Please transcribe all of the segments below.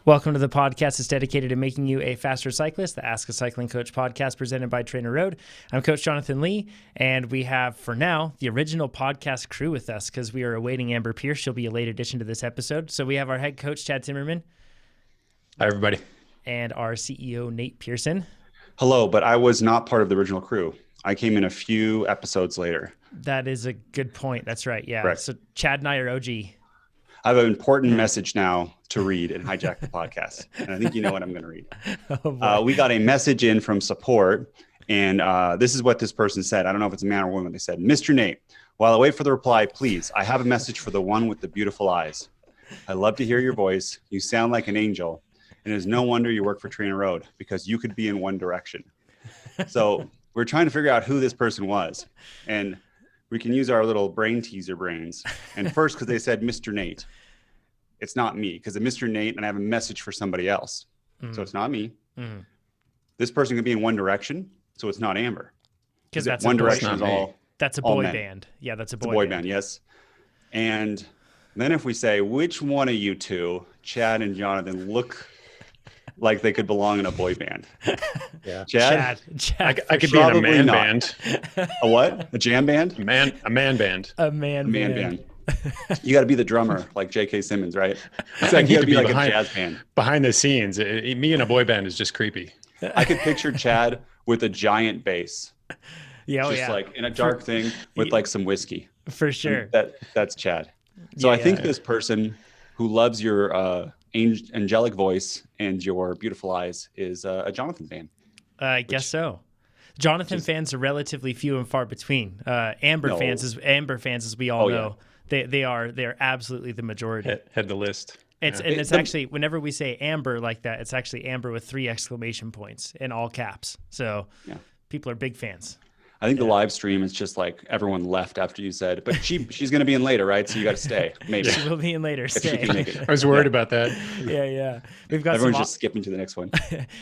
Welcome to the podcast that's dedicated to making you a faster cyclist, the Ask a Cycling Coach podcast presented by TrainerRoad. I'm Coach Jonathan Lee, and we have, for now, the original podcast crew with us because we are awaiting Amber Pierce. She'll be a late addition to this episode. So we have our head coach, Chad Zimmerman. Hi, everybody. And our CEO, Nate Pearson. Hello, but I was not part of the original crew. I came in a few episodes later. That is a good point. That's right. Yeah. Correct. So Chad and I are OG. I have an important message now to read and hijack the podcast. And I think you know what I'm going to read. We got a message in from support, and this is what this person said. I don't know if it's a man or woman. They said, Mr. Nate, while I wait for the reply, please, I have a message for the one with the beautiful eyes. I love to hear your voice. You sound like an angel. And it's no wonder you work for TrainerRoad because you could be in one direction. So we're trying to figure out who this person was. And we can use our little brain teaser brains. And first, because they said Mr. Nate, it's not me because it's Mr. Nate and I have a message for somebody else. So it's not me. This person could be in one direction. So it's not Amber. Because that's one a boy, direction is all. That's a boy band. Yeah, that's a boy band. Yes. And then if we say, which one of you two, Chad and Jonathan, look like they could belong in a boy band? Yeah. Chad. I could be in a man band. A what? A jam band? A man band. A man band. You got to be the drummer like J.K. Simmons, right? It's like you got to be like behind, a jazz band. Behind the scenes, me in a boy band is just creepy. I could picture Chad with a giant bass. Yeah, just like in a dark thing with like some whiskey. For sure. That's Chad. So I think this person who loves your angelic voice and your beautiful eyes is a Jonathan fan. I guess so. Jonathan fans are relatively few and far between. Amber fans, as we all know, they're absolutely the majority. Head the list. It's actually, whenever we say Amber like that, it's actually Amber with 3 exclamation points in all caps. So people are big fans. I think the live stream is just like everyone left after you said, but she's going to be in later, right? So you got to stay. Maybe she will be in later. Stay. She can make it. I was worried about that. Yeah. We've got everyone's just skipping to the next one.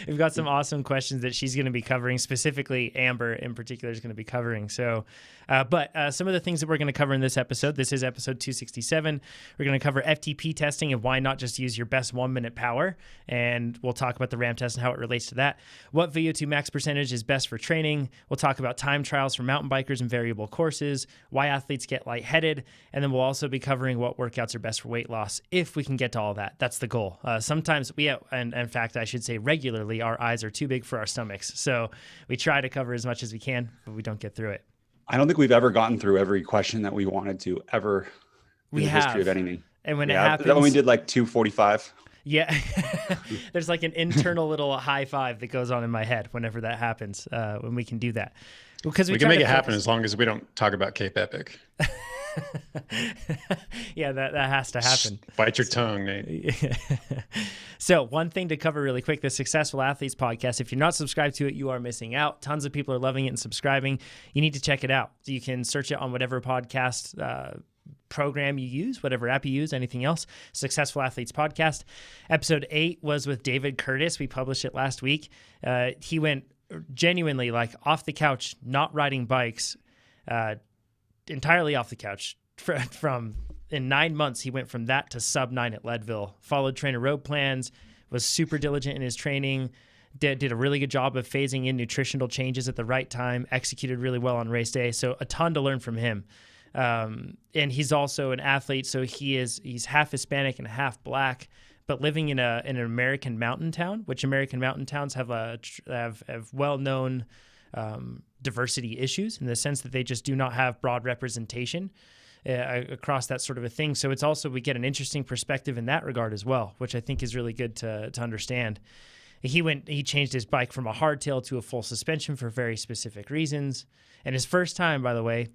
We've got some awesome questions that she's going to be covering. Specifically, Amber in particular is going to be covering. So, but some of the things that we're going to cover in this episode. This is episode 267. We're going to cover FTP testing and why not just use your best 1-minute power, and we'll talk about the RAM test and how it relates to that. What VO2 max percentage is best for training. We'll talk about time trials for mountain bikers and variable courses, why athletes get lightheaded, and then we'll also be covering what workouts are best for weight loss, if we can get to all that. That's the goal. Sometimes and in fact, I should say regularly, our eyes are too big for our stomachs. So we try to cover as much as we can, but we don't get through it. I don't think we've ever gotten through every question that we wanted to ever in the history of anything. And when it happens, when we did like 245. Yeah, there's like an internal little high five that goes on in my head whenever that happens, when we can do that. Because we can make it happen as long as we don't talk about Cape Epic. Yeah, that has to happen. Bite your tongue, Nate. So one thing to cover really quick, the Successful Athletes podcast, if you're not subscribed to it, you are missing out. Tons of people are loving it and subscribing. You need to check it out. You can search it on whatever podcast program you use, whatever app you use, anything else. Successful Athletes podcast. Episode 8 was with David Curtis. We published it last week. He went genuinely like off the couch, not riding bikes, entirely off the couch. From in 9 months, he went from that to sub 9 at Leadville, followed TrainerRoad plans, was super diligent in his training, did a really good job of phasing in nutritional changes at the right time, executed really well on race day. So a ton to learn from him. And he's also an athlete. So he's half Hispanic and half Black, but living in an American mountain town, which American mountain towns have well-known diversity issues in the sense that they just do not have broad representation across that sort of a thing. So it's also, we get an interesting perspective in that regard as well, which I think is really good to understand. He changed his bike from a hardtail to a full suspension for very specific reasons. And his first time, by the way,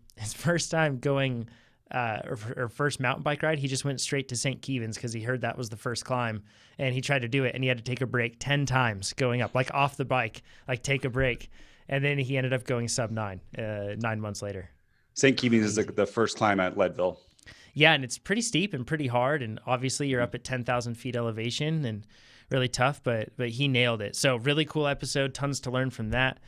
going or first mountain bike ride, he just went straight to St. Kevin's because he heard that was the first climb, and he tried to do it, and he had to take a break 10 times going up, like off the bike, like take a break. And then he ended up going sub 9, 9 months later. St. Kevin's is the first climb at Leadville. Yeah, and it's pretty steep and pretty hard, and obviously you're up at 10,000 feet elevation and really tough, but he nailed it. So really cool episode, tons to learn from that.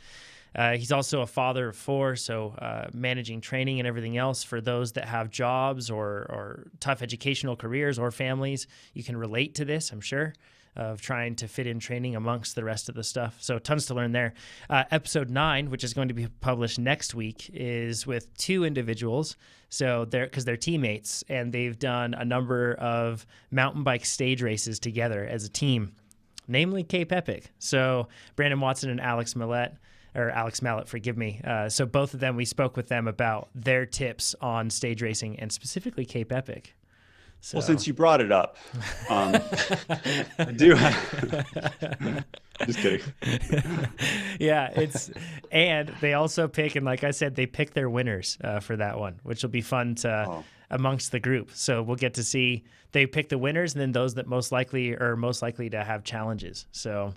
He's also a father of 4, so managing training and everything else for those that have jobs or tough educational careers or families. You can relate to this, I'm sure. of trying to fit in training amongst the rest of the stuff. So tons to learn there. Episode 9, which is going to be published next week, is with 2 individuals. So because they're teammates, and they've done a number of mountain bike stage races together as a team, namely Cape Epic. So Brandon Watson and Alex Mallet, forgive me. So both of them, we spoke with them about their tips on stage racing and specifically Cape Epic. So. Well, since you brought it up, I do have... Just kidding. Yeah, and they also pick, and like I said, they pick their winners for that one, which will be fun to amongst the group. So we'll get to see, they pick the winners and then those that most likely to have challenges. So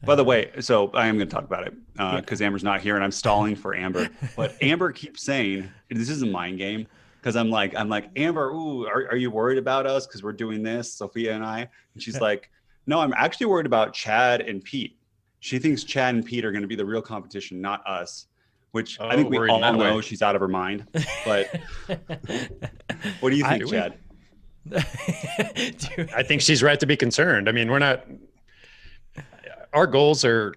by the way, so I am going to talk about it because Amber's not here and I'm stalling for Amber, but Amber keeps saying, this is a mind game. Because I'm like, Amber, are you worried about us? Because we're doing this, Sophia and I. And she's like, no, I'm actually worried about Chad and Pete. She thinks Chad and Pete are going to be the real competition, not us, which I think we all know she's out of her mind. But what do you think, Chad? I think she's right to be concerned. I mean, our goals are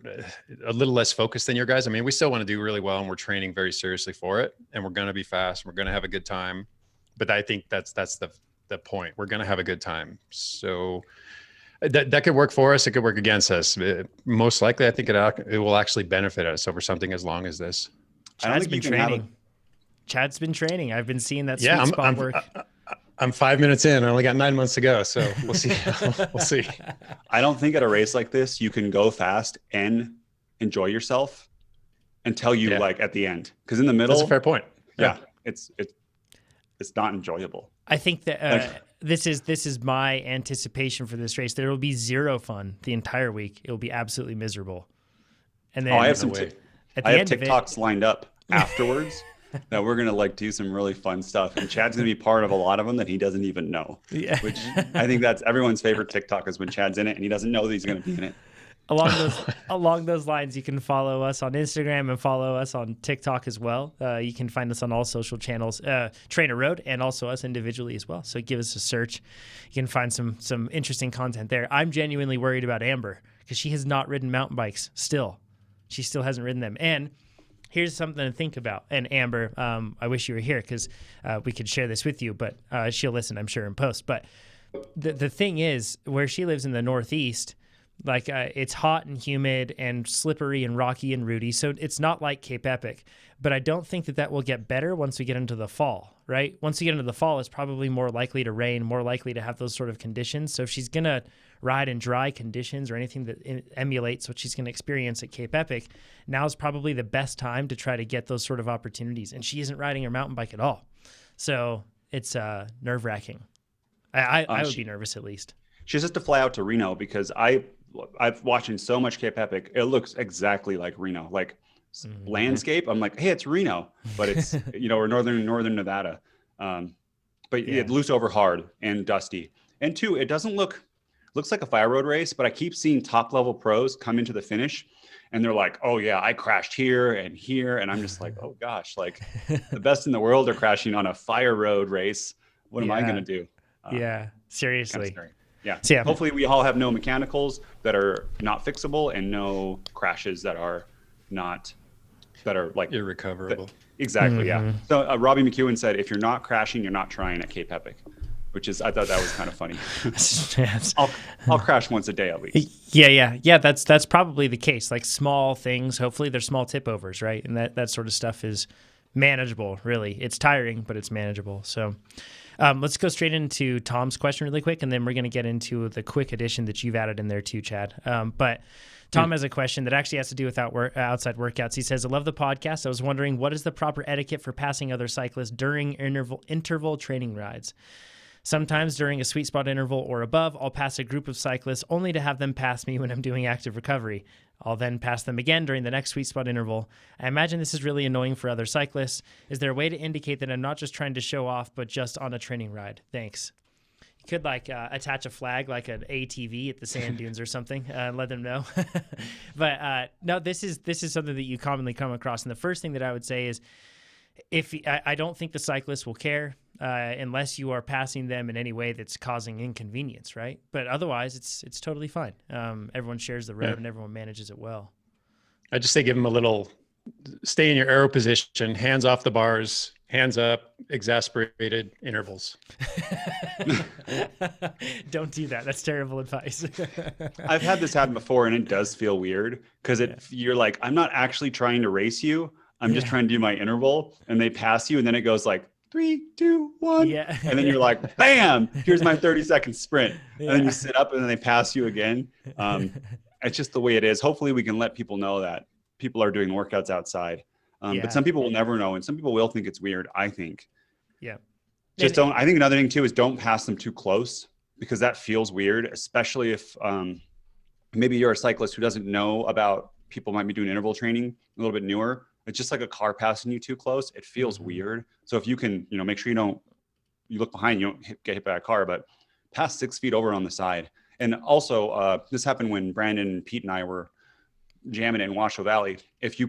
a little less focused than your guys. I mean, we still want to do really well and we're training very seriously for it. And we're going to be fast. We're going to have a good time. But I think that's the point. We're going to have a good time. So that could work for us. It could work against us. Most likely, I think it will actually benefit us over something as long as this. Chad's been training. Chad's been training. I've been seeing that sweet spot work. I'm 5 minutes in. I only got 9 months to go, so we'll see. We'll see. I don't think at a race like this you can go fast and enjoy yourself until you like at the end. Because in the middle, that's a fair point. Yeah, it's not enjoyable. I think that this is my anticipation for this race. There will be zero fun the entire week. It will be absolutely miserable. And then I have TikToks lined up afterwards. That we're going to do some really fun stuff. And Chad's going to be part of a lot of them that he doesn't even know. Yeah. Which I think that's everyone's favorite TikTok is when Chad's in it and he doesn't know that he's going to be in it. Along those lines, you can follow us on Instagram and follow us on TikTok as well. You can find us on all social channels, TrainerRoad, and also us individually as well. So give us a search. You can find some interesting content there. I'm genuinely worried about Amber because she has not ridden mountain bikes still. She still hasn't ridden them. And here's something to think about. And Amber, I wish you were here because we could share this with you, but she'll listen, I'm sure, in post. But the thing is, where she lives in the Northeast, it's hot and humid and slippery and rocky and rooty. So it's not like Cape Epic. But I don't think that will get better once we get into the fall, right? Once we get into the fall, it's probably more likely to rain, more likely to have those sort of conditions. So if she's going to ride in dry conditions or anything that emulates what she's going to experience at Cape Epic, now is probably the best time to try to get those sort of opportunities. And she isn't riding her mountain bike at all. So it's nerve-wracking. I would be nervous at least. She has to fly out to Reno because I've watching so much Cape Epic. It looks exactly like Reno, landscape. I'm like, hey, it's Reno, but it's, or northern Nevada. It looks over hard and dusty. And 2, it doesn't looks like a fire road race, but I keep seeing top level pros come into the finish and they're like, oh yeah, I crashed here. And I'm just like, oh gosh, the best in the world are crashing on a fire road race. What am I going to do? Seriously. Yeah. So hopefully we all have no mechanicals that are not fixable and no crashes that are irrecoverable. Exactly. Yeah. So Robbie McEwen said, if you're not crashing, you're not trying at Cape Epic, I thought that was kind of funny. I'll crash once a day at least. Yeah. That's probably the case. Small things, hopefully they're small tip overs, right? And that sort of stuff is manageable, really. It's tiring, but it's manageable. So let's go straight into Tom's question really quick, and then we're going to get into the quick addition that you've added in there too, Chad. But Tom has a question that actually has to do with outside workouts. He says, I love the podcast. I was wondering, what is the proper etiquette for passing other cyclists during interval training rides? Sometimes during a sweet spot interval or above, I'll pass a group of cyclists only to have them pass me when I'm doing active recovery. I'll then pass them again during the next sweet spot interval. I imagine this is really annoying for other cyclists. Is there a way to indicate that I'm not just trying to show off, but just on a training ride? Thanks. You could attach a flag like an ATV at the sand dunes or something and let them know. But no, this is something that you commonly come across. And the first thing that I would say is, I don't think the cyclist will care. unless you are passing them in any way that's causing inconvenience, right? But otherwise, it's totally fine. Everyone shares the road and everyone manages it well. I just say give them a little, stay in your arrow position, hands off the bars, hands up, exasperated intervals. Don't do that. That's terrible advice. I've had this happen before, and it does feel weird because you're like, I'm not actually trying to race you. I'm just trying to do my interval, and they pass you, and then it goes like 3, 2, 1. Yeah. And then you're like, bam, here's my 30-second sprint. And then you sit up, and then they pass you again. It's just the way it is. Hopefully we can let people know that people are doing workouts outside. But some people will never know, and some people will think it's weird, I think. Yeah. I think another thing too is don't pass them too close, because that feels weird, especially if maybe you're a cyclist who doesn't know about people might be doing interval training, a little bit newer. It's just like a car passing you too close. It feels weird. So if you can, make sure you look behind, you don't get hit by a car, but pass 6 feet over on the side. And also this happened when Brandon, Pete, and I were jamming it in Washoe Valley. If you're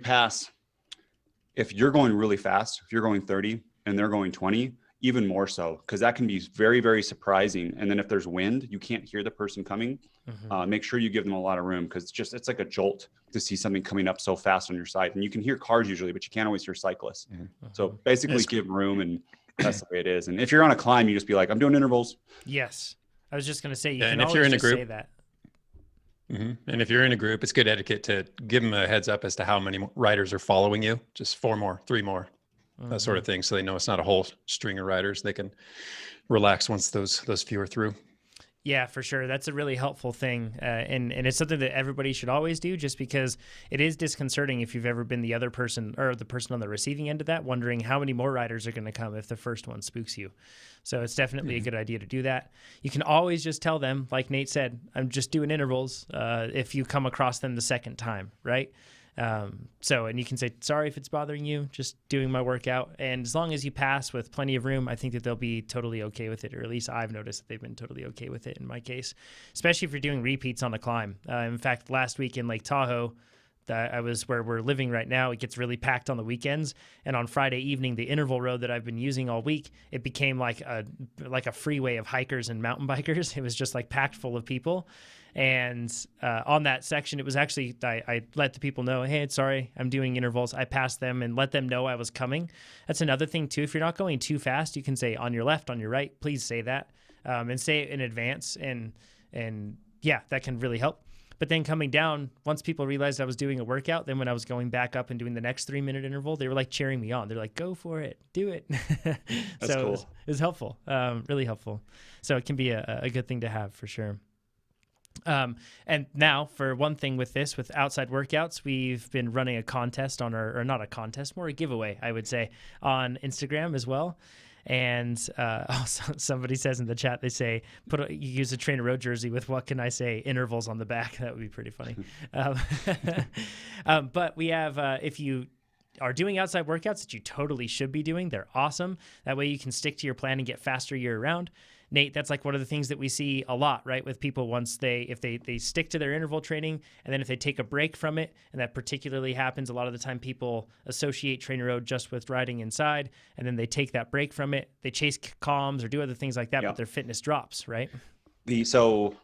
going really fast, if you're going 30 and they're going 20, even more so, because that can be very, very surprising. And then if there's wind, you can't hear the person coming. Make sure you give them a lot of room, because it's like a jolt to see something coming up so fast on your side. And you can hear cars usually, but you can't always hear cyclists. So basically give room, and that's the way it is. And if you're on a climb, you just be like, I'm doing intervals. Yes. I was just going to say, you and can if always you're in a just group, say that. And if you're in a group, it's good etiquette to give them a heads up as to how many riders are following you. Just 4 more, 3 more, that sort of thing. So they know it's not a whole string of riders. They can relax once those few are through. Yeah, for sure. That's a really helpful thing. And it's something that everybody should always do, just because it is disconcerting if you've ever been the other person or the person on the receiving end of that, wondering how many more riders are going to come if the first one spooks you. So it's definitely a good idea to do that. You can always just tell them, like Nate said, I'm just doing intervals if you come across them the second time, right? And you can say, sorry if it's bothering you, just doing my workout. And as long as you pass with plenty of room, I think that they'll be totally okay with it, or at least I've noticed that they've been totally okay with it in my case, especially if you're doing repeats on a climb. In fact, last week in Lake Tahoe, I was where we're living right now. It gets really packed on the weekends, and on Friday evening, the interval road that I've been using all week, it became like a freeway of hikers and mountain bikers. It was just like packed full of people. And on that section, it was actually, I let the people know, hey, sorry, I'm doing intervals. I passed them and let them know I was coming. That's another thing too. If you're not going too fast, you can say on your left, on your right, please say that, and say it in advance. And yeah, that can really help. But then coming down, once people realized I was doing a workout, then when I was going back up and doing the next 3-minute interval, they were like cheering me on. They're like, go for it, do it. That's so cool. It was helpful, really helpful. So it can be a good thing to have for sure. And now for one thing with outside workouts, we've been running a contest or not a contest, more a giveaway, I would say, on Instagram as well. And also somebody says in the chat, they say, use a TrainerRoad jersey with, what can I say, intervals on the back. That would be pretty funny. But we have, if you are doing outside workouts that you totally should be doing, they're awesome. That way you can stick to your plan and get faster year round. Nate, that's like one of the things that we see a lot, right? With people if they stick to their interval training, and then if they take a break from it, and that particularly happens a lot of the time, people associate TrainerRoad just with riding inside, and then they take that break from it. They chase comms or do other things like that, but their fitness drops, right? So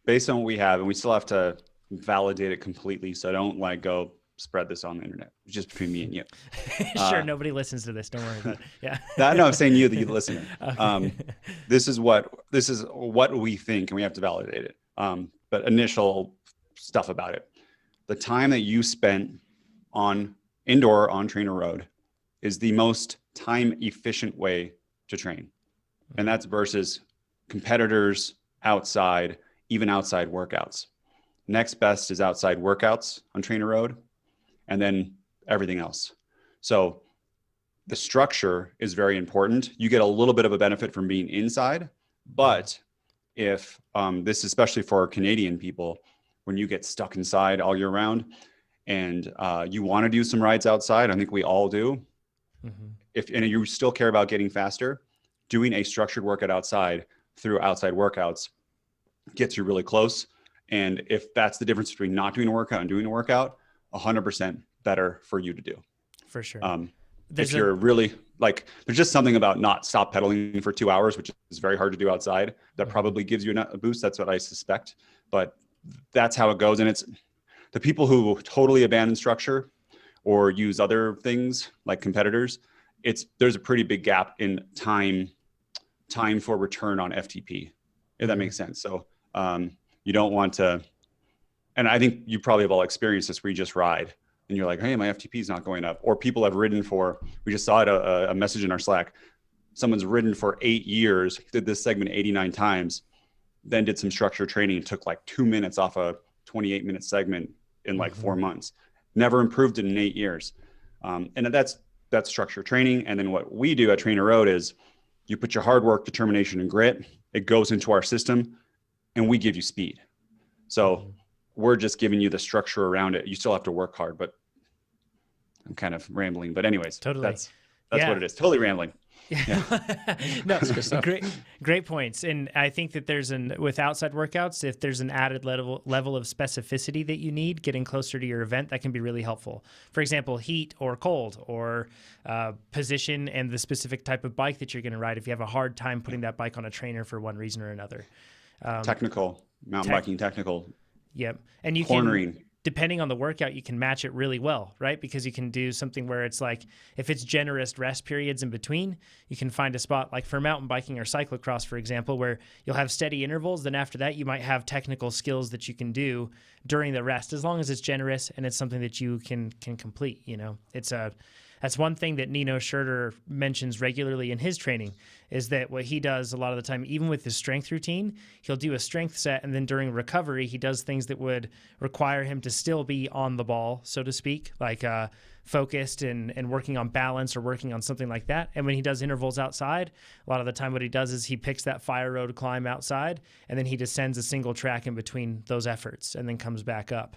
based on what we have, and we still have to validate it completely, so don't go spread this on the internet. It's just between me and you. Sure, nobody listens to this. Don't worry about it. Yeah. No, I'm saying you, the listener. Okay. This is what we think, and we have to validate it. But initial stuff about it. The time that you spent indoor on TrainerRoad is the most time efficient way to train. And that's versus competitors outside, even outside workouts. Next best is outside workouts on TrainerRoad, and then everything else. So the structure is very important. You get a little bit of a benefit from being inside, but if this is especially for Canadian people, when you get stuck inside all year round and you want to do some rides outside, I think we all do. And you still care about getting faster, doing a structured workout outside through outside workouts gets you really close. And if that's the difference between not doing a workout and doing a workout, 100% better for you to do. For sure. If you're really like, there's just something about not stop pedaling for 2 hours, which is very hard to do outside. That probably gives you a boost. That's what I suspect, but that's how it goes. And it's the people who totally abandon structure or use other things like competitors. There's a pretty big gap in time for return on FTP, if that makes sense. So you don't want to, and I think you probably have all experienced this where you just ride and you're like, hey, my FTP is not going up. Or people have ridden we just saw it, a message in our Slack. Someone's ridden for 8 years, did this segment 89 times, then did some structure training, took like 2 minutes off a 28-minute segment in like 4 months. Never improved it in 8 years. And that's structure training. And then what we do at TrainerRoad is you put your hard work, determination, and grit, it goes into our system, and we give you speed. So we're just giving you the structure around it. You still have to work hard, but I'm kind of rambling. But anyways, totally. That's what it is. Totally rambling. Yeah. No, great points. And I think that with outside workouts, if there's an added level of specificity that you need, getting closer to your event, that can be really helpful. For example, heat or cold or position and the specific type of bike that you're going to ride if you have a hard time putting that bike on a trainer for one reason or another. Technical, mountain biking technical. Yep. And you cornering. Depending on the workout, you can match it really well, right? Because you can do something where it's like, if it's generous rest periods in between, you can find a spot like for mountain biking or cyclocross, for example, where you'll have steady intervals. Then after that, you might have technical skills that you can do during the rest, as long as it's generous and it's something that you can complete. That's one thing that Nino Schurter mentions regularly in his training, is that what he does a lot of the time, even with his strength routine, he'll do a strength set, and then during recovery, he does things that would require him to still be on the ball, so to speak, like focused and working on balance or working on something like that. And when he does intervals outside, a lot of the time what he does is he picks that fire road climb outside, and then he descends a single track in between those efforts and then comes back up.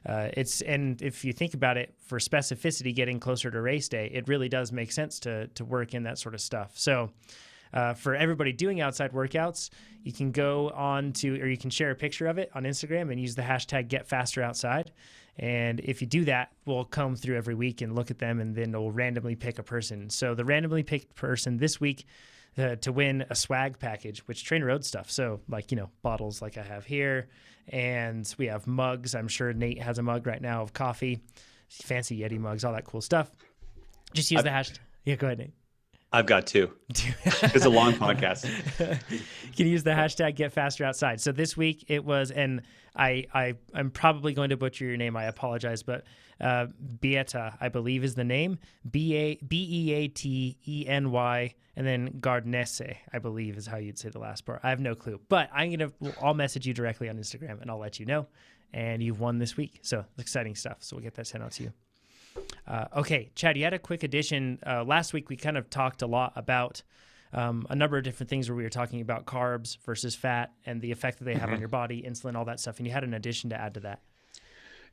And if you think about it, for specificity, getting closer to race day, it really does make sense to work in that sort of stuff. So for everybody doing outside workouts, you can go on to, or you can share a picture of it on Instagram and use the hashtag #GetFasterOutside. And if you do that, we'll come through every week and look at them, and then we'll randomly pick a person. So the randomly picked person this week to win a swag package, which TrainerRoad stuff. So like, bottles like I have here, and we have mugs. I'm sure Nate has a mug right now of coffee, fancy Yeti mugs, all that cool stuff. Just use the hashtag. Yeah, go ahead, Nate. I've got two. It's a long podcast. You can use the hashtag #GetFasterOutside. So this week it was, and I'm probably going to butcher your name. I apologize, but Beata, I believe, is the name. Beateny, and then Gardnese, I believe, is how you'd say the last part. I have no clue, but I'll message you directly on Instagram and I'll let you know. And you've won this week, so exciting stuff. So we'll get that sent out to you. Okay, Chad, you had a quick addition. Last week, we kind of talked a lot about a number of different things where we were talking about carbs versus fat and the effect that they have on your body, insulin, all that stuff. And you had an addition to add to that.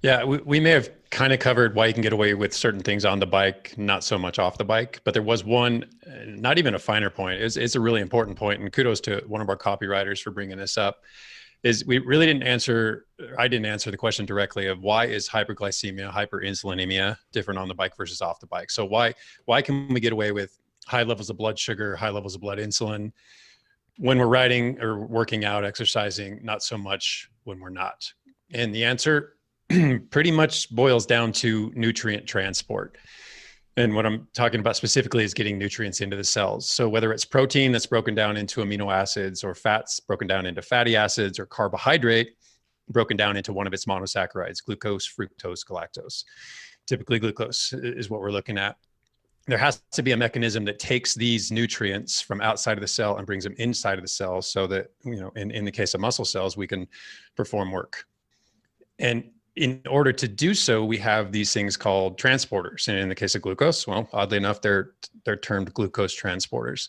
Yeah, we may have kind of covered why you can get away with certain things on the bike, not so much off the bike. But there was one, not even a finer point. It's a really important point, and kudos to one of our copywriters for bringing this up. Is we really I didn't answer the question directly of why is hyperglycemia, hyperinsulinemia different on the bike versus off the bike? So why can we get away with high levels of blood sugar, high levels of blood insulin when we're riding or working out, exercising, not so much when we're not? And the answer pretty much boils down to nutrient transport. And what I'm talking about specifically is getting nutrients into the cells. So whether it's protein that's broken down into amino acids, or fats broken down into fatty acids, or carbohydrate broken down into one of its monosaccharides, glucose, fructose, galactose. Typically glucose is what we're looking at. There has to be a mechanism that takes these nutrients from outside of the cell and brings them inside of the cell so that, in the case of muscle cells, we can perform work. And in order to do so, we have these things called transporters. And in the case of glucose, well, oddly enough, they're termed glucose transporters.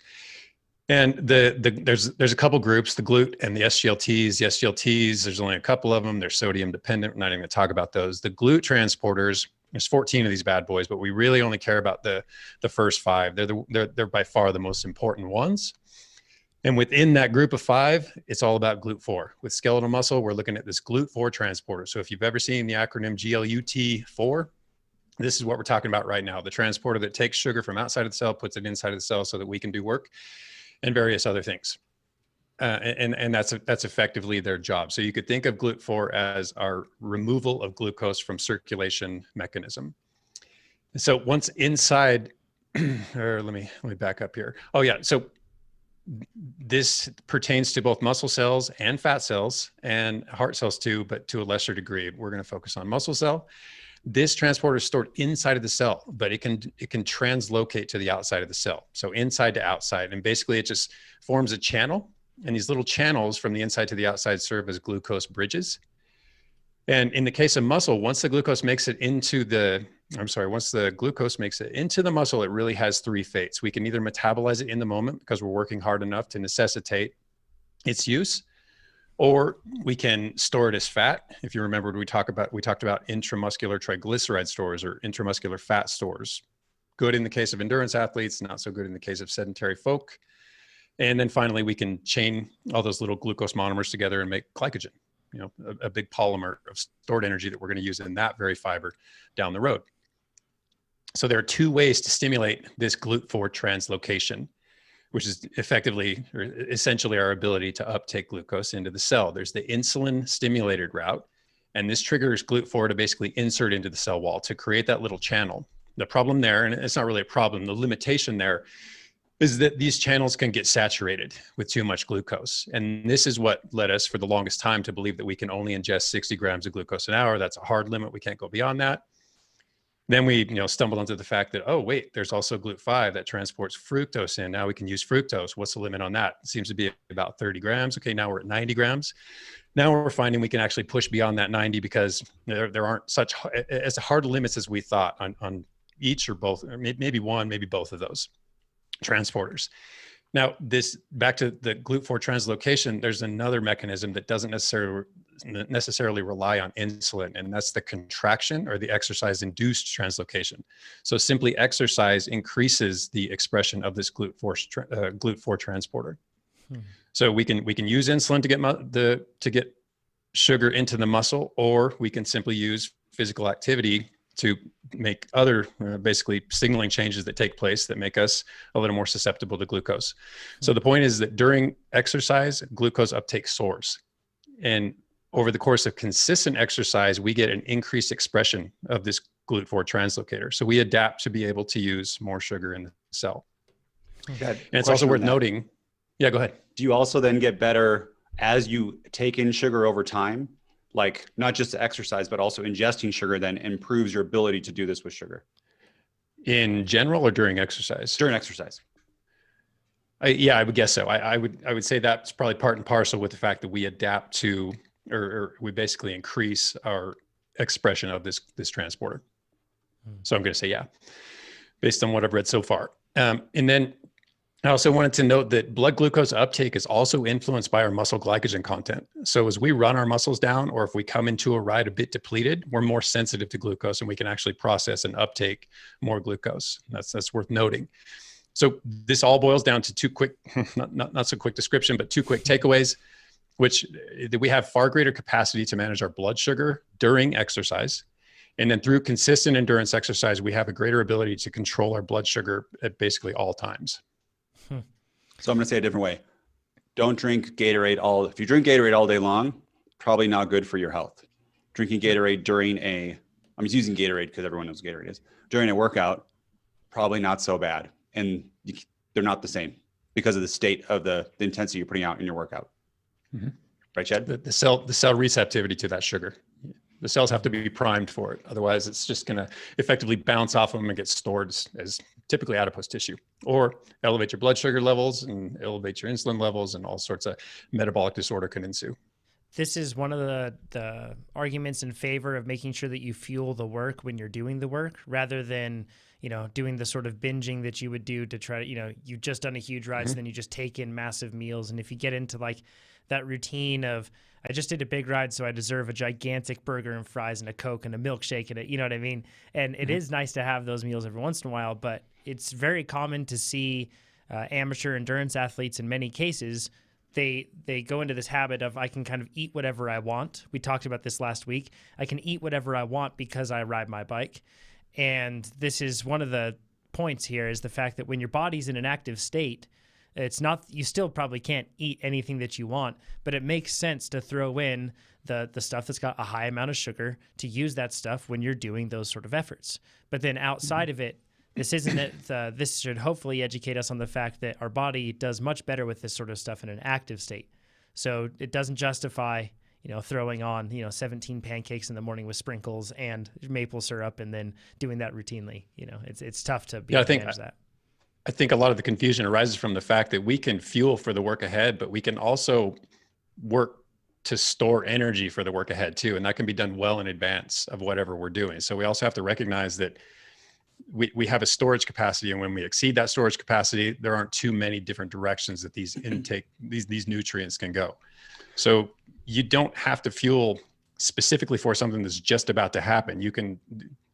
And there's a couple groups, the GLUT and the SGLTs. The SGLTs, there's only a couple of them. They're sodium dependent. We're not even going to talk about those. The GLUT transporters, there's 14 of these bad boys, but we really only care about the first 5. They're by far the most important ones. And within that group of 5, it's all about GLUT4. With skeletal muscle, we're looking at this GLUT4 transporter. So if you've ever seen the acronym GLUT4, This is what we're talking about right now. The transporter that takes sugar from outside of the cell, puts it inside of the cell so that we can do work and various other things. And that's effectively their job. So you could think of GLUT4 as our removal of glucose from circulation mechanism. So once inside, or let me back up here. Oh yeah, so this pertains to both muscle cells and fat cells and heart cells too, but to a lesser degree. We're going to focus on muscle cell. This transporter is stored inside of the cell, but it can translocate to the outside of the cell. So inside to outside, and basically it just forms a channel. And these little channels from the inside to the outside serve as glucose bridges. And in the case of muscle, once the glucose makes it into the muscle, it really has three fates. We can either metabolize it in the moment because we're working hard enough to necessitate its use, or we can store it as fat. If you remember, we talked about intramuscular triglyceride stores or intramuscular fat stores. Good in the case of endurance athletes, not so good in the case of sedentary folk. And then finally, we can chain all those little glucose monomers together and make glycogen, a big polymer of stored energy that we're going to use in that very fiber down the road. So there are two ways to stimulate this GLUT4 translocation, which is effectively or essentially our ability to uptake glucose into the cell. There's the insulin stimulated route, and this triggers GLUT4 to basically insert into the cell wall to create that little channel. The problem there, and it's not really a problem, the limitation there is that these channels can get saturated with too much glucose. And this is what led us for the longest time to believe that we can only ingest 60 grams of glucose an hour. That's a hard limit. We can't go beyond that. Then we stumbled onto the fact that, oh, wait, there's also GLUT5 that transports fructose in. Now we can use fructose. What's the limit on that? It seems to be about 30 grams. Okay, now we're at 90 grams. Now we're finding we can actually push beyond that 90 because there aren't such as hard limits as we thought on each or both, or maybe one, maybe both of those transporters. Now, back to the GLUT4 translocation, there's another mechanism that doesn't necessarily rely on insulin, and that's the contraction or the exercise-induced translocation. So simply exercise increases the expression of this GLUT4 transporter. So we can use insulin to get sugar into the muscle, or we can simply use physical activity to make other basically signaling changes that take place that make us a little more susceptible to glucose. So the point is that during exercise, glucose uptake soars. And over the course of consistent exercise, we get an increased expression of this GLUT4 translocator. So we adapt to be able to use more sugar in the cell. And it's also worth noting. Yeah, go ahead. Do you also then get better as you take in sugar over time? Like not just the exercise, but also ingesting sugar then improves your ability to do this with sugar? In general or during exercise? During exercise. Yeah, I would guess so. I would say that's probably part and parcel with the fact that we adapt to, or we basically increase our expression of this transporter. So I'm going to say, yeah, based on what I've read so far. And then I also wanted to note that blood glucose uptake is also influenced by our muscle glycogen content. So as we run our muscles down, or if we come into a ride a bit depleted, we're more sensitive to glucose and we can actually process and uptake more glucose. That's worth noting. So this all boils down to two quick, not so quick description, but two quick takeaways, which we have far greater capacity to manage our blood sugar during exercise. And then through consistent endurance exercise, we have a greater ability to control our blood sugar at basically all times. So I'm going to say a different way. Don't drink Gatorade if you drink Gatorade all day long, probably not good for your health. Drinking Gatorade I'm just using Gatorade because everyone knows what Gatorade is. During a workout, probably not so bad. And they're not the same because of the state of the intensity you're putting out in your workout. Mm-hmm. Right, Chad? The cell receptivity to that sugar. The cells have to be primed for it. Otherwise, it's just going to effectively bounce off of them and get stored as typically adipose tissue, or elevate your blood sugar levels and elevate your insulin levels, and all sorts of metabolic disorder can ensue. This is one of the arguments in favor of making sure that you fuel the work when you're doing the work, rather than, doing the sort of binging that you would do to try to, you've just done a huge ride, so then you just take in massive meals. And if you get into like that routine of, I just did a big ride, so I deserve a gigantic burger and fries and a Coke and a milkshake and you know what I mean? And it is nice to have those meals every once in a while, but it's very common to see amateur endurance athletes in many cases, they go into this habit of, I can kind of eat whatever I want. We talked about this last week. I can eat whatever I want because I ride my bike. And this is one of the points here, is the fact that when your body's in an active state, it's not, you still probably can't eat anything that you want, but it makes sense to throw in the stuff that's got a high amount of sugar, to use that stuff when you're doing those sort of efforts. But then outside of it, this isn't it. This should hopefully educate us on the fact that our body does much better with this sort of stuff in an active state. So it doesn't justify, throwing on, 17 pancakes in the morning with sprinkles and maple syrup and then doing that routinely. It's tough to be able to manage that. I think a lot of the confusion arises from the fact that we can fuel for the work ahead, but we can also work to store energy for the work ahead too. And that can be done well in advance of whatever we're doing. So we also have to recognize that we have a storage capacity, and when we exceed that storage capacity, there aren't too many different directions that these nutrients can go. So you don't have to fuel specifically for something that's just about to happen. You can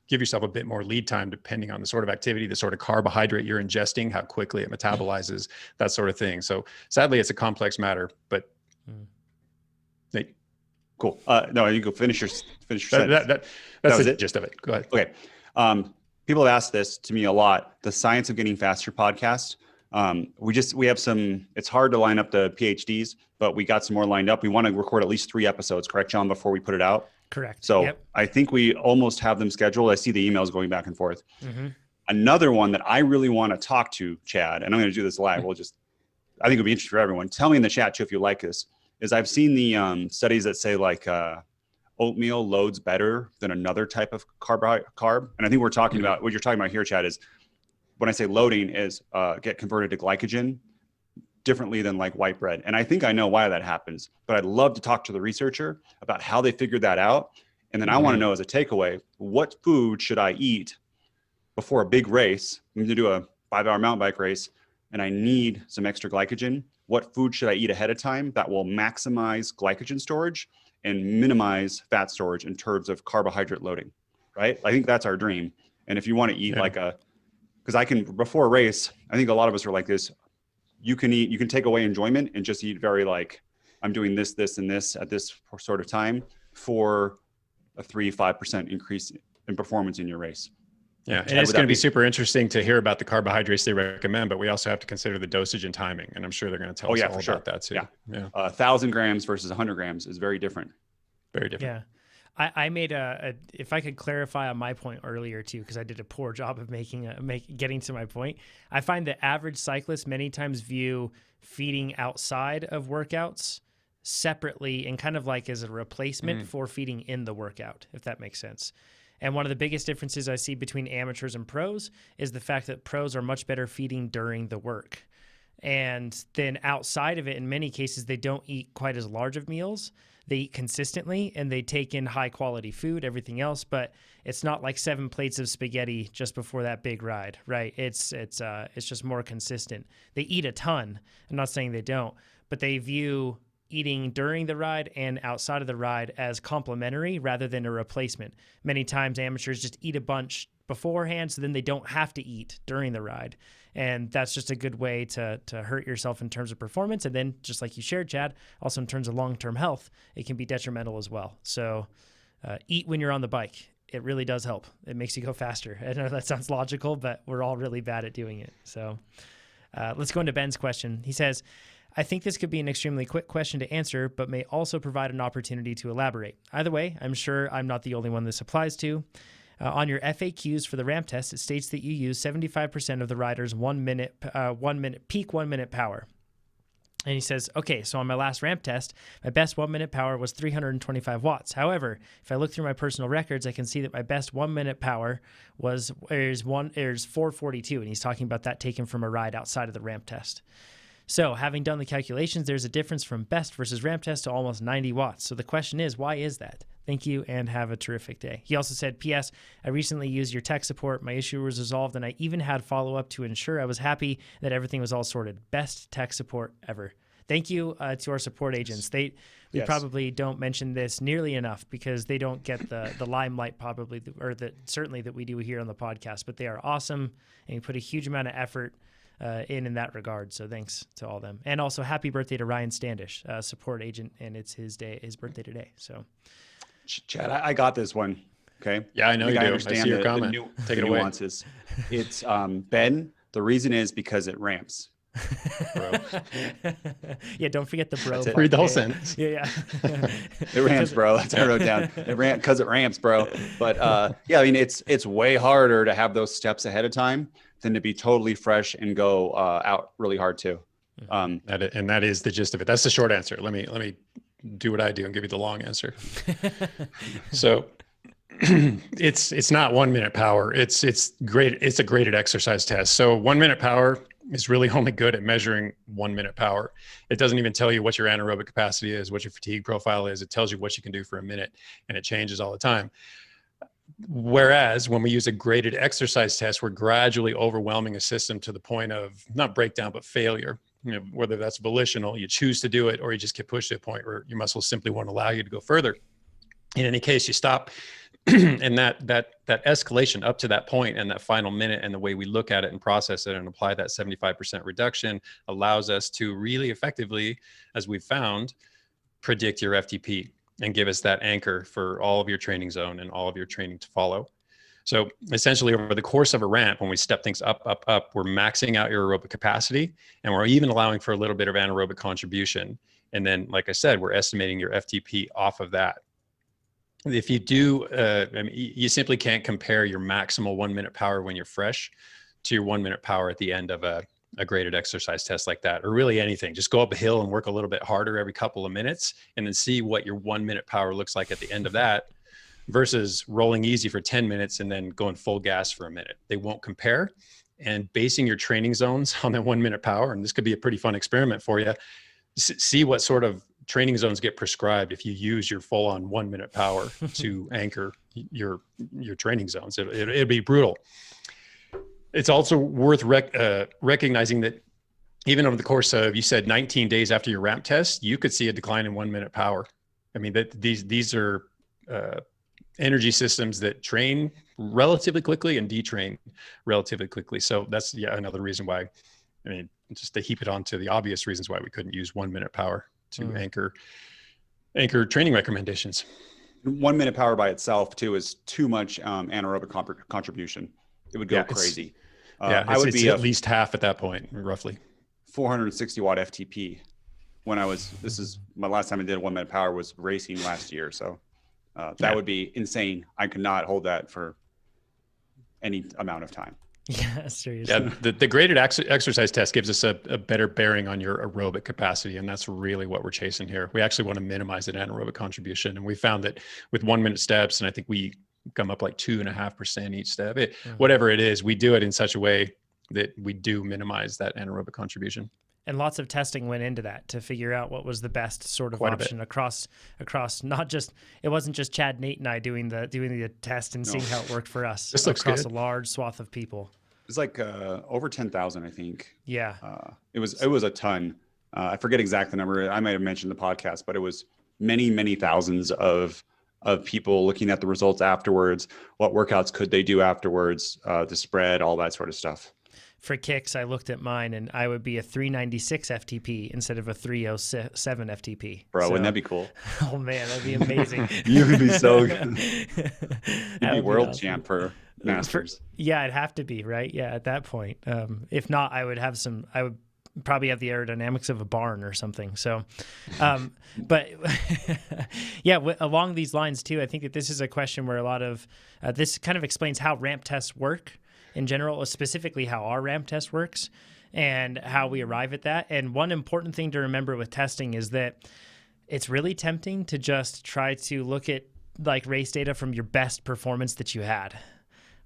give yourself a bit more lead time depending on the sort of activity, the sort of carbohydrate you're ingesting, how quickly it metabolizes, that sort of thing. So sadly, it's a complex matter, but Nate. Cool. No, you go finish your sentence. That's the gist of it. Go ahead. Okay. People have asked this to me a lot. The Science of Getting Faster podcast. We have some, it's hard to line up the PhDs, but we got some more lined up. We want to record at least 3 episodes, correct, John, before we put it out? Correct. So I think we almost have them scheduled. I see the emails going back and forth. Mm-hmm. Another one that I really want to talk to, Chad, and I'm going to do this live. I think it'll be interesting for everyone. Tell me in the chat too if you like this, is I've seen the studies that say like oatmeal loads better than another type of carb. And I think we're talking about, what you're talking about here, Chad, is when I say loading is get converted to glycogen differently than like white bread. And I think I know why that happens, but I'd love to talk to the researcher about how they figured that out. And then I want to know, as a takeaway, what food should I eat before a big race? I'm going to do a 5-hour mountain bike race and I need some extra glycogen. What food should I eat ahead of time that will maximize glycogen storage and minimize fat storage in terms of carbohydrate loading, right? I think that's our dream. And if you want to eat because I can, before a race, I think a lot of us are like this. You can take away enjoyment and just eat very like, I'm doing this, this, and this at this sort of time for a 3-5% increase in performance in your race. Yeah, and it's going to be super interesting to hear about the carbohydrates they recommend, but we also have to consider the dosage and timing, and I'm sure they're going to tell us all about that too. Yeah. 1,000 grams versus 100 grams is very different. Very different. Yeah. I made if I could clarify on my point earlier too, because I did a poor job of getting to my point. I find the average cyclist many times view feeding outside of workouts separately and kind of like as a replacement for feeding in the workout, if that makes sense. And one of the biggest differences I see between amateurs and pros is the fact that pros are much better feeding during the work. And then outside of it, in many cases, they don't eat quite as large of meals. They eat consistently and they take in high quality food, everything else, but it's not like 7 plates of spaghetti just before that big ride, right? It's just more consistent. They eat a ton. I'm not saying they don't, but they view eating during the ride and outside of the ride as complementary rather than a replacement. Many times amateurs just eat a bunch beforehand, so then they don't have to eat during the ride. And that's just a good way to hurt yourself in terms of performance. And then just like you shared, Chad, also in terms of long-term health, it can be detrimental as well. So eat when you're on the bike. It really does help. It makes you go faster. I know that sounds logical, but we're all really bad at doing it. So let's go into Ben's question. He says, I think this could be an extremely quick question to answer, but may also provide an opportunity to elaborate. Either way, I'm sure I'm not the only one this applies to. On your FAQs for the ramp test, it states that you use 75% of the rider's 1 minute peak 1 minute power. And he says, okay, so on my last ramp test, my best 1 minute power was 325 watts. However, if I look through my personal records, I can see that my best 1 minute power is 442. And he's talking about that taken from a ride outside of the ramp test. So having done the calculations, there's a difference from best versus ramp test to almost 90 watts. So the question is, why is that? Thank you and have a terrific day. He also said, P.S. I recently used your tech support. My issue was resolved and I even had follow-up to ensure I was happy that everything was all sorted. Best tech support ever. Thank you to our support agents. We probably don't mention this nearly enough because they don't get the limelight probably, or certainly that we do here on the podcast, but they are awesome and you put a huge amount of effort in that regard. So thanks to all of them. And also happy birthday to Ryan Standish, support agent, and it's his birthday today. So Chad, I got this one. Okay. Yeah, I know you do. I see your comment. Take it away. Nuances. It's Ben. The reason is because it ramps. Bro. Yeah, don't forget the bro. Read the whole sentence. Yeah. It ramps, bro. That's what I wrote down. It because it ramps, bro. But yeah, I mean, it's way harder to have those steps ahead of time than to be totally fresh and go out really hard too. That is the gist of it. That's the short answer. Let me do what I do and give you the long answer. So it's not 1 minute power. It's great. It's a graded exercise test. So 1 minute power is really only good at measuring 1 minute power. It doesn't even tell you what your anaerobic capacity is, what your fatigue profile is. It tells you what you can do for a minute, and it changes all the time. Whereas when we use a graded exercise test, we're gradually overwhelming a system to the point of not breakdown, but failure. You know, whether that's volitional, you choose to do it, or you just get pushed to a point where your muscles simply won't allow you to go further. In any case, you stop. And that escalation up to that point and that final minute, and the way we look at it and process it and apply that 75% reduction allows us to really effectively, as we've found, predict your FTP and give us that anchor for all of your training zone and all of your training to follow. So essentially, over the course of a ramp, when we step things up, we're maxing out your aerobic capacity, and we're even allowing for a little bit of anaerobic contribution. And then, like I said, we're estimating your FTP off of that. If you do, I mean, you simply can't compare your maximal 1 minute power when you're fresh to your 1 minute power at the end of a graded exercise test like that, or really anything. Just go up a hill and work a little bit harder every couple of minutes, and then see what your 1 minute power looks like at the end of that versus rolling easy for 10 minutes and then going full gas for a minute. They won't compare. And basing your training zones on that 1 minute power, and this could be a pretty fun experiment for you, see what sort of training zones get prescribed if you use your full on 1 minute power to anchor your training zones. It'd be brutal. It's also worth recognizing that even over the course of, you said 19 days after your ramp test, you could see a decline in 1 minute power. I mean, these are energy systems that train relatively quickly and detrain relatively quickly. So that's another reason why, I mean, just to heap it onto the obvious reasons why we couldn't use 1 minute power to anchor training recommendations. 1 minute power by itself too is too much anaerobic contribution. It would go crazy. I would be at least half at that point, roughly. 460 watt FTP. This is my last time I did 1 minute power was racing last year. So that would be insane. I could not hold that for any amount of time. Yeah, seriously. Yeah, the graded exercise test gives us a better bearing on your aerobic capacity, and that's really what we're chasing here. We actually want to minimize that anaerobic contribution, and we found that with 1 minute steps, and I think we come up like 2.5% each step, whatever it is, we do it in such a way that we do minimize that anaerobic contribution. And lots of testing went into that to figure out what was the best sort of option across not just, it wasn't just Chad, Nate, and I doing the test and seeing how it worked for us. This looks across good. a large swath of people. It was like over 10,000, I think. Yeah. It was a ton. I forget exact the number. I might have mentioned the podcast, but it was many, many thousands of people looking at the results afterwards. What workouts could they do afterwards? The spread, all that sort of stuff. For kicks, I looked at mine, and I would be a 396 FTP instead of a 307 FTP. Bro, wouldn't that be cool? Oh, man, that'd be amazing. You would be so good. You'd be world champ for Masters. Yeah, it'd have to be, right? Yeah, at that point. If not, I would probably have the aerodynamics of a barn or something. So, but yeah, along these lines too, I think that this is a question where a lot of, this kind of explains how ramp tests work in general, specifically how our ramp test works and how we arrive at that. And one important thing to remember with testing is that it's really tempting to just try to look at like race data from your best performance that you had,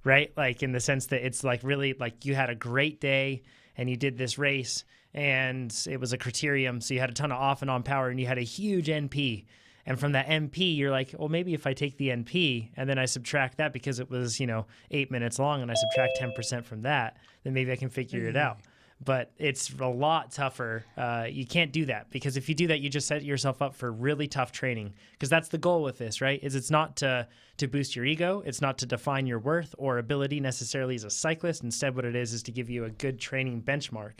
right? Like in the sense that it's like really like you had a great day and you did this race and it was a criterium. So you had a ton of off and on power and you had a huge NP. And from that NP, you're like, well, maybe if I take the NP and then I subtract that because it was, 8 minutes long and I subtract 10% from that, then maybe I can figure it out. But it's a lot tougher. You can't do that because if you do that, you just set yourself up for really tough training because that's the goal with this, right? It's not to boost your ego. It's not to define your worth or ability necessarily as a cyclist. Instead, what it is to give you a good training benchmark.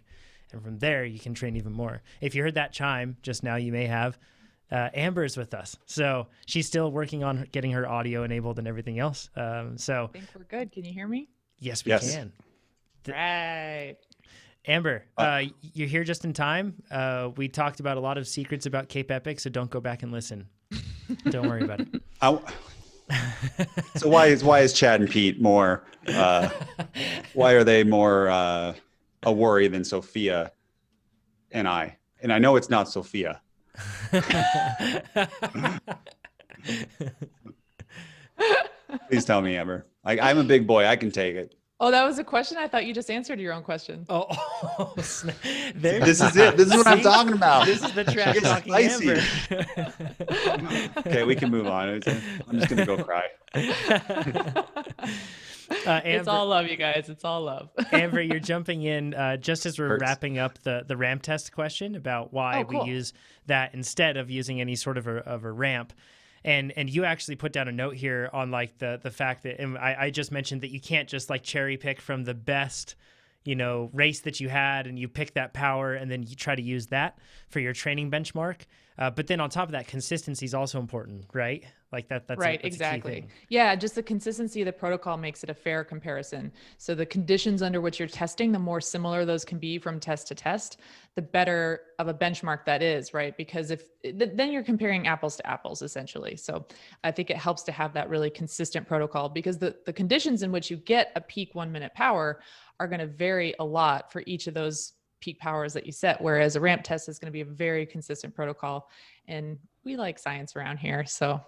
And from there, you can train even more. If you heard that chime just now, you may have, Amber's with us. So she's still working on getting her audio enabled and everything else. So I think we're good. Can you hear me? Yes, we can. Right. Amber, you're here just in time. We talked about a lot of secrets about Cape Epic, so don't go back and listen. Don't worry about it. So why is Chad and Pete more? Why are they more a worry than Sophia and I? And I know it's not Sophia. Please tell me, Amber. I'm a big boy. I can take it. Oh, that was a question? I thought you just answered your own question. This is it. This is what I'm talking about. This is the trash talking Amber. Okay, we can move on. I'm just going to go cry. Amber, it's all love, you guys. It's all love. Amber, you're jumping in just as we're wrapping up the ramp test question about why we use that instead of using any sort of a ramp. And you actually put down a note here on like the fact that, and I just mentioned that you can't just like cherry pick from the best, race that you had and you pick that power and then you try to use that for your training benchmark. But then on top of that, consistency is also important, right? Like that's right. That's exactly. Yeah. Just the consistency of the protocol makes it a fair comparison. So the conditions under which you're testing, the more similar those can be from test to test, the better of a benchmark that is, right? Because then you're comparing apples to apples essentially. So I think it helps to have that really consistent protocol because the conditions in which you get a peak 1 minute power are going to vary a lot for each of those peak powers that you set. Whereas a ramp test is going to be a very consistent protocol, and we like science around here. So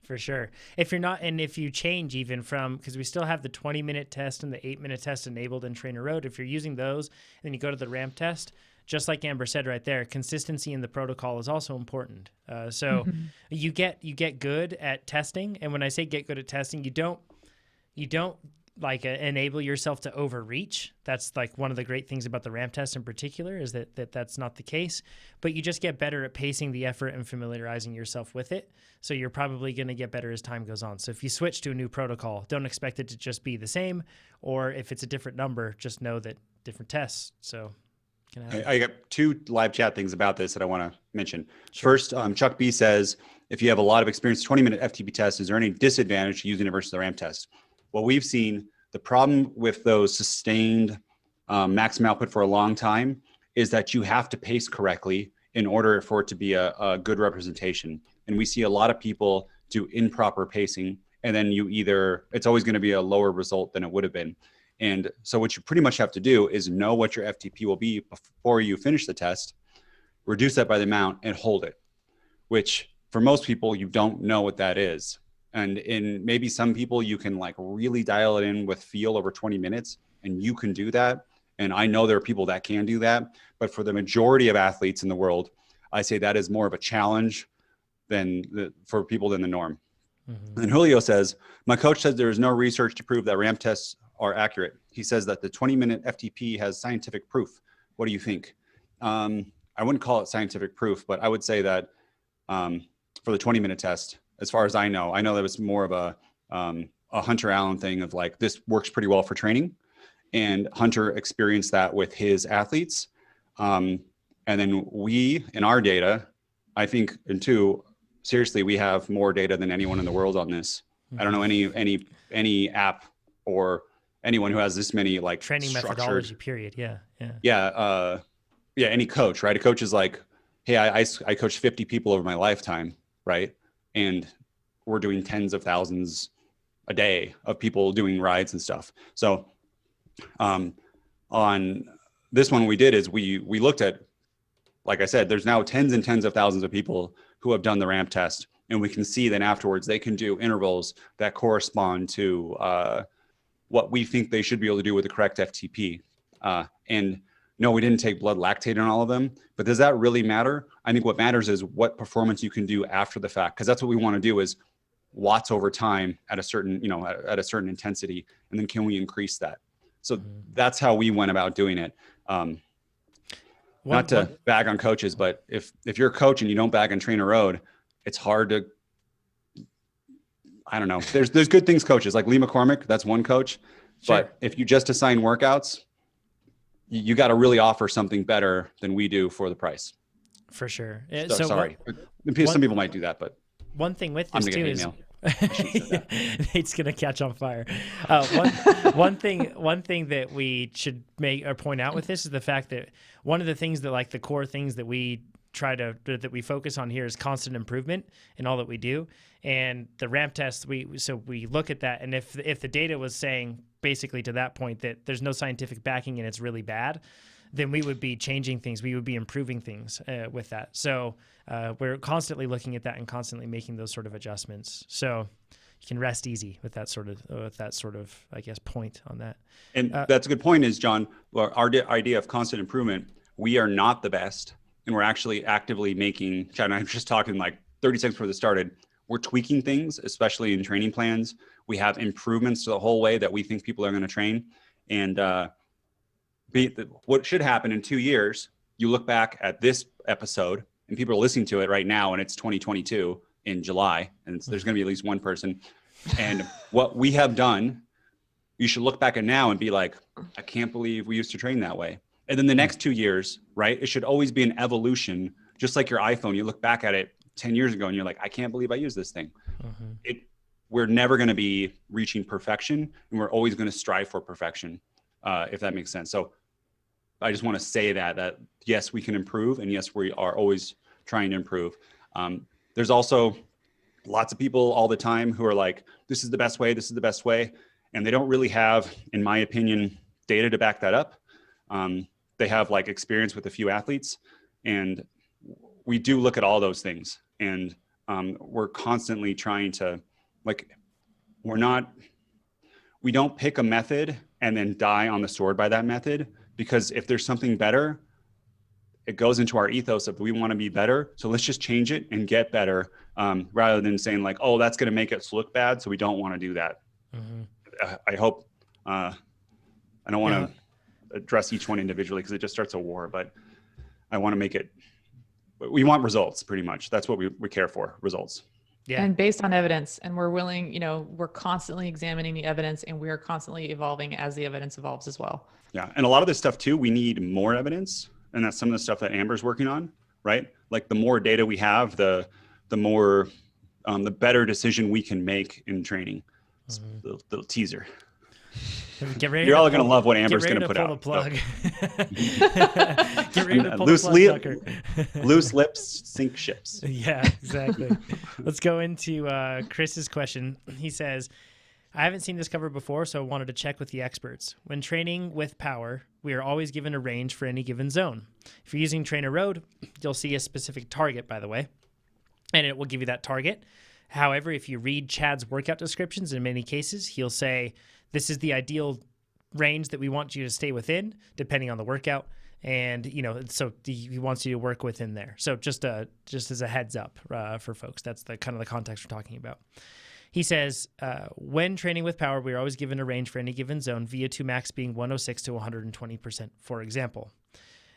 for sure. If you're not, and if you change even from, because we still have the 20-minute test and the 8-minute test enabled in TrainerRoad, if you're using those and then you go to the ramp test, just like Amber said right there, consistency in the protocol is also important. So you get good at testing. And when I say get good at testing, you don't like enable yourself to overreach. That's like one of the great things about the ramp test in particular is that's not the case, but you just get better at pacing the effort and familiarizing yourself with it. So you're probably going to get better as time goes on. So if you switch to a new protocol, don't expect it to just be the same, or if it's a different number, just know that different tests. So I got 2 live chat things about this that I want to mention. Sure. First, Chuck B says, if you have a lot of experience, 20-minute FTP test, is there any disadvantage to using it versus the ramp test? Well, we've seen the problem with those sustained maximum output for a long time is that you have to pace correctly in order for it to be a good representation. And we see a lot of people do improper pacing, and then it's always going to be a lower result than it would have been. And so what you pretty much have to do is know what your FTP will be before you finish the test, reduce that by the amount, and hold it, which for most people, you don't know what that is. And in maybe some people, you can like really dial it in with feel over 20 minutes, and you can do that. And I know there are people that can do that. But for the majority of athletes in the world, I say that is more of a challenge for people than the norm. Mm-hmm. And Julio says, my coach says there is no research to prove that ramp tests are accurate. He says that the 20-minute FTP has scientific proof. What do you think? I wouldn't call it scientific proof, but I would say that for the 20-minute test, as far as I know that was more of a Hunter Allen thing of like, this works pretty well for training. And Hunter experienced that with his athletes. And then we, in our data, I think, seriously, we have more data than anyone in the world on this. Mm-hmm. I don't know any app or anyone who has this many like training methodology period. Yeah. Any coach, right? A coach is like, hey, I coached 50 people over my lifetime, right? And we're doing tens of thousands a day of people doing rides and stuff. So on this one, we did is we looked at, like I said, there's now tens and tens of thousands of people who have done the ramp test. And we can see then afterwards, they can do intervals that correspond to what we think they should be able to do with the correct FTP. And no, we didn't take blood lactate on all of them, but does that really matter? I think what matters is what performance you can do after the fact, because that's what we want to do is watts over time at a certain, at a certain intensity, and then can we increase that? So that's how we went about doing it. Not to bag on coaches, but if you're a coach and you don't bag on TrainerRoad, it's hard to, I don't know. There's good things coaches like Lee McCormick, that's one coach, sure. But if you just assign workouts, you got to really offer something better than we do for the price. For sure. So, sorry. Some people might do that, but one thing with this too is Nate's gonna catch on fire. One thing that we should make or point out with this is the fact that one of the things that, like, the core things that we that we focus on here is constant improvement in all that we do. And the ramp test, we look at that, and if the data was saying basically to that point that there's no scientific backing and it's really bad, then we would be changing things. We would be improving things with that. So we're constantly looking at that and constantly making those sort of adjustments. So you can rest easy with that sort of, I guess, point on that. And that's a good point, is, John, our idea of constant improvement, we are not the best. And we're actually actively making, Chad and I were just talking like 30 seconds before this started, we're tweaking things, especially in training plans. We have improvements to the whole way that we think people are going to train. And what should happen in 2 years, you look back at this episode and people are listening to it right now, and it's 2022 in July, and there's going to be at least one person. And what we have done, you should look back at now and be like, I can't believe we used to train that way. And then the next 2 years, right? It should always be an evolution, just like your iPhone. You look back at it 10 years ago and you're like, I can't believe I used this thing. We're never going to be reaching perfection, and we're always going to strive for perfection, if that makes sense. So I just want to say that yes, we can improve, and yes, we are always trying to improve. There's also lots of people all the time who are like, this is the best way, this is the best way. And they don't really have, in my opinion, data to back that up. They have like experience with a few athletes, and we do look at all those things. And we're constantly trying to, like, we don't pick a method and then die on the sword by that method, because if there's something better, it goes into our ethos of we want to be better. So let's just change it and get better, rather than saying like, oh, that's going to make us look bad, so we don't want to do that. I hope, I don't want to address each one individually because it just starts a war, but I want to make it, we want results pretty much. That's what we care for, results. Yeah. And based on evidence, and we're willing, we're constantly examining the evidence, and we're constantly evolving as the evidence evolves as well. Yeah. And a lot of this stuff too, we need more evidence. And that's some of the stuff that Amber's working on, right? Like the more data we have, the more, the better decision we can make in training. Little teaser. You're all going to love what Amber's going to put out. Plug. Get ready to pull the plug, loose lips sink ships. Yeah, exactly. Let's go into Chris's question. He says, I haven't seen this covered before, so I wanted to check with the experts. When training with power, we are always given a range for any given zone. If you're using TrainerRoad, you'll see a specific target, by the way, and it will give you that target. However, if you read Chad's workout descriptions, in many cases, he'll say, this is the ideal range that we want you to stay within, depending on the workout. And, so he wants you to work within there. So just as a heads up for folks, that's the kind of the context we're talking about. He says, when training with power, we are always given a range for any given zone, VO2 max being 106 to 120%, for example.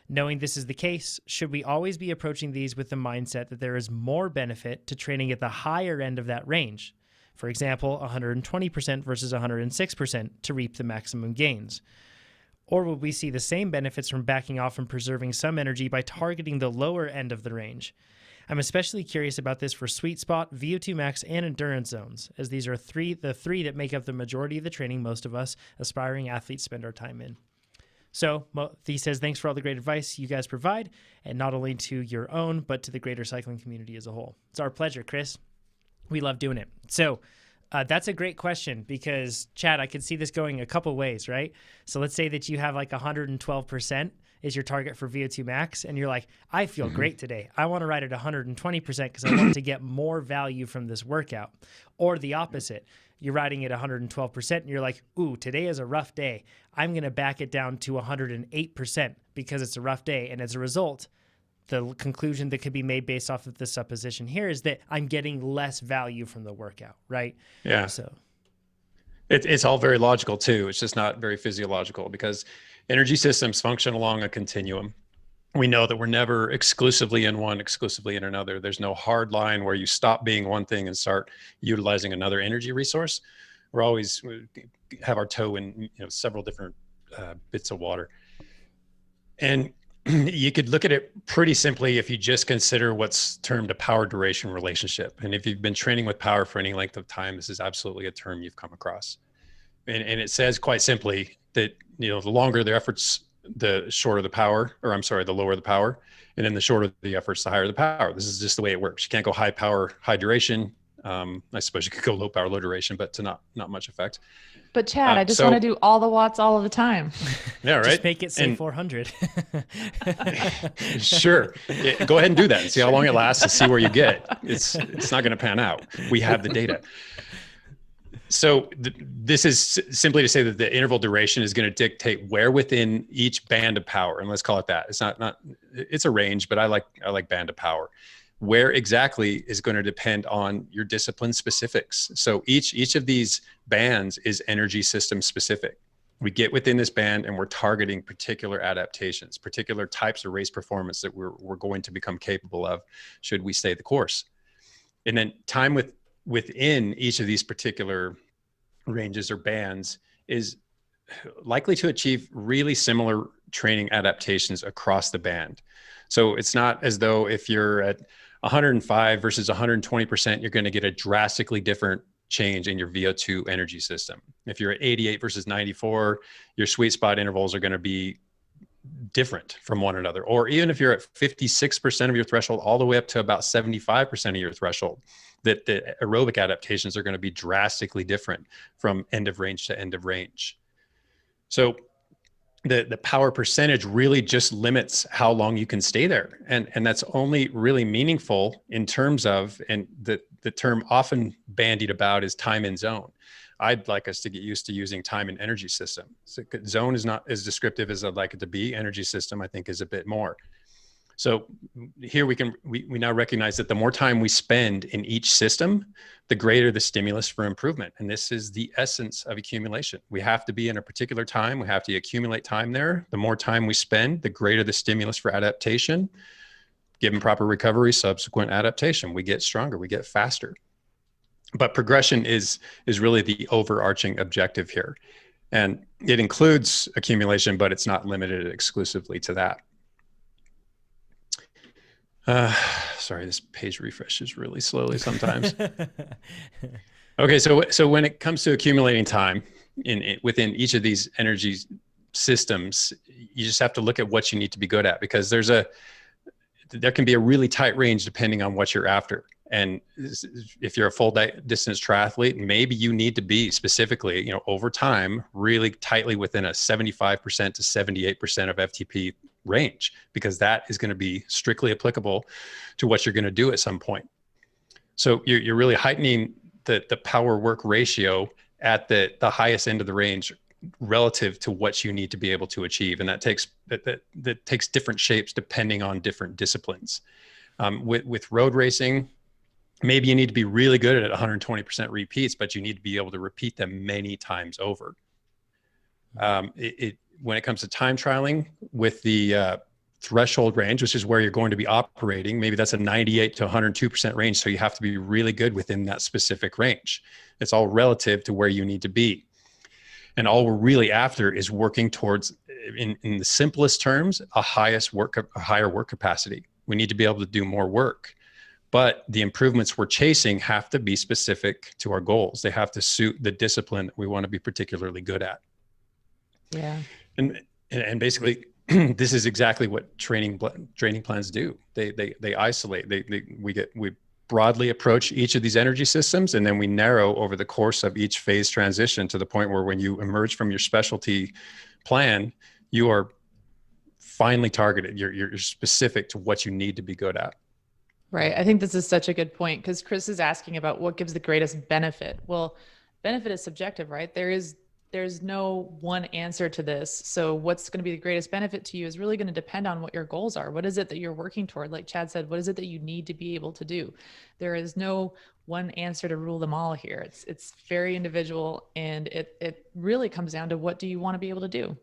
Knowing this is the case, should we always be approaching these with the mindset that there is more benefit to training at the higher end of that range? For example, 120% versus 106% to reap the maximum gains. Or will we see the same benefits from backing off and preserving some energy by targeting the lower end of the range? I'm especially curious about this for sweet spot, VO2 max, and endurance zones, as these are the three that make up the majority of the training most of us aspiring athletes spend our time in. So he says, thanks for all the great advice you guys provide, and not only to your own, but to the greater cycling community as a whole. It's our pleasure, Chris. We love doing it. So that's a great question, because, Chad, I could see this going a couple ways, right? So let's say that you have like 112% is your target for VO2 max, and you're like, I feel great today. I want to ride at 120% because I want to get more value from this workout. Or the opposite. You're riding at 112% and you're like, ooh, today is a rough day. I'm going to back it down to 108% because it's a rough day. And as a result, the conclusion that could be made based off of the supposition here is that I'm getting less value from the workout, right? Yeah. So it's all very logical too. It's just not very physiological, because energy systems function along a continuum. We know that we're never exclusively in one, exclusively in another. There's no hard line where you stop being one thing and start utilizing another energy resource. We have our toe in several different bits of water. And you could look at it pretty simply if you just consider what's termed a power duration relationship. And if you've been training with power for any length of time, this is absolutely a term you've come across. And it says quite simply that, the longer the efforts, the shorter the power, or I'm sorry, the lower the power. And then the shorter the efforts, the higher the power. This is just the way it works. You can't go high power, high duration. I suppose you could go low power, low duration, but to not much effect. But Chad, I just want to do all the watts all of the time. Yeah, right. Just make it say 400. Sure. Go ahead and do that and see how long it lasts and see where you get. It's not going to pan out. We have the data. So this is simply to say that the interval duration is going to dictate where within each band of power, and let's call it that. It's not it's a range, but I like band of power. Where exactly is going to depend on your discipline specifics. So each of these bands is energy system specific. We get within this band and we're targeting particular adaptations, particular types of race performance that we're going to become capable of should we stay the course. And then time within each of these particular ranges or bands is likely to achieve really similar training adaptations across the band. So it's not as though if you're at 105 versus 120%, you're going to get a drastically different change in your VO2 energy system. If you're at 88 versus 94, your sweet spot intervals are going to be different from one another. Or even if you're at 56% of your threshold, all the way up to about 75% of your threshold, that the aerobic adaptations are going to be drastically different from end of range to end of range. So the power percentage really just limits how long you can stay there. And that's only really meaningful in terms of, and the term often bandied about is time in zone. I'd like us to get used to using time and energy system. So zone is not as descriptive as I'd like it to be. Energy system, I think, is a bit more. So here we now recognize that the more time we spend in each system, the greater the stimulus for improvement. And this is the essence of accumulation. We have to be in a particular time. We have to accumulate time there. The more time we spend, the greater the stimulus for adaptation. Given proper recovery, subsequent adaptation, we get stronger, we get faster. But progression is really the overarching objective here. And it includes accumulation, but it's not limited exclusively to that. Sorry, this page refreshes really slowly sometimes. Okay, so when it comes to accumulating time within each of these energy systems, you just have to look at what you need to be good at, because there can be a really tight range depending on what you're after. And if you're a full distance triathlete, maybe you need to be specifically, over time, really tightly within a 75% to 78% of FTP range, because that is going to be strictly applicable to what you're going to do at some point. So you're really heightening the power work ratio at the highest end of the range relative to what you need to be able to achieve. And that takes different shapes depending on different disciplines. With road racing, maybe you need to be really good at 120% repeats, but you need to be able to repeat them many times over. When it comes to time trialing with the threshold range, which is where you're going to be operating, maybe that's a 98 to 102% range. So you have to be really good within that specific range. It's all relative to where you need to be. And all we're really after is working towards, in the simplest terms, a higher work capacity. We need to be able to do more work. But the improvements we're chasing have to be specific to our goals. They have to suit the discipline that we want to be particularly good at. Yeah. And basically, this is exactly what training plans do. They isolate. We broadly approach each of these energy systems, and then we narrow over the course of each phase transition to the point where when you emerge from your specialty plan, you are finely targeted. You're specific to what you need to be good at. Right. I think this is such a good point, because Chris is asking about what gives the greatest benefit. Well, benefit is subjective, right? There's no one answer to this. So what's going to be the greatest benefit to you is really going to depend on what your goals are. What is it that you're working toward? Like Chad said, what is it that you need to be able to do? There is no one answer to rule them all here. It's very individual, and it really comes down to what do you want to be able to do?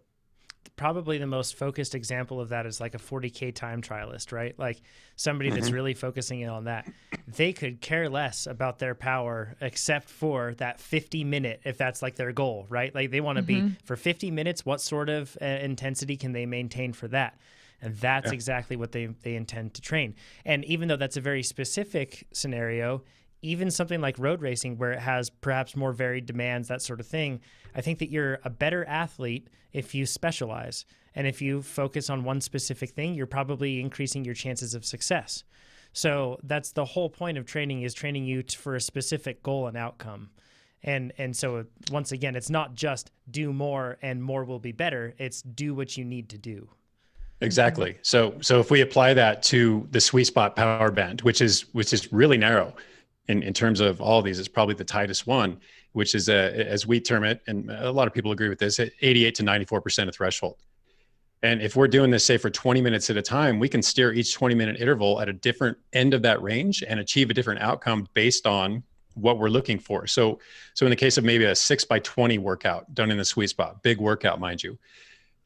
Probably the most focused example of that is like a 40K time trialist, right? Like somebody that's really focusing in on that. They could care less about their power except for that 50-minute, if that's like their goal, right? Like they want to be for 50 minutes, what sort of intensity can they maintain for that? And that's exactly what they intend to train. And even though that's a very specific scenario, even something like road racing where it has perhaps more varied demands, that sort of thing, I think that you're a better athlete if you specialize. And if you focus on one specific thing, you're probably increasing your chances of success. So that's the whole point of training, is training you for a specific goal and outcome. And so once again, it's not just do more and more will be better. It's do what you need to do. Exactly. So if we apply that to the sweet spot power band, which is really narrow in terms of all of these, it's probably the tightest one, which is as we term it, and a lot of people agree with this, 88 to 94% of threshold. And if we're doing this, say, for 20 minutes at a time, we can steer each 20-minute interval at a different end of that range and achieve a different outcome based on what we're looking for. So in the case of maybe a 6x20 workout done in the sweet spot, big workout, mind you,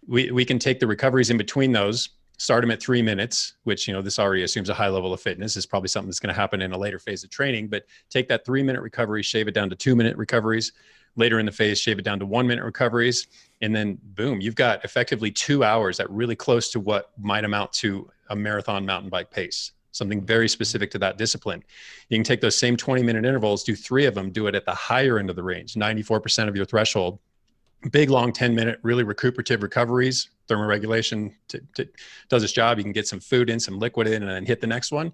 we can take the recoveries in between those, start them at 3 minutes, which, this already assumes a high level of fitness. Is probably something that's going to happen in a later phase of training, but take that 3-minute recovery, shave it down to 2-minute recoveries. Later in the phase, shave it down to 1-minute recoveries. And then boom, you've got effectively 2 hours at really close to what might amount to a marathon mountain bike pace, something very specific to that discipline. You can take those same 20-minute intervals, do 3 of them, do it at the higher end of the range, 94% of your threshold, big, long 10-minute, really recuperative recoveries, thermoregulation does its job. You can get some food in, some liquid in, and then hit the next one.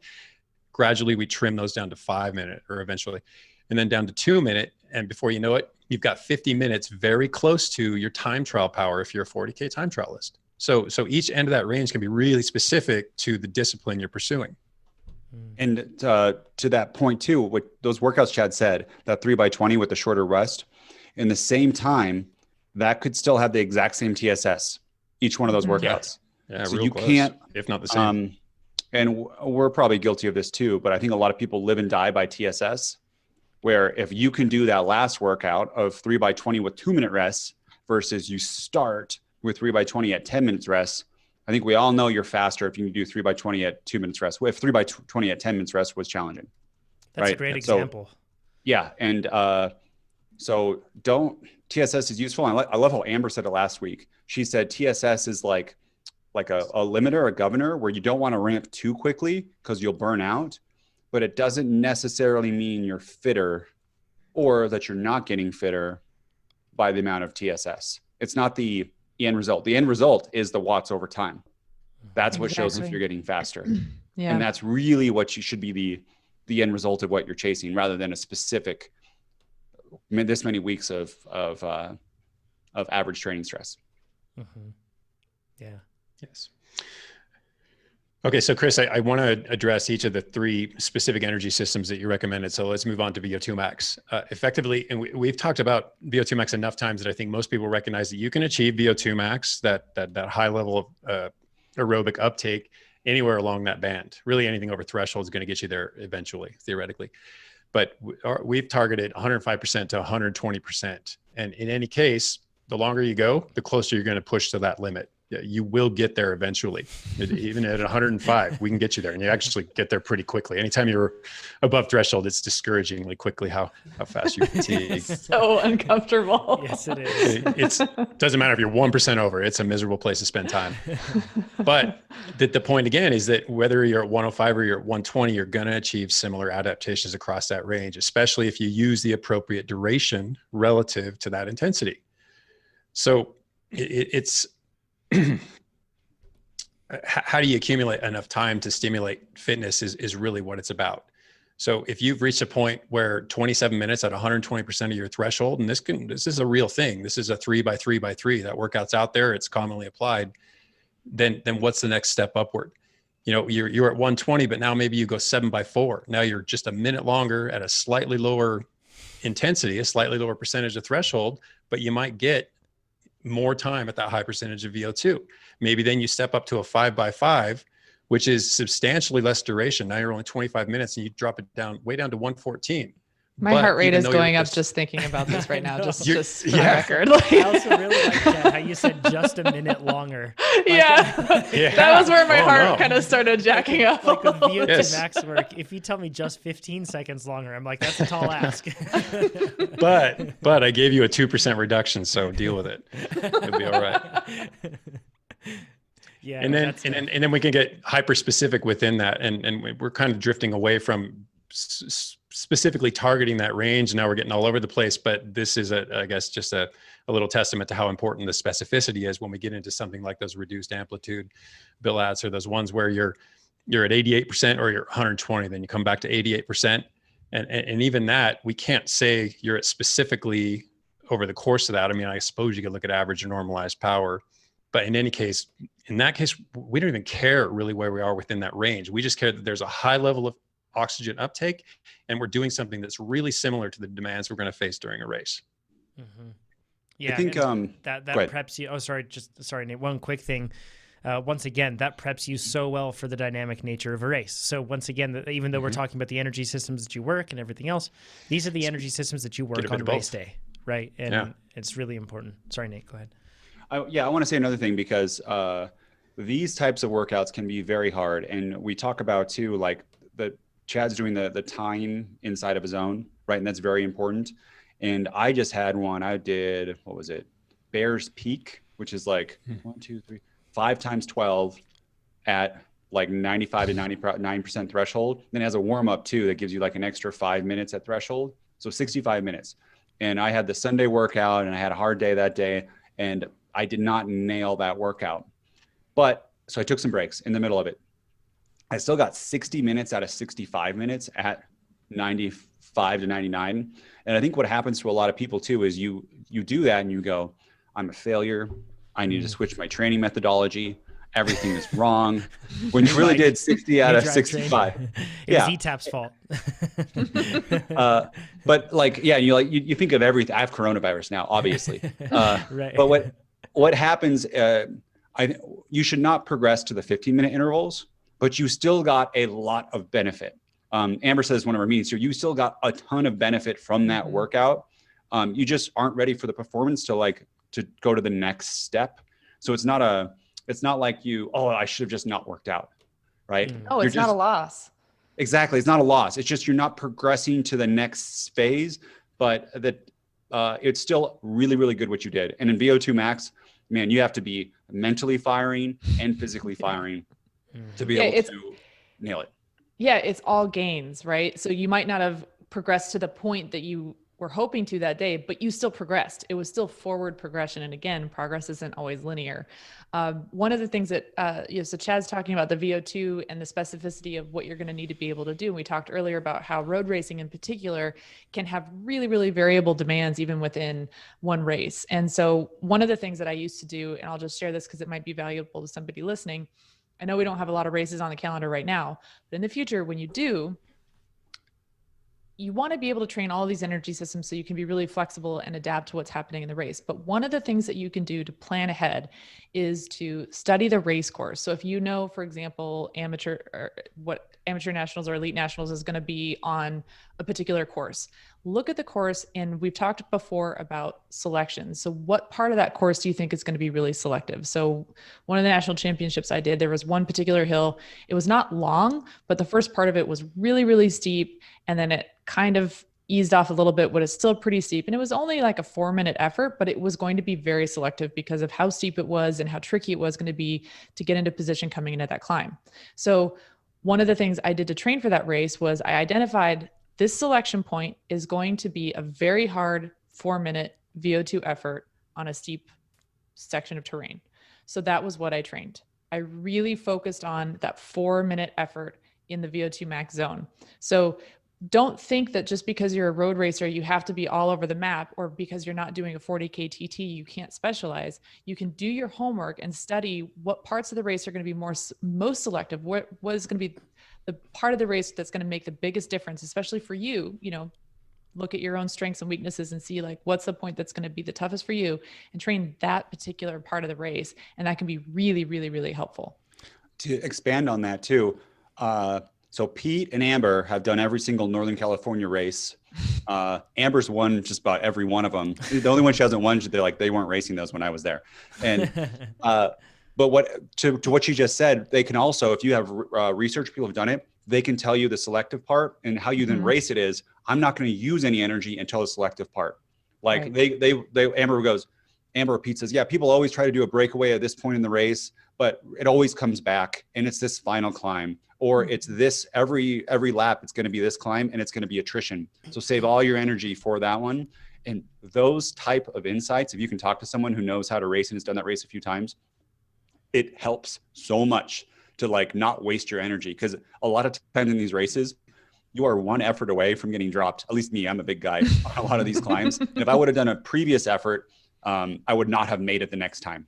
Gradually, we trim those down to 5-minute or eventually, and then down to 2-minute. And before you know it, you've got 50 minutes very close to your time trial power if you're a 40K time trialist. So each end of that range can be really specific to the discipline you're pursuing. And to that point too, what those workouts Chad said, that 3x20 with the shorter rest, in the same time, that could still have the exact same TSS, each one of those workouts. Yeah, so real you close, can't, if not the same. And we're probably guilty of this too, but I think a lot of people live and die by TSS, where if you can do that last workout of 3x20 with 2-minute rests versus you start with 3x20 at 10 minutes rest, I think we all know you're faster if you can do 3x20 at 2 minutes rest. If 3x20 at 10 minutes rest was challenging. That's right? a great example. Yeah. And so TSS is useful. I love how Amber said it last week. She said TSS is like a limiter, a governor, where you don't want to ramp too quickly because you'll burn out, but it doesn't necessarily mean you're fitter or that you're not getting fitter by the amount of TSS. It's not the end result. The end result is the watts over time. That's what shows if you're getting faster. Yeah. And that's really what you should be the end result of what you're chasing, rather than a specific this many weeks of average training stress. Mm-hmm. Yeah. Yes. Okay, so Chris, I want to address each of the 3 specific energy systems that you recommended. So let's move on to VO2 Max. Effectively, and we've talked about VO2 Max enough times that I think most people recognize that you can achieve VO2 Max, that high level of aerobic uptake, anywhere along that band. Really, anything over threshold is going to get you there eventually, theoretically. But we've targeted 105% to 120%. And in any case, the longer you go, the closer you're going to push to that limit. You will get there eventually. Even at 105, we can get you there, and you actually get there pretty quickly. Anytime you're above threshold, it's discouragingly quickly how fast you fatigue. So uncomfortable. Yes, it is. It doesn't matter if you're 1% over, it's a miserable place to spend time. But the point again is that whether you're at 105 or you're at 120, you're going to achieve similar adaptations across that range, especially if you use the appropriate duration relative to that intensity. So it's how do you accumulate enough time to stimulate fitness is really what it's about. So if you've reached a point where 27 minutes at 120% of your threshold, and this is a real thing, this is a 3x3x3, that workout's out there, it's commonly applied, then what's the next step upward? You're at 120, but now maybe you go 7x4. Now you're just a minute longer at a slightly lower intensity, a slightly lower percentage of threshold, but you might get more time at that high percentage of VO2. Maybe then you step up to a 5x5, which is substantially less duration. Now you're only 25 minutes and you drop it way down to 114. My heart rate is going up just thinking about this right now. Just for the record. I also really like that, how you said just a minute longer. That was where my heart kind of started jacking up. Like with VO2 Max work, if you tell me just 15 seconds longer, I'm like, that's a tall ask. but I gave you a 2% reduction, so deal with it. It'll be all right. Yeah. And then we can get hyper specific within that. And we're kind of drifting away from specifically targeting that range. Now we're getting all over the place, but this is I guess just a little testament to how important the specificity is when we get into something like those reduced amplitude bill outs, or those ones where you're at 88% or you're 120, then you come back to 88%. And even that, we can't say you're at specifically over the course of that. I mean, I suppose you could look at average or normalized power, but in that case, we don't even care really where we are within that range. We just care that there's a high level of oxygen uptake, and we're doing something that's really similar to the demands we're going to face during a race. Mm-hmm. Yeah, I think that preps you. Oh, sorry, Nate. One quick thing. Once again, that preps you so well for the dynamic nature of a race. So once again, even though we're talking about the energy systems that you work and everything else, these are the energy systems that you work on race day, right? And it's really important. Sorry, Nate, go ahead. I want to say another thing, because these types of workouts can be very hard. And we talk about too, like Chad's doing the time inside of his own, right? And that's very important. And I just had one, I did, what was it? Bear's Peak, which is like 5 times 12 at like 95 to 99% threshold. Then it has a warm up too, that gives you like an extra 5 minutes at threshold. So 65 minutes. And I had the Sunday workout and I had a hard day that day, and I did not nail that workout. So I took some breaks in the middle of it. I still got 60 minutes out of 65 minutes at 95 to 99. And I think what happens to a lot of people too is you do that and you go, I'm a failure. I need to switch my training methodology. Everything is wrong. When you really did 60 out of 65. It was ETAP's fault. But like, yeah, you think of everything. I have coronavirus now, obviously. Right. But what happens, you should not progress to the 15-minute intervals, but you still got a lot of benefit. Amber says one of our meetings here, you still got a ton of benefit from that workout. You just aren't ready for the performance to go to the next step. So it's not like I should have just not worked out, right? Oh, it's not a loss. Exactly. It's not a loss. It's just, you're not progressing to the next phase, but it's still really, really good what you did. And in VO2 Max, man, you have to be mentally firing and physically firing to be able to nail it. Yeah, it's all gains, right? So you might not have progressed to the point that you were hoping to that day, but you still progressed. It was still forward progression. And again, progress isn't always linear. One of the things that, so Chad's talking about the VO2 and the specificity of what you're going to need to be able to do. And we talked earlier about how road racing in particular can have really, really variable demands even within one race. And so one of the things that I used to do, and I'll just share this because it might be valuable to somebody listening. I know we don't have a lot of races on the calendar right now, but in the future, when you do, you want to be able to train all these energy systems so you can be really flexible and adapt to what's happening in the race. But one of the things that you can do to plan ahead is to study the race course. So if you know, for example, amateur nationals or elite nationals is going to be on a particular course, look at the course. And we've talked before about selection. So what part of that course do you think is going to be really selective? So one of the national championships I did, there was one particular hill. It was not long, but the first part of it was really, really steep. And then it kind of eased off a little bit, but it's still pretty steep. And it was only like a 4-minute effort, but it was going to be very selective because of how steep it was and how tricky it was going to be to get into position coming into that climb. So one of the things I did to train for that race was I identified this selection point is going to be a very hard 4-minute VO2 effort on a steep section of terrain. So that was what I trained. I really focused on that 4-minute effort in the VO2 max zone. So don't think that just because you're a road racer, you have to be all over the map, or because you're not doing a 40K TT, you can't specialize. You can do your homework and study what parts of the race are going to be most selective. What is going to be the part of the race that's going to make the biggest difference, especially for you, look at your own strengths and weaknesses and see like, what's the point that's going to be the toughest for you, and train that particular part of the race. And that can be really, really, really helpful. To expand on that too. So Pete and Amber have done every single Northern California race. Amber's won just about every one of them. The only one she hasn't won, they weren't racing those when I was there. And but to what you just said, they can also, if you have research people have done it, they can tell you the selective part, and how you then race it is, I'm not going to use any energy until the selective part. Like right. they Amber goes, Amber repeats says, yeah, people always try to do a breakaway at this point in the race, but it always comes back and it's this final climb, or it's this every lap, it's going to be this climb and it's going to be attrition. So save all your energy for that one. And those type of insights, if you can talk to someone who knows how to race and has done that race a few times, it helps so much to like not waste your energy. Because a lot of times in these races, you are one effort away from getting dropped. At least me, I'm a big guy on a lot of these climbs. And if I would have done a previous effort, I would not have made it the next time.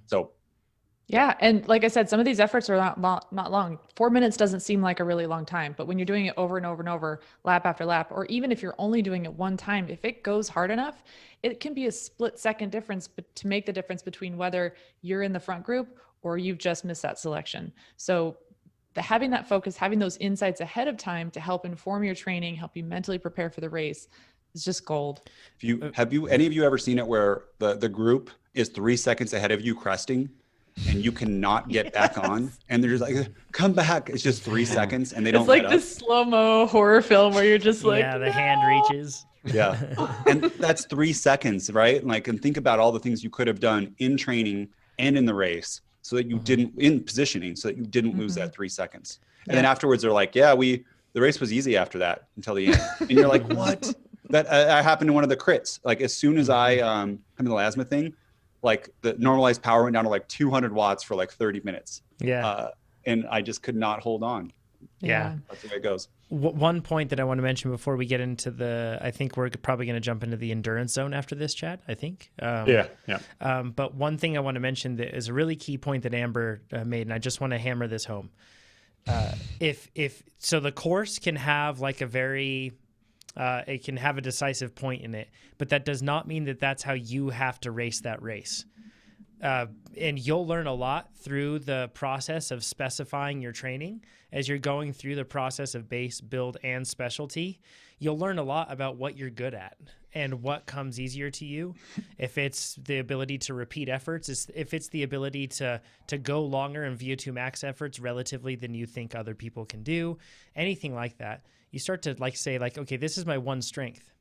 So. Yeah. And like I said, some of these efforts are not long. 4 minutes doesn't seem like a really long time, but when you're doing it over and over and over, lap after lap, or even if you're only doing it one time, if it goes hard enough, it can be a split-second difference to make the difference between whether you're in the front group or you've just missed that selection. So having that focus, having those insights ahead of time to help inform your training, help you mentally prepare for the race, is just gold. Have any of you ever seen it where the group is 3 seconds ahead of you cresting and you cannot get back on, and they're just like, come back? It's just 3 seconds and they don't. It's like this slow-mo horror film where you're just like, yeah, the hand reaches. Yeah. And that's 3 seconds, right? Like, and think about all the things you could have done in training and in the race so that you didn't, in positioning, so that you didn't lose that 3 seconds. And then afterwards they're like, yeah, the race was easy after that until the end. And you're like, what? That happened in one of the crits. Like as soon as I come to the Lasma thing, like the normalized power went down to like 200 watts for like 30 minutes. Yeah. And I just could not hold on. Yeah. That's the way it goes. One point that I want to mention before we get into I think we're probably going to jump into the endurance zone after this, Chad, I think. But one thing I want to mention that is a really key point that Amber made, and I just want to hammer this home. So the course can have like a very, it can have a decisive point in it, but that does not mean that that's how you have to race that race. And you'll learn a lot through the process of specifying your training. As you're going through the process of base, build, and specialty, you'll learn a lot about what you're good at and what comes easier to you. If it's the ability to repeat efforts, if it's the ability to go longer in VO2 Max efforts relatively than you think other people can do, anything like that, you start to say, okay, this is my one strength.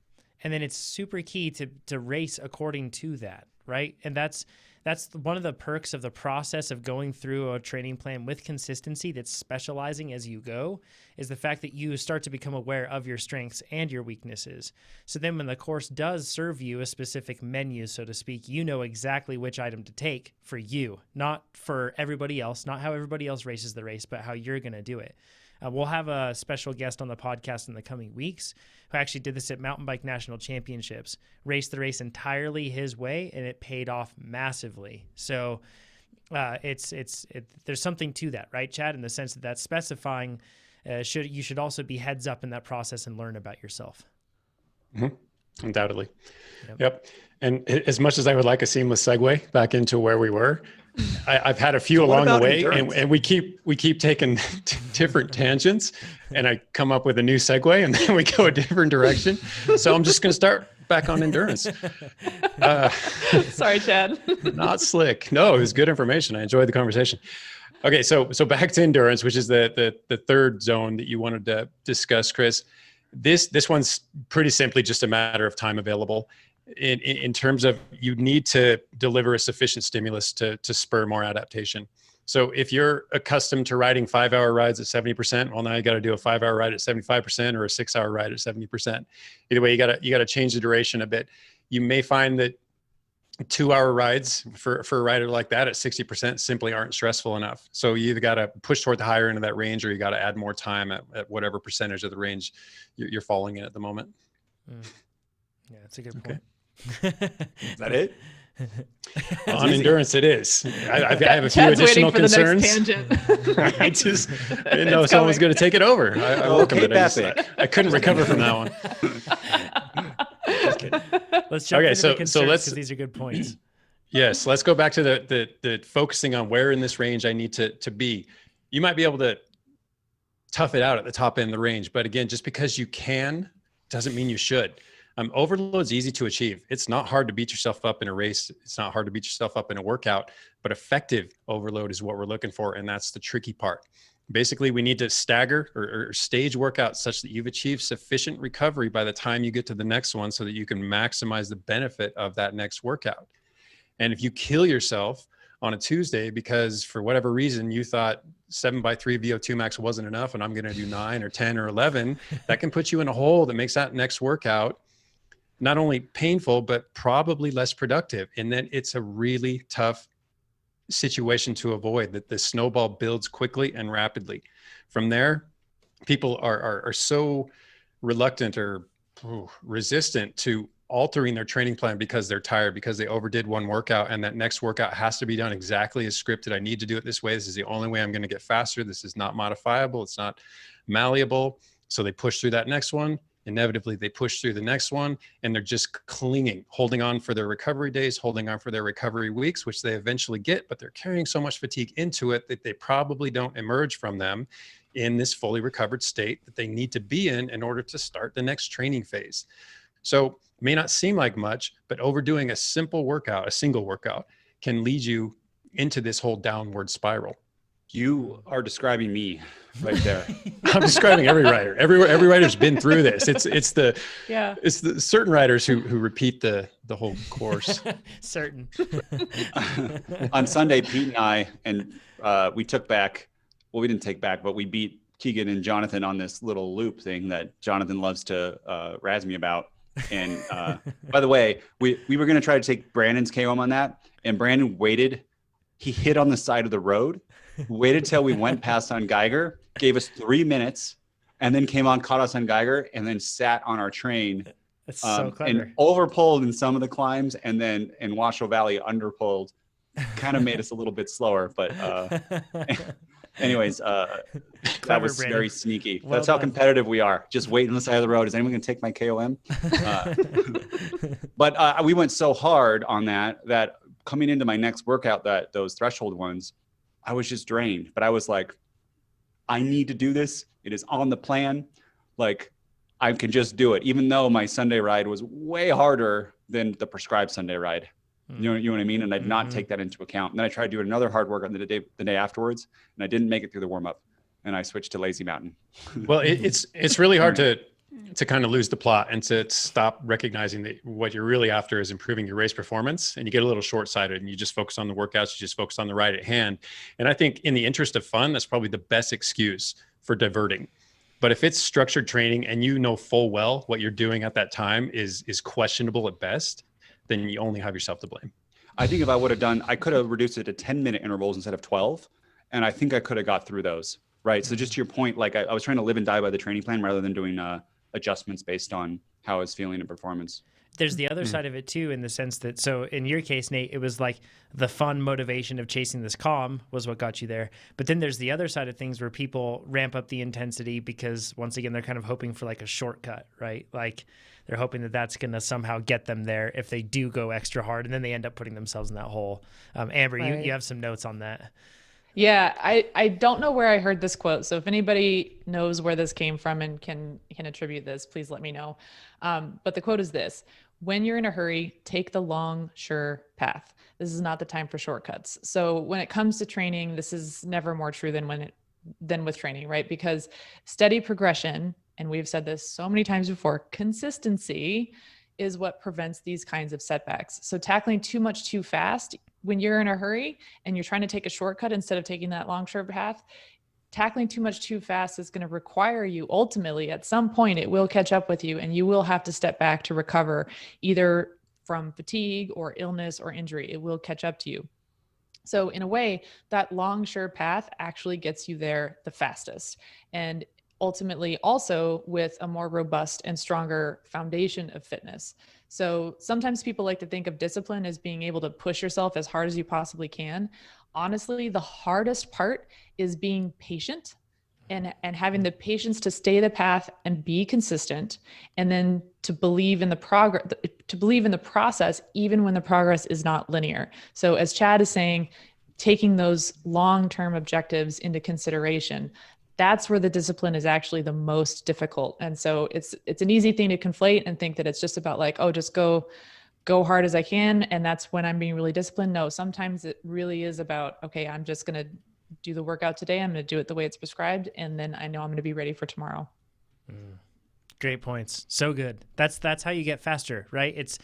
And then it's super key to race according to that, right? And that's one of the perks of the process of going through a training plan with consistency that's specializing as you go, is the fact that you start to become aware of your strengths and your weaknesses. So then when the course does serve you a specific menu, so to speak, you know exactly which item to take for you, not for everybody else, not how everybody else races the race, but how you're going to do it. We'll have a special guest on the podcast in the coming weeks who actually did this at Mountain Bike National Championships, raced the race entirely his way, and it paid off massively. So there's something to that, right, Chad, in the sense that that's specifying, you should also be heads up in that process and learn about yourself. Mm-hmm. Undoubtedly. Yep. And as much as I would like a seamless segue back into where we were, I've had a few along the way, and we keep taking different tangents, and I come up with a new segue, and then we go a different direction. So I'm just going to start back on endurance. Sorry, Chad. Not slick. No, it was good information. I enjoyed the conversation. Okay, so back to endurance, which is the third zone that you wanted to discuss, Chris. This one's pretty simply just a matter of time available. In terms of, you need to deliver a sufficient stimulus to spur more adaptation. So if you're accustomed to riding 5-hour rides at 70%, well, now you got to do a 5-hour ride at 75% or a 6-hour ride at 70%. Either way, you got to change the duration a bit. You may find that 2-hour rides for a rider like that at 60% simply aren't stressful enough. So you either got to push toward the higher end of that range, or you got to add more time at whatever percentage of the range you're falling in at the moment. Yeah, that's a good point. Is that it? On endurance, it is. I have a few additional concerns. I just didn't know someone was going to take it over. I welcome it. I couldn't recover from that one. Just kidding. Let's jump into the concerns, because these are good points. Yes, let's go back to the focusing on where in this range I need to be. You might be able to tough it out at the top end of the range, but again, just because you can doesn't mean you should. Overload's easy to achieve. It's not hard to beat yourself up in a race. It's not hard to beat yourself up in a workout, but effective overload is what we're looking for. And that's the tricky part. Basically, we need to stagger or stage workouts such that you've achieved sufficient recovery by the time you get to the next one so that you can maximize the benefit of that next workout. And if you kill yourself on a Tuesday because for whatever reason you thought 7x3 VO2 max wasn't enough and I'm going to do 9 or 10 or 11, that can put you in a hole that makes that next workout not only painful, but probably less productive. And then it's a really tough situation to avoid, that the snowball builds quickly and rapidly. From there, people are so reluctant or resistant to altering their training plan because they're tired, because they overdid one workout and that next workout has to be done exactly as scripted. I need to do it this way. This is the only way I'm going to get faster. This is not modifiable. It's not malleable. So they push through that next one. Inevitably, they push through the next one and they're just clinging, holding on for their recovery days, holding on for their recovery weeks, which they eventually get, but they're carrying so much fatigue into it that they probably don't emerge from them in this fully recovered state that they need to be in order to start the next training phase. So it may not seem like much, but overdoing a simple workout, a single workout, can lead you into this whole downward spiral. You are describing me right there. I'm describing every rider. Every rider's been through this. It's the certain riders who repeat the whole course. Certain. On Sunday, Pete and I, we took back, well, we didn't take back, but we beat Keegan and Jonathan on this little loop thing that Jonathan loves to razz me about. And by the way, we were going to try to take Brandon's KOM on that. And Brandon waited. He hit on the side of the road, waited till we went past on Geiger, gave us 3 minutes, and then came on, caught us on Geiger, and then sat on our train. That's so clever. And overpulled in some of the climbs, and then in Washoe Valley underpulled. Kind of made us a little bit slower, but anyways, that was Brandon. very sneaky. Well That's how done. competitive we are. Just wait on the side of the road. Is anyone going to take my KOM? But we went so hard on that coming into my next workout, those threshold ones, I was just drained. But I was like, I need to do this. It is on the plan. Like, I can just do it, even though my Sunday ride was way harder than the prescribed Sunday ride. You know what I mean? And I did not take that into account. And then I tried to do another hard workout the day afterwards, and I didn't make it through the warm up. And I switched to Lazy Mountain. Well, it's really hard to kind of lose the plot and to stop recognizing that what you're really after is improving your race performance, and you get a little short-sighted and you just focus on the workouts, you just focus on the ride at hand. And I think in the interest of fun, that's probably the best excuse for diverting. But if it's structured training and you know full well what you're doing at that time is questionable at best, then you only have yourself to blame. I think if I would have I could have reduced it to 10-minute intervals instead of 12. And I think I could have got through those. Right. So just to your point, like I was trying to live and die by the training plan rather than doing adjustments based on how I was feeling in performance. There's the other side of it too, in the sense that, so in your case, Nate, it was like the fun motivation of chasing this calm was what got you there. But then there's the other side of things where people ramp up the intensity because, once again, they're kind of hoping for like a shortcut, right? Like they're hoping that that's going to somehow get them there if they do go extra hard, and then they end up putting themselves in that hole. Amber, Right. you have some notes on that. Yeah, I don't know where I heard this quote. So if anybody knows where this came from and can attribute this, please let me know. But the quote is this: when you're in a hurry, take the long, sure path. This is not the time for shortcuts. So when it comes to training, this is never more true than with training, right? Because steady progression, and we've said this so many times before, consistency is what prevents these kinds of setbacks. So tackling too much too fast, when you're in a hurry and you're trying to take a shortcut instead of taking that long, sure path, tackling too much too fast is going to require you, ultimately, at some point, it will catch up with you and you will have to step back to recover, either from fatigue or illness or injury. It will catch up to you. So in a way, that long, sure path actually gets you there the fastest. And ultimately also with a more robust and stronger foundation of fitness. So sometimes people like to think of discipline as being able to push yourself as hard as you possibly can. Honestly, the hardest part is being patient and having the patience to stay the path and be consistent, and then to believe in the process, even when the progress is not linear. So as Chad is saying, taking those long-term objectives into consideration, that's where the discipline is actually the most difficult. And so it's an easy thing to conflate and think that it's just about like, oh, just go hard as I can, and that's when I'm being really disciplined. No, sometimes it really is about, okay, I'm just going to do the workout today. I'm going to do it the way it's prescribed. And then I know I'm going to be ready for tomorrow. Great points. So good. That's how you get faster, right? It's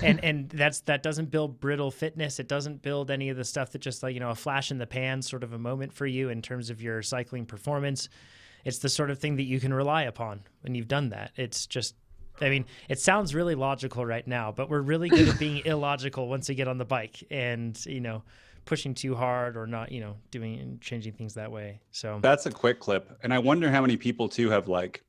and that doesn't build brittle fitness. It doesn't build any of the stuff that just like, a flash in the pan sort of a moment for you in terms of your cycling performance. It's the sort of thing that you can rely upon when you've done that. It's just, I mean, it sounds really logical right now, but we're really good at being illogical once we get on the bike and, pushing too hard or not, changing things that way. So that's a quick clip. And I wonder how many people too have like,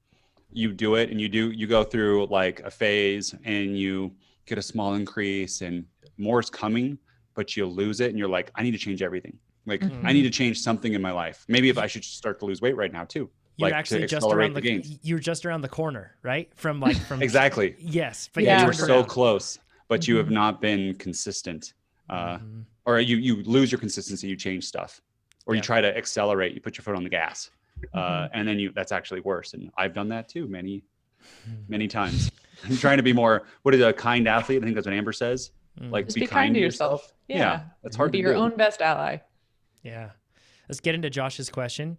you do it and you go through like a phase and you get a small increase and more is coming, but you lose it and you're like, I need to change everything. Like I need to change something in my life. Maybe if I should start to lose weight right now too. You're like actually just around you're just around the corner, right? From exactly. Yes. But you were so close, but you have not been consistent. Or you lose your consistency, you change stuff, or you try to accelerate, you put your foot on the gas. And then that's actually worse. And I've done that too, many times. I'm trying to be more, what is a kind athlete? I think that's what Amber says. Like just be kind to yourself. Yeah. That's hard to be your own best ally. Yeah. Let's get into Josh's question.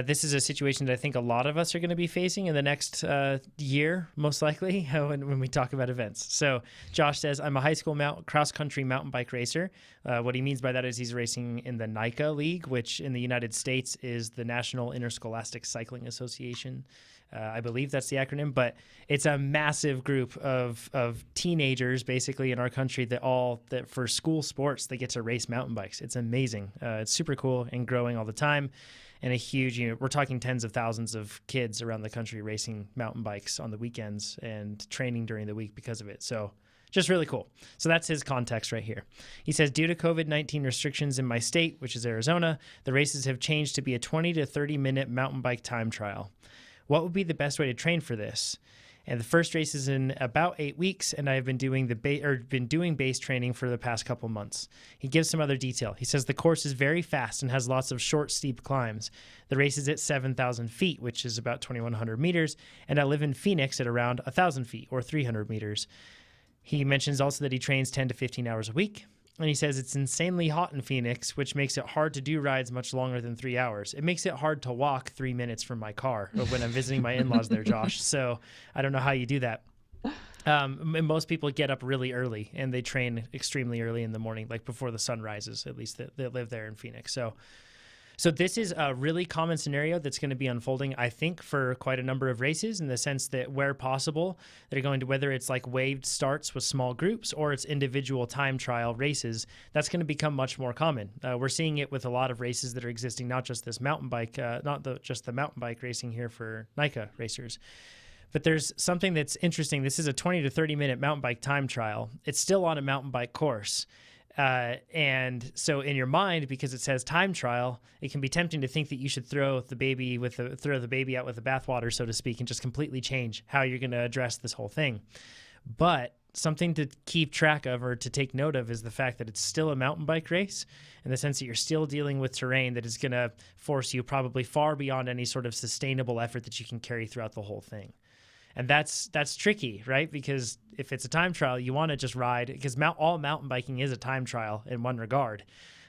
This is a situation that I think a lot of us are going to be facing in the next year, most likely, when we talk about events. So Josh says, I'm a high school cross-country mountain bike racer. What he means by that is he's racing in the NICA League, which in the United States is the National Interscholastic Cycling Association. I believe that's the acronym, but it's a massive group of teenagers basically in our country that for school sports, they get to race mountain bikes. It's amazing. It's super cool and growing all the time. And a huge, we're talking tens of thousands of kids around the country racing mountain bikes on the weekends and training during the week because of it. So just really cool. So that's his context right here. He says, due to COVID-19 restrictions in my state, which is Arizona, the races have changed to be a 20 to 30 minute mountain bike time trial. What would be the best way to train for this? And the first race is in about 8 weeks, and I've been doing base training for the past couple months. He gives some other detail. He says the course is very fast and has lots of short, steep climbs. The race is at 7,000 feet, which is about 2,100 meters, and I live in Phoenix at around 1,000 feet or 300 meters. He mentions also that he trains 10 to 15 hours a week. And he says it's insanely hot in Phoenix, which makes it hard to do rides much longer than 3 hours. It makes it hard to walk 3 minutes from my car when I'm visiting my in-laws there, Josh. So I don't know how you do that. Most people get up really early and they train extremely early in the morning, like before the sun rises, at least that live there in Phoenix. So this is a really common scenario that's going to be unfolding, I think, for quite a number of races in the sense that where possible, they're going to, whether it's like waved starts with small groups or it's individual time trial races, that's going to become much more common. We're seeing it with a lot of races that are existing, not just this mountain bike, just the mountain bike racing here for NICA racers. But there's something that's interesting. This is a 20 to 30 minute mountain bike time trial. It's still on a mountain bike course. And so in your mind, because it says time trial, it can be tempting to think that you should throw the baby out with the bathwater, so to speak, and just completely change how you're going to address this whole thing. But something to keep track of or to take note of is the fact that it's still a mountain bike race in the sense that you're still dealing with terrain that is going to force you probably far beyond any sort of sustainable effort that you can carry throughout the whole thing. And that's tricky, right? Because if it's a time trial, you want to just ride, because all mountain biking is a time trial in one regard.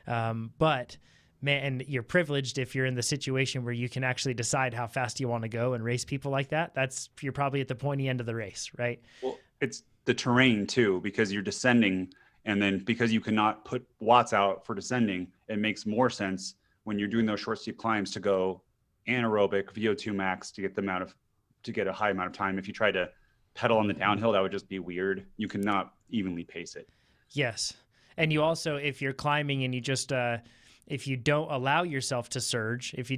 But man, you're privileged if you're in the situation where you can actually decide how fast you want to go and race people like that. You're probably at the pointy end of the race, right? Well, it's the terrain too, because you're descending, and then because you cannot put watts out for descending, it makes more sense when you're doing those short, steep climbs to go anaerobic VO2 max to get a high amount of time. If you try to pedal on the downhill, that would just be weird. You cannot evenly pace it. Yes. And you also, if you're climbing and you just, if you don't allow yourself to surge, if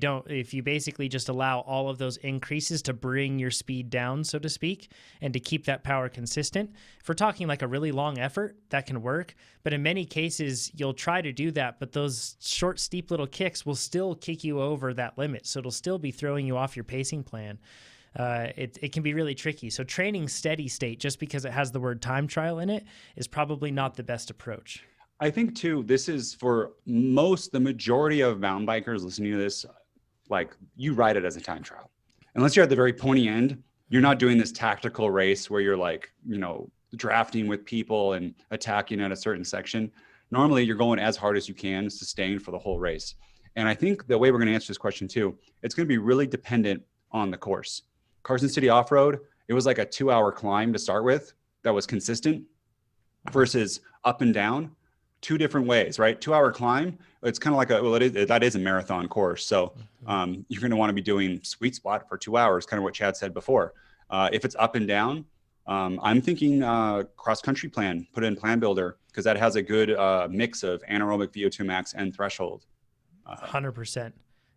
you basically just allow all of those increases to bring your speed down, so to speak, and to keep that power consistent, if we're talking like a really long effort, that can work. But in many cases, you'll try to do that, but those short, steep little kicks will still kick you over that limit. So it'll still be throwing you off your pacing plan. It can be really tricky. So training steady state, just because it has the word time trial in it, is probably not the best approach. I think too, this is for the majority of mountain bikers listening to this, like you ride it as a time trial. Unless you're at the very pointy end, you're not doing this tactical race where you're like, drafting with people and attacking at a certain section. Normally you're going as hard as you can, sustained for the whole race. And I think the way we're going to answer this question too, it's going to be really dependent on the course. Carson City Off-Road, it was like a 2-hour climb to start with that was consistent versus up and down, 2 different ways, right? 2-hour climb, it's kind of like that is a marathon course. So you're going to want to be doing sweet spot for 2 hours, kind of what Chad said before. If it's up and down, I'm thinking cross-country plan, put in Plan Builder, because that has a good mix of anaerobic VO2 max and threshold. 100%.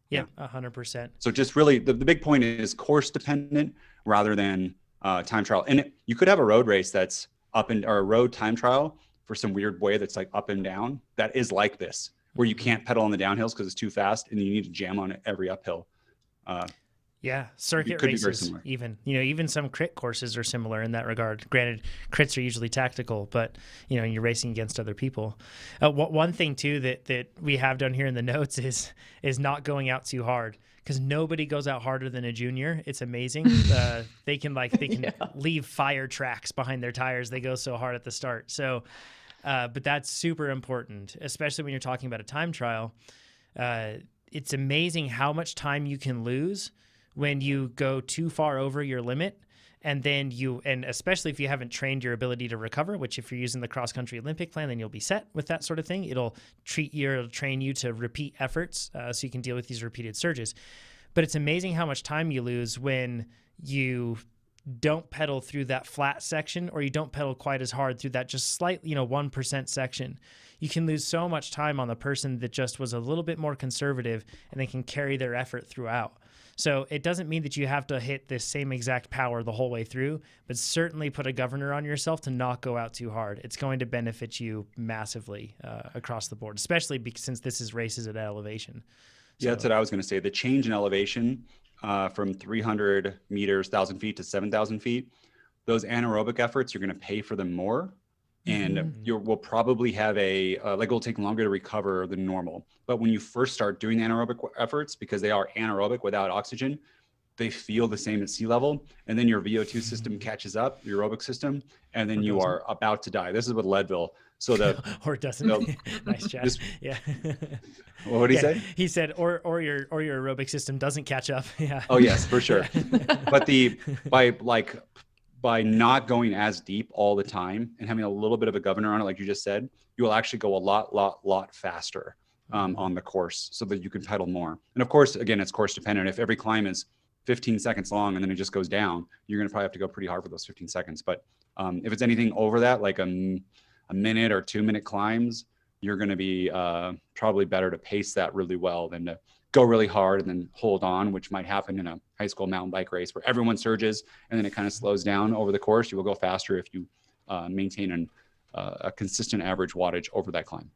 Yeah, 100%. So just really, the big point is course dependent rather than time trial. And you could have a road race that's or a road time trial for some weird way that's like up and down. That is like this, where you can't pedal on the downhills because it's too fast and you need to jam on it every uphill. Yeah, circuit races, even some crit courses are similar in that regard. Granted, crits are usually tactical, but you're racing against other people. One thing too that we have down here in the notes is not going out too hard, because nobody goes out harder than a junior. It's amazing. They can leave fire tracks behind their tires. They go so hard at the start. So, but that's super important, especially when you're talking about a time trial. It's amazing how much time you can lose when you go too far over your limit, and especially if you haven't trained your ability to recover, which if you're using the cross-country Olympic plan, then you'll be set with that sort of thing. It'll train you to repeat efforts so you can deal with these repeated surges. But it's amazing how much time you lose when you don't pedal through that flat section, or you don't pedal quite as hard through that just slight, 1% section. You can lose so much time on the person that just was a little bit more conservative, and they can carry their effort throughout. So it doesn't mean that you have to hit this same exact power the whole way through, but certainly put a governor on yourself to not go out too hard. It's going to benefit you massively across the board, especially since this is races at elevation. Yeah, that's what I was going to say. The change in elevation from 300 meters, 1,000 feet to 7,000 feet, those anaerobic efforts, you're going to pay for them more. And we'll probably have it'll take longer to recover than normal. But when you first start doing anaerobic efforts, because they are anaerobic without oxygen, they feel the same at sea level. And then your VO2 system catches up, your aerobic system, and then you are about to die. This is with Leadville. So or it doesn't. Nice, Chad. Yeah. What did he say? He said, or your aerobic system doesn't catch up. Yeah. Oh yes, for sure. But by not going as deep all the time and having a little bit of a governor on it, like you just said, you will actually go a lot faster on the course, so that you can pedal more. And of course, again, it's course dependent. If every climb is 15 seconds long and then it just goes down, you're going to probably have to go pretty hard for those 15 seconds. But if it's anything over that, like a minute or 2 minute climbs, you're going to be probably better to pace that really well than to go really hard and then hold on, which might happen in a high school mountain bike race where everyone surges and then it kind of slows down over the course. You will go faster if you maintain a consistent average wattage over that climb.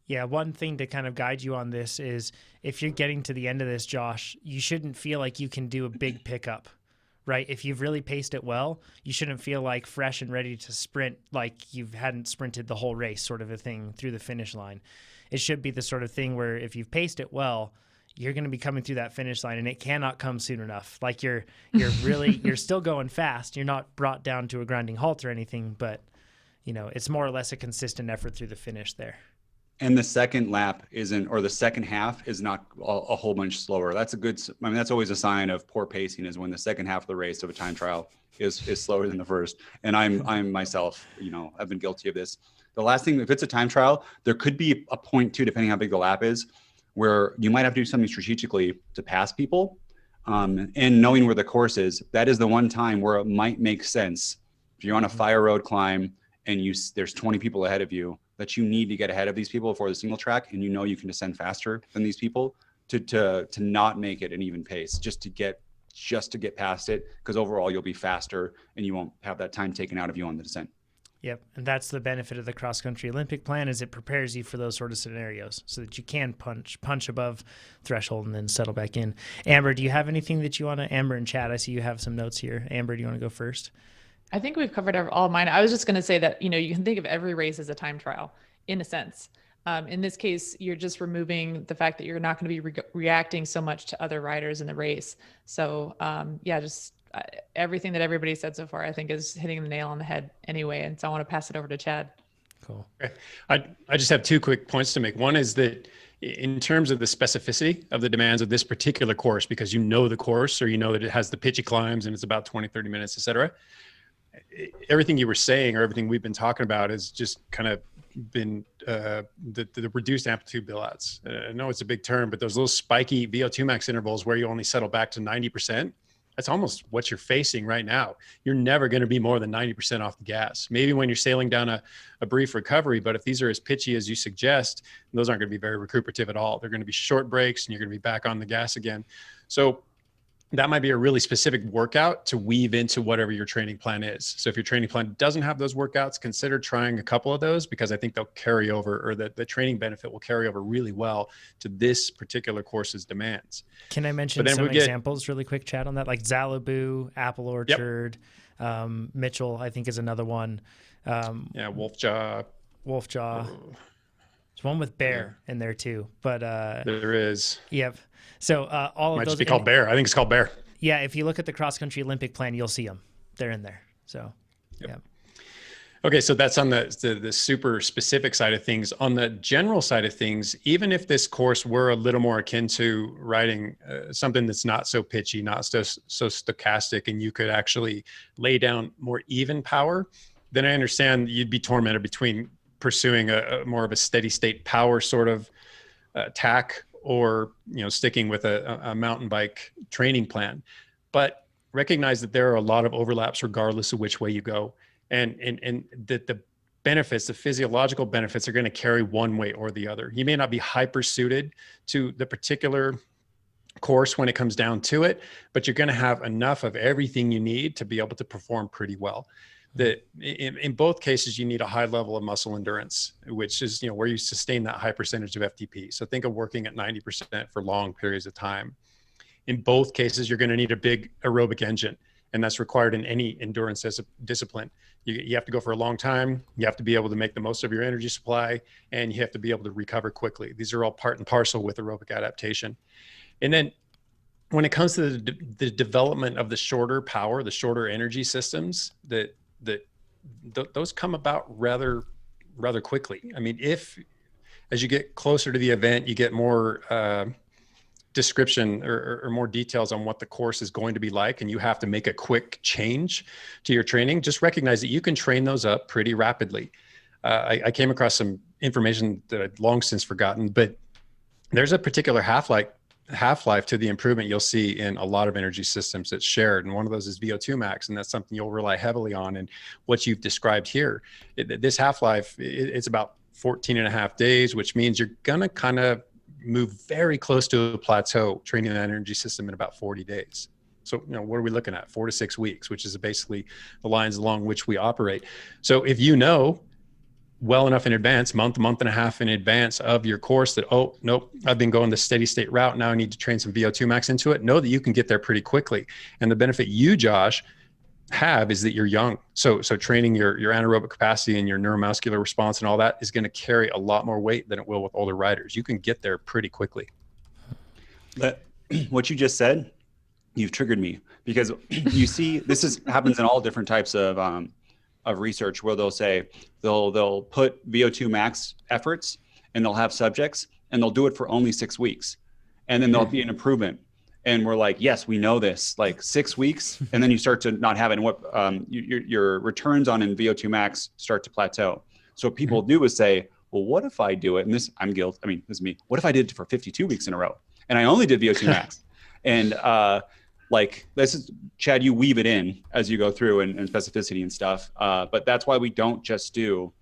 Yeah, one thing to kind of guide you on this is if you're getting to the end of this, Josh, you shouldn't feel like you can do a big pickup, right? If you've really paced it well, you shouldn't feel like fresh and ready to sprint like you hadn't sprinted the whole race, sort of a thing through the finish line. It should be the sort of thing where if you've paced it well, you're going to be coming through that finish line and it cannot come soon enough. Like you're still going fast. You're not brought down to a grinding halt or anything, but it's more or less a consistent effort through the finish there. And the second lap or the second half is not a whole bunch slower. That's that's always a sign of poor pacing, is when the second half of the race of a time trial is slower than the first. And I'm myself, I've been guilty of this. The last thing, if it's a time trial, there could be a point too, depending how big the lap is, where you might have to do something strategically to pass people. And knowing where the course is, that is the one time where it might make sense. If you're on a fire road climb and there's 20 people ahead of you, that you need to get ahead of these people for the single track, and you can descend faster than these people, to not make it an even pace, just to get past it, because overall you'll be faster and you won't have that time taken out of you on the descent. Yep, and that's the benefit of the cross-country Olympic plan, is it prepares you for those sort of scenarios so that you can punch above threshold and then settle back in. Amber, do you have anything that you want to? Amber and Chad, I see you have some notes here. Amber, do you want to go first? I think we've covered all of mine. I was just going to say that, you can think of every race as a time trial in a sense. In this case, you're just removing the fact that you're not going to be reacting so much to other riders in the race. So everything that everybody said so far, I think, is hitting the nail on the head anyway. And so I want to pass it over to Chad. Cool. Okay. I just have 2 quick points to make. One is that in terms of the specificity of the demands of this particular course, because you know the course, or you know that it has the pitchy climbs and it's about 20, 30 minutes, et cetera. Everything you were saying, or everything we've been talking about, has just kind of been the reduced amplitude billouts. I know it's a big term, but those little spiky VO2 max intervals where you only settle back to 90%, that's almost what you're facing right now. You're never going to be more than 90% off the gas. Maybe when you're sailing down a brief recovery, but if these are as pitchy as you suggest, those aren't going to be very recuperative at all. They're going to be short breaks and you're going to be back on the gas again. So that might be a really specific workout to weave into whatever your training plan is. So if your training plan doesn't have those workouts, consider trying a couple of those, because I think they'll carry over, or the training benefit will carry over really well to this particular course's demands. Can I mention some examples really quick, Chad, on that? Like Xalibu, Apple Orchard, Mitchell, I think is another one. Wolfjaw. There's one with bear in there too, but there is. Yep. So all might of those just be called bear. I think it's called bear. Yeah, if you look at the cross country Olympic plan, you'll see them. They're in there. So, yeah. Okay, so that's on the super specific side of things. On the general side of things, even if this course were a little more akin to riding something that's not so pitchy, not so stochastic, and you could actually lay down more even power, then I understand you'd be tormented between pursuing a more of a steady state power sort of tack, or sticking with a mountain bike training plan. But recognize that there are a lot of overlaps regardless of which way you go, and that the benefits, the physiological benefits, are going to carry one way or the other. You may not be hyper suited to the particular course when it comes down to it, but you're going to have enough of everything you need to be able to perform pretty well. That in both cases, you need a high level of muscle endurance, which is where you sustain that high percentage of FTP. So think of working at 90% for long periods of time. In both cases, you're going to need a big aerobic engine, and that's required in any endurance discipline. You have to go for a long time. You have to be able to make the most of your energy supply, and you have to be able to recover quickly. These are all part and parcel with aerobic adaptation. And then when it comes to the development of the shorter power, the shorter energy systems, those come about rather quickly. I mean, if as you get closer to the event, you get more description or more details on what the course is going to be like, and you have to make a quick change to your training, just recognize that you can train those up pretty rapidly. I came across some information that I'd long since forgotten, but there's a particular half-life to the improvement you'll see in a lot of energy systems that's shared. And one of those is VO2 max. And that's something you'll rely heavily on. And what you've described here, this half-life, it's about 14 and a half days, which means you're going to kind of move very close to a plateau training that energy system in about 40 days. So, what are we looking at? 4 to 6 weeks, which is basically the lines along which we operate. So if well enough in advance, month and a half in advance of your course, that, oh, nope, I've been going the steady state route. Now I need to train some VO2 max into it. Know that you can get there pretty quickly. And the benefit you, Josh, have is that you're young. So training your anaerobic capacity and your neuromuscular response and all that is going to carry a lot more weight than it will with older riders. You can get there pretty quickly. But what you just said, you've triggered me, because you see, happens in all different types of research, where they'll put VO2 max efforts, and they'll have subjects, and they'll do it for only 6 weeks, and then there'll be an improvement. And we're like, yes, we know this, like 6 weeks. And then you start to not have it. And what your returns on in VO2 max start to plateau. So what people do is say, well, what if I do it? And this is me. What if I did it for 52 weeks in a row and I only did VO2 max? And this is, Chad, you weave it in as you go through and specificity and stuff. But that's why we don't just do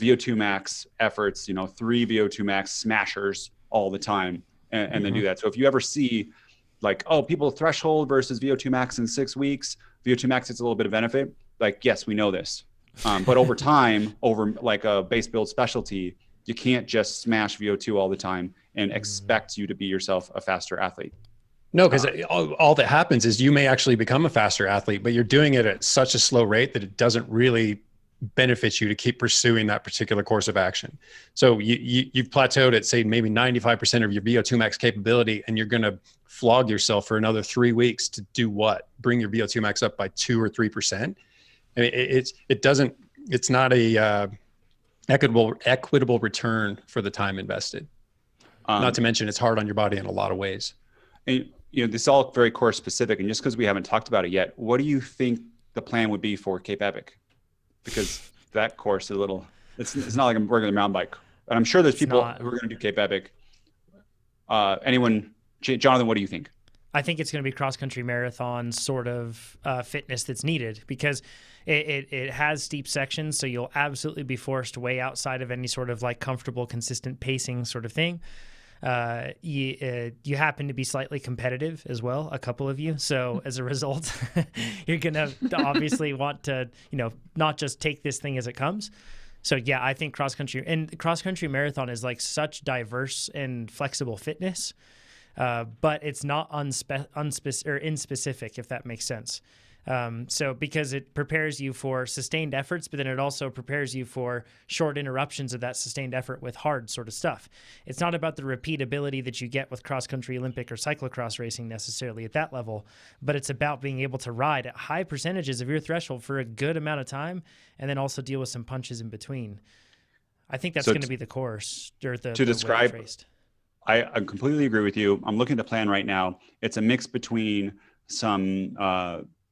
VO2 max efforts, 3 VO2 max smashers all the time and then do that. So if you ever see like, oh, people threshold versus VO2 max in 6 weeks, VO2 max gets a little bit of benefit. Like, yes, we know this. But over time, over like a base build specialty, you can't just smash VO2 all the time and expect you to be yourself a faster athlete. No, because all that happens is you may actually become a faster athlete, but you're doing it at such a slow rate that it doesn't really benefit you to keep pursuing that particular course of action. So you've plateaued at, say, maybe 95% of your VO2 max capability, and you're going to flog yourself for another 3 weeks to do what? Bring your VO2 max up by 2 or 3%. I mean, it's not a equitable return for the time invested. Not to mention it's hard on your body in a lot of ways. And, this is all very course specific. And just because we haven't talked about it yet, what do you think the plan would be for Cape Epic? Because that course is it's not like a regular mountain bike. And I'm sure there's people who are going to do Cape Epic. Jonathan, what do you think? I think it's going to be cross-country marathon sort of fitness that's needed, because it has steep sections, so you'll absolutely be forced way outside of any sort of like comfortable, consistent pacing sort of thing. You happen to be slightly competitive as well, a couple of you. So as a result, you're going to obviously want to, not just take this thing as it comes. So yeah, I think cross-country marathon is like such diverse and flexible fitness. But it's not inspecific, if that makes sense. So because it prepares you for sustained efforts, but then it also prepares you for short interruptions of that sustained effort with hard sort of stuff. It's not about the repeatability that you get with cross-country Olympic or cyclocross racing necessarily at that level, but it's about being able to ride at high percentages of your threshold for a good amount of time, and then also deal with some punches in between. I think that's going to be the course, or the describe. way traced. I completely agree with you. I'm looking at the plan right now. It's a mix between some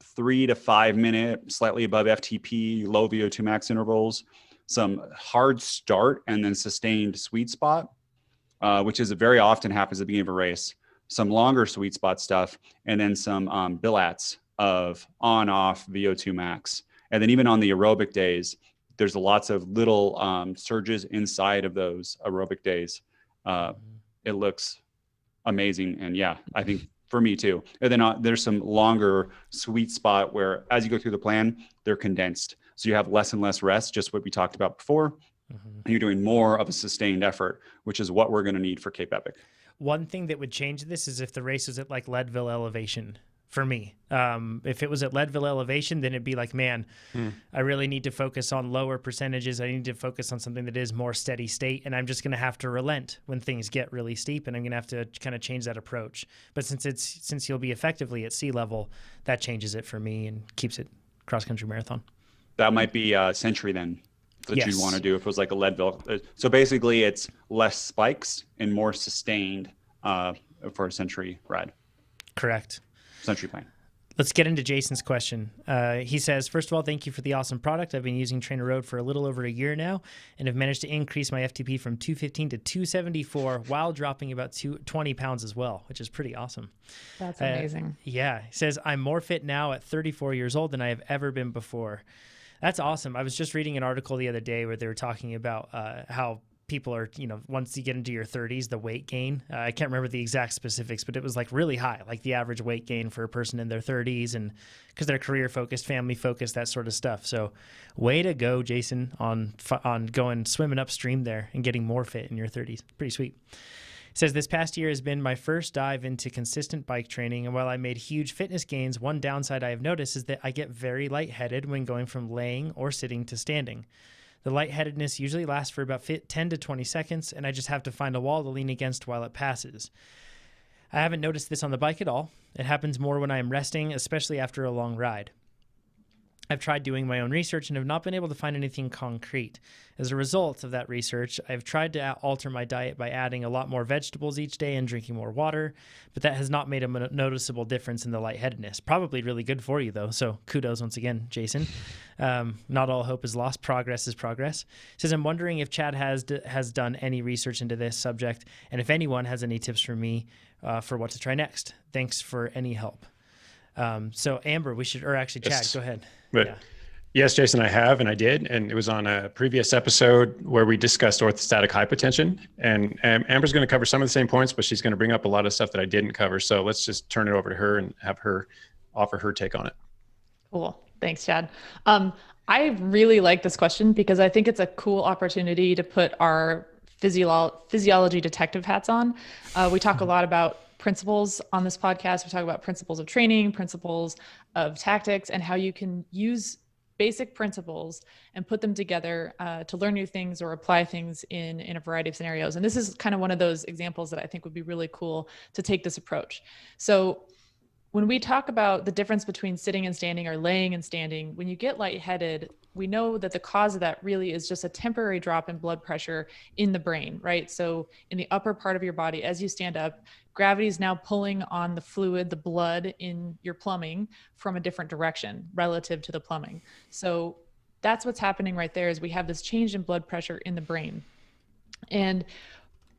3 to 5 minute, slightly above FTP, low VO2 max intervals, some hard start, and then sustained sweet spot, which is very often happens at the beginning of a race. Some longer sweet spot stuff, and then some bilats of on-off VO2 max. And then even on the aerobic days, there's lots of little surges inside of those aerobic days. It looks amazing. And yeah, I think for me too. And then there's some longer sweet spot where as you go through the plan, they're condensed. So you have less and less rest, just what we talked about before. And you're doing more of a sustained effort, which is what we're going to need for Cape Epic. One thing that would change this is if the race was at like Leadville elevation. For me, if it was at Leadville elevation, then it'd be like, man, I really need to focus on lower percentages. I need to focus on something that is more steady state, and I'm just going to have to relent when things get really steep, and I'm going to have to kind of change that approach. But since you'll be effectively at sea level, that changes it for me and keeps it cross-country marathon. That might be a Century then that Yes. you'd want to do if it was like a Leadville. So basically it's less spikes and more sustained for a Century ride. Correct. Century plan. Let's get into Jason's question. He says, first of all, thank you for the awesome product. I've been using TrainerRoad for a little over a year now and have managed to increase my FTP from 215 to 274 while dropping about 20 pounds as well, which is pretty awesome. That's amazing. Yeah. He says, I'm more fit now at 34 years old than I have ever been before. That's awesome. I was just reading an article the other day where they were talking about how people are, once you get into your 30s, the weight gain. I can't remember the exact specifics, but it was like really high, like the average weight gain for a person in their 30s, and because they're career focused, family focused, that sort of stuff. So way to go, Jason, on going swimming upstream there and getting more fit in your 30s. Pretty sweet. It says, this past year has been my first dive into consistent bike training, and while I made huge fitness gains, one downside I have noticed is that I get very lightheaded when going from laying or sitting to standing. The lightheadedness usually lasts for about 10 to 20 seconds, and I just have to find a wall to lean against while it passes. I haven't noticed this on the bike at all. It happens more when I am resting, especially after a long ride. I've tried doing my own research and have not been able to find anything concrete. As a result of that research, I've tried to alter my diet by adding a lot more vegetables each day and drinking more water, but that has not made a noticeable difference in the lightheadedness. Probably really good for you, though, so kudos once again, Jason. Not all hope is lost. Progress is progress. It says, I'm wondering if Chad has done any research into this subject, and if anyone has any tips for me for what to try next. Thanks for any help. So Amber, Chad, go ahead. But yes, Jason, I have, and I did. And it was on a previous episode where we discussed orthostatic hypotension, and Amber's going to cover some of the same points, but she's going to bring up a lot of stuff that I didn't cover. So let's just turn it over to her and have her offer her take on it. Cool. Thanks, Chad. I really like this question because I think it's a cool opportunity to put our physiology detective hats on. We talk a lot about principles on this podcast. We talk about principles of training, principles of tactics, and how you can use basic principles and put them together to learn new things or apply things in a variety of scenarios. And this is kind of one of those examples that I think would be really cool to take this approach. So when we talk about the difference between sitting and standing or laying and standing, when you get lightheaded, we know that the cause of that really is just a temporary drop in blood pressure in the brain, right? So in the upper part of your body, as you stand up, gravity is now pulling on the fluid, the blood in your plumbing from a different direction relative to the plumbing. So that's what's happening right there, is we have this change in blood pressure in the brain. And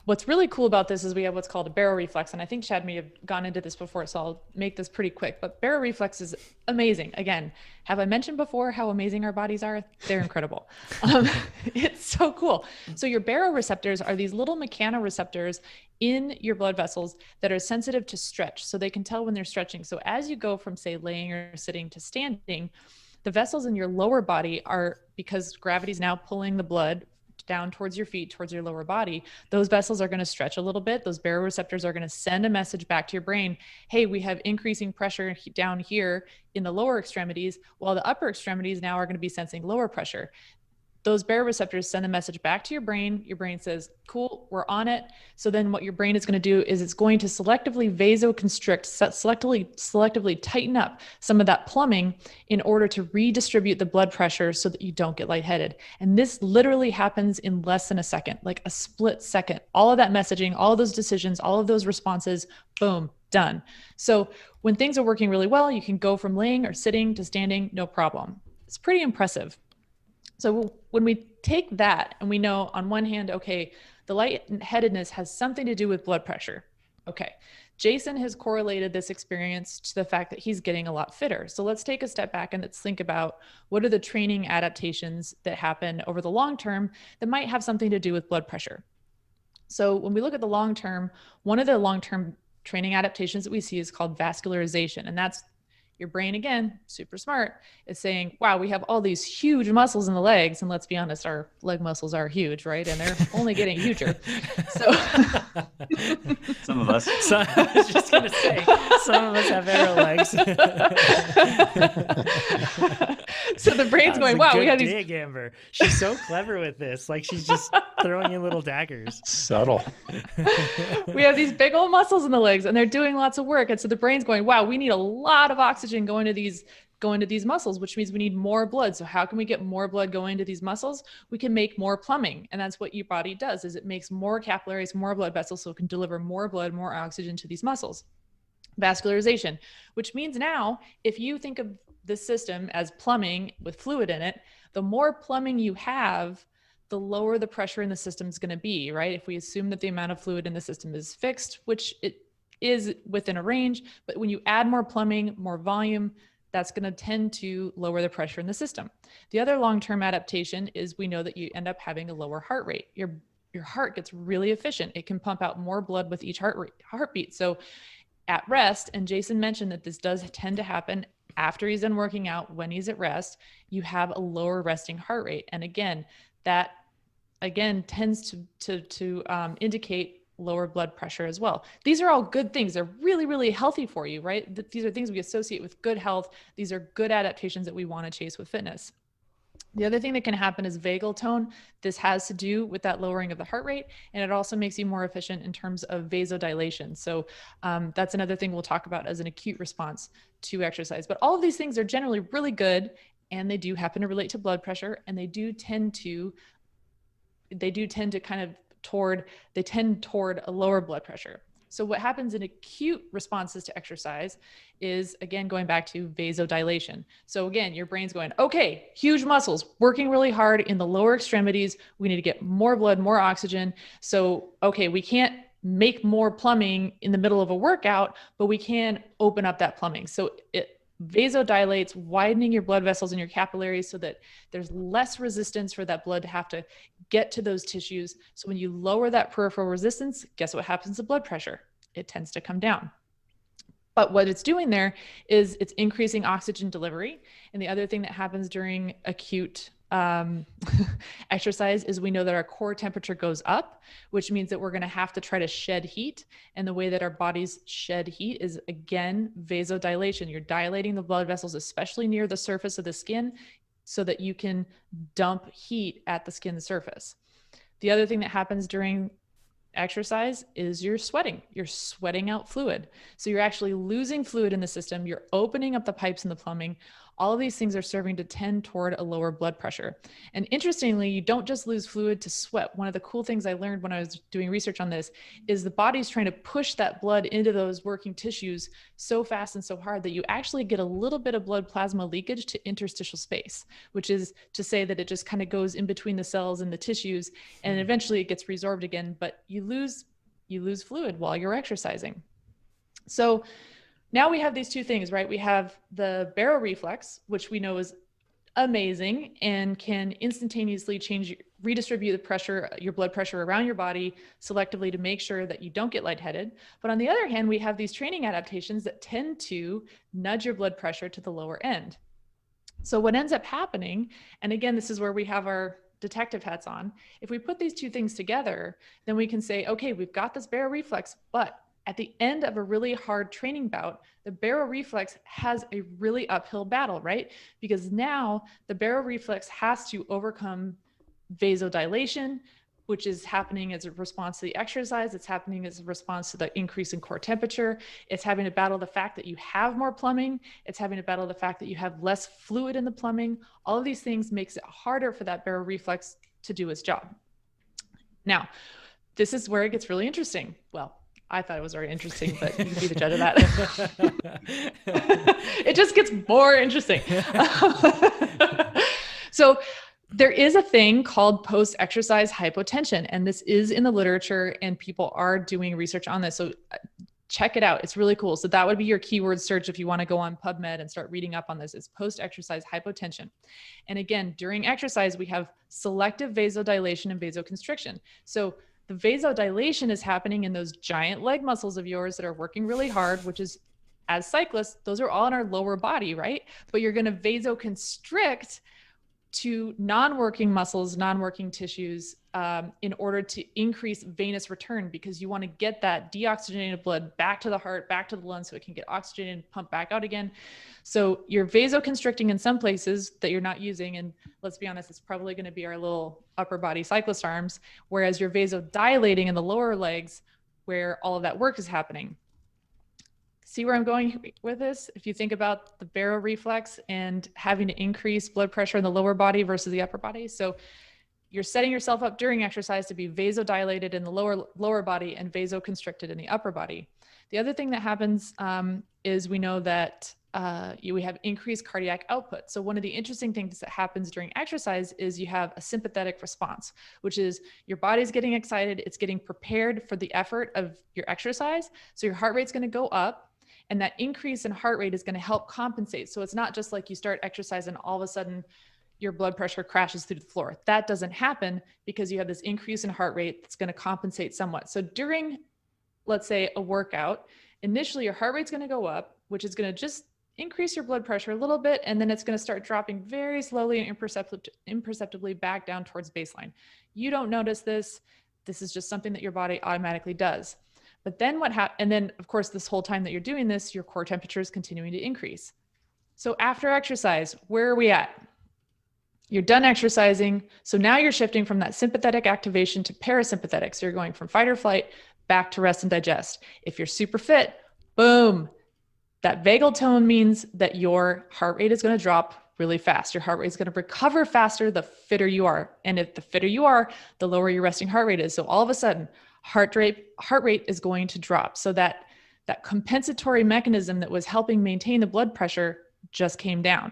what's really cool about this is we have what's called a baroreflex. And I think Chad may have gone into this before, so I'll make this pretty quick. But baroreflex is amazing. Again, have I mentioned before how amazing our bodies are? They're incredible. It's so cool. So your baroreceptors are these little mechanoreceptors in your blood vessels that are sensitive to stretch. So they can tell when they're stretching. So as you go from, say, laying or sitting to standing, the vessels in your lower body are, because gravity is now pulling the blood down towards your feet, towards your lower body, those vessels are going to stretch a little bit. Those baroreceptors are going to send a message back to your brain. Hey, we have increasing pressure down here in the lower extremities, while the upper extremities now are going to be sensing lower pressure. Those baroreceptors send a message back to your brain. Your brain says, cool, we're on it. So then what your brain is going to do is it's going to selectively vasoconstrict, selectively tighten up some of that plumbing in order to redistribute the blood pressure so that you don't get lightheaded. And this literally happens in less than a second, like a split second. All of that messaging, all of those decisions, all of those responses, boom, done. So when things are working really well, you can go from laying or sitting to standing, no problem. It's pretty impressive. So when we take that and we know on one hand, okay, the lightheadedness has something to do with blood pressure. Okay. Jason has correlated this experience to the fact that he's getting a lot fitter. So let's take a step back and let's think about what are the training adaptations that happen over the long term that might have something to do with blood pressure. So when we look at the long term, one of the long-term training adaptations that we see is called vascularization. And that's your brain, again, super smart, is saying, wow, we have all these huge muscles in the legs. And let's be honest, our leg muscles are huge, right? And they're only getting huger. So some of us. So, I was just going to say, some of us have arrow legs. So the brain's going, wow, we have these. Dig, Amber. She's so clever with this. Like she's just throwing in little daggers. Subtle. We have these big old muscles in the legs and they're doing lots of work. And so the brain's going, wow, we need a lot of oxygen going to these muscles, which means we need more blood. So how can we get more blood going to these muscles? We can make more plumbing. And that's what your body does, is it makes more capillaries, more blood vessels, so it can deliver more blood, more oxygen to these muscles. Vascularization, which means now, if you think of the system as plumbing with fluid in it, the more plumbing you have, the lower the pressure in the system is going to be, right? If we assume that the amount of fluid in the system is fixed, which it is within a range, but when you add more plumbing, more volume, that's going to tend to lower the pressure in the system. The other long-term adaptation is we know that you end up having a lower heart rate. Your heart gets really efficient. It can pump out more blood with each heartbeat. So at rest, and Jason mentioned that this does tend to happen after he's done working out, when he's at rest, you have a lower resting heart rate. And again, that tends to indicate lower blood pressure as well. These are all good things. They're really, really healthy for you, right? These are things we associate with good health. These are good adaptations that we want to chase with fitness. The other thing that can happen is vagal tone. This has to do with that lowering of the heart rate, and it also makes you more efficient in terms of vasodilation. So that's another thing we'll talk about as an acute response to exercise. But all of these things are generally really good, and they do happen to relate to blood pressure, and they tend toward a lower blood pressure. So what happens in acute responses to exercise is, again, going back to vasodilation. So again, your brain's going, okay, huge muscles working really hard in the lower extremities. We need to get more blood, more oxygen. So, okay, we can't make more plumbing in the middle of a workout, but we can open up that plumbing. So it vasodilates, widening your blood vessels and your capillaries so that there's less resistance for that blood to have to get to those tissues. So when you lower that peripheral resistance, guess what happens to blood pressure? It tends to come down. But what it's doing there is it's increasing oxygen delivery. And the other thing that happens during acute exercise is we know that our core temperature goes up, which means that we're going to have to try to shed heat. And the way that our bodies shed heat is, again, vasodilation. You're dilating the blood vessels, especially near the surface of the skin, so that you can dump heat at the skin surface. The other thing that happens during exercise is you're sweating out fluid. So you're actually losing fluid in the system. You're opening up the pipes in the plumbing. All of these things are serving to tend toward a lower blood pressure. And interestingly, you don't just lose fluid to sweat. One of the cool things I learned when I was doing research on this is the body's trying to push that blood into those working tissues so fast and so hard that you actually get a little bit of blood plasma leakage to interstitial space, which is to say that it just kind of goes in between the cells and the tissues, and eventually it gets resorbed again, but you lose fluid while you're exercising. So now we have these two things, right? We have the baroreflex, which we know is amazing and can instantaneously redistribute the pressure, your blood pressure around your body selectively to make sure that you don't get lightheaded. But on the other hand, we have these training adaptations that tend to nudge your blood pressure to the lower end. So what ends up happening, and again, this is where we have our detective hats on. If we put these two things together, then we can say, okay, we've got this baroreflex, but at the end of a really hard training bout, the baroreflex has a really uphill battle, right? Because now the baroreflex has to overcome vasodilation, which is happening as a response to the exercise. It's happening as a response to the increase in core temperature. It's having to battle the fact that you have more plumbing. It's having to battle the fact that you have less fluid in the plumbing. All of these things makes it harder for that baroreflex to do its job. Now, this is where it gets really interesting. Well, I thought it was very interesting, but you can be the judge of that. It just gets more interesting. So there is a thing called post-exercise hypotension, and this is in the literature and people are doing research on this. So check it out. It's really cool. So that would be your keyword search if you want to go on PubMed and start reading up on this. It's post-exercise hypotension. And again, during exercise, we have selective vasodilation and vasoconstriction. So the vasodilation is happening in those giant leg muscles of yours that are working really hard, which is, as cyclists, those are all in our lower body, right? But you're going to vasoconstrict to non-working muscles, non-working tissues in order to increase venous return, because you want to get that deoxygenated blood back to the heart, back to the lungs, so it can get oxygenated and pumped back out again. So you're vasoconstricting in some places that you're not using. And let's be honest, it's probably going to be our little upper body cyclist arms, whereas you're vasodilating in the lower legs where all of that work is happening. See where I'm going with this? If you think about the baroreflex and having to increase blood pressure in the lower body versus the upper body. So you're setting yourself up during exercise to be vasodilated in the lower body and vasoconstricted in the upper body. The other thing that happens is we know that we have increased cardiac output. So one of the interesting things that happens during exercise is you have a sympathetic response, which is your body's getting excited. It's getting prepared for the effort of your exercise. So your heart rate's going to go up. And that increase in heart rate is going to help compensate. So it's not just like you start exercise and all of a sudden your blood pressure crashes through the floor. That doesn't happen because you have this increase in heart rate that's going to compensate somewhat. So during, let's say, a workout, initially your heart rate's going to go up, which is going to just increase your blood pressure a little bit. And then it's going to start dropping very slowly and imperceptibly back down towards baseline. You don't notice this. This is just something that your body automatically does. But then and then of course, this whole time that you're doing this, your core temperature is continuing to increase. So after exercise, where are we at? You're done exercising. So now you're shifting from that sympathetic activation to parasympathetic. So you're going from fight or flight back to rest and digest. If you're super fit, boom, that vagal tone means that your heart rate is going to drop really fast. Your heart rate is going to recover faster the fitter you are. And if the fitter you are, the lower your resting heart rate is. So all of a sudden, heart rate is going to drop. So that compensatory mechanism that was helping maintain the blood pressure just came down.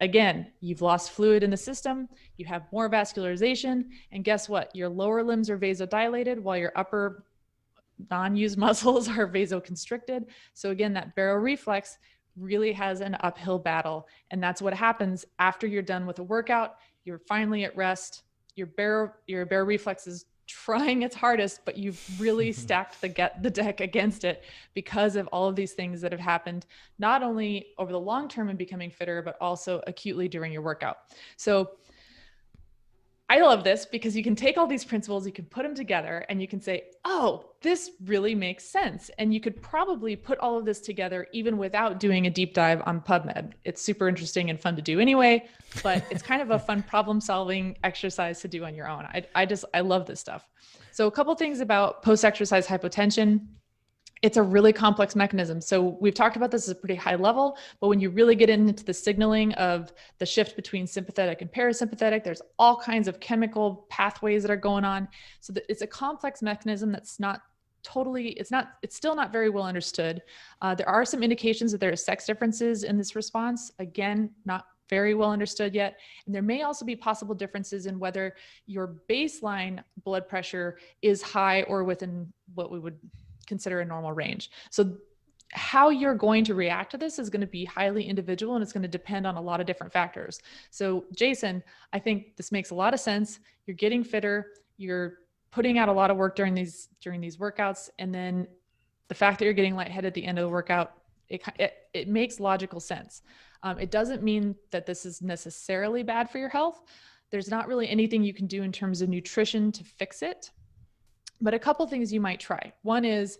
Again, you've lost fluid in the system, you have more vascularization, and guess what? Your lower limbs are vasodilated while your upper non-used muscles are vasoconstricted. So again, that baroreflex really has an uphill battle. And that's what happens after you're done with a workout. You're finally at rest. Your baroreflex is trying its hardest, but you've really stacked the deck against it because of all of these things that have happened, not only over the long term in becoming fitter, but also acutely during your workout. So I love this because you can take all these principles, you can put them together and you can say, oh, this really makes sense. And you could probably put all of this together even without doing a deep dive on PubMed. It's super interesting and fun to do anyway, but it's kind of a fun problem solving exercise to do on your own. I love this stuff. So a couple things about post-exercise hypotension. It's a really complex mechanism. So we've talked about this at a pretty high level, but when you really get into the signaling of the shift between sympathetic and parasympathetic, there's all kinds of chemical pathways that are going on. So it's a complex mechanism that's not totally, it's still not very well understood. There are some indications that there are sex differences in this response. Again, not very well understood yet. And there may also be possible differences in whether your baseline blood pressure is high or within what we would consider a normal range. So how you're going to react to this is going to be highly individual, and it's going to depend on a lot of different factors. So Jason, I think this makes a lot of sense. You're getting fitter, you're putting out a lot of work during these workouts. And then the fact that you're getting lightheaded at the end of the workout, it makes logical sense. It doesn't mean that this is necessarily bad for your health. There's not really anything you can do in terms of nutrition to fix it. But a couple things you might try. One is,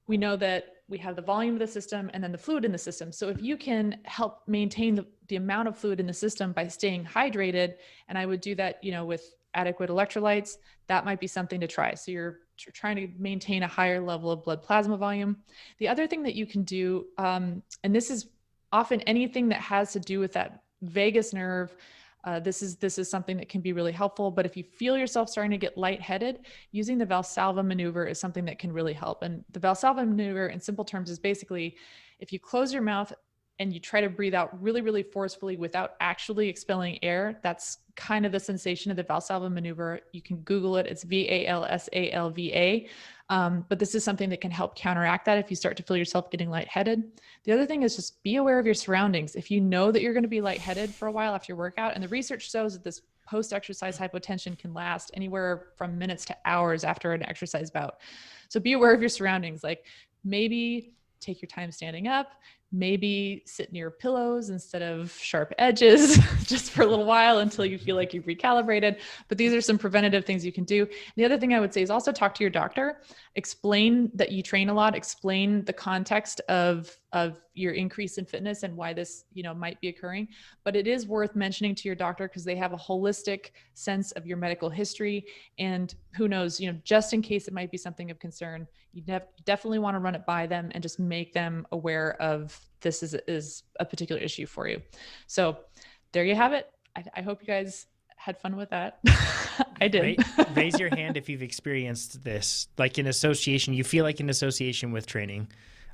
we know that we have the volume of the system and then the fluid in the system. So if you can help maintain the amount of fluid in the system by staying hydrated, and I would do that, with adequate electrolytes, that might be something to try. So you're trying to maintain a higher level of blood plasma volume. The other thing that you can do, and this is often anything that has to do with that vagus nerve, this is something that can be really helpful. But if you feel yourself starting to get lightheaded, using the Valsalva maneuver is something that can really help. And the Valsalva maneuver, in simple terms, is basically if you close your mouth and you try to breathe out really, really forcefully without actually expelling air, that's kind of the sensation of the Valsalva maneuver. You can Google it. It's Valsalva. But this is something that can help counteract that if you start to feel yourself getting lightheaded. The other thing is just be aware of your surroundings. If you know that you're going to be lightheaded for a while after your workout, and the research shows that this post-exercise hypotension can last anywhere from minutes to hours after an exercise bout. So be aware of your surroundings. Like, maybe take your time standing up, maybe sit near pillows instead of sharp edges just for a little while until you feel like you've recalibrated. But these are some preventative things you can do. And the other thing I would say is also talk to your doctor, explain that you train a lot, explain the context of your increase in fitness and why this, might be occurring. But it is worth mentioning to your doctor because they have a holistic sense of your medical history. And who knows, just in case it might be something of concern, you definitely want to run it by them and just make them aware of this is a particular issue for you. So there you have it. I hope you guys had fun with that. I did. Raise your hand if you've experienced this, like in association. You feel like in association with training.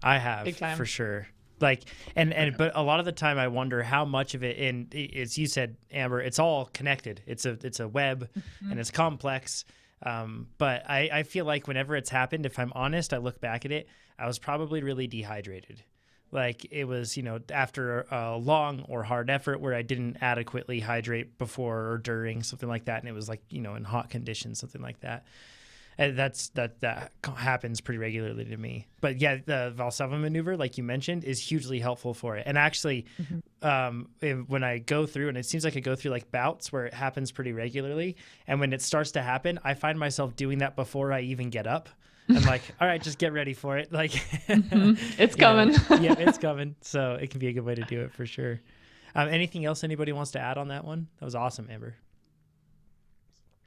I have, big time, for sure. Like, but a lot of the time I wonder how much of it, and it's, you said, Amber, it's all connected. It's a web, and it's complex. But I feel like whenever it's happened, if I'm honest, I look back at it, I was probably really dehydrated. Like, it was, after a long or hard effort where I didn't adequately hydrate before or during, something like that. And it was like, in hot conditions, something like that. And that happens pretty regularly to me. But yeah, the Valsalva maneuver, like you mentioned, is hugely helpful for it. And actually, when I go through, and it seems like I go through like bouts where it happens pretty regularly. And when it starts to happen, I find myself doing that before I even get up. I'm like, all right, just get ready for it. Like, it's coming. Yeah, it's coming. So it can be a good way to do it for sure. Anything else anybody wants to add on that one? That was awesome, Amber.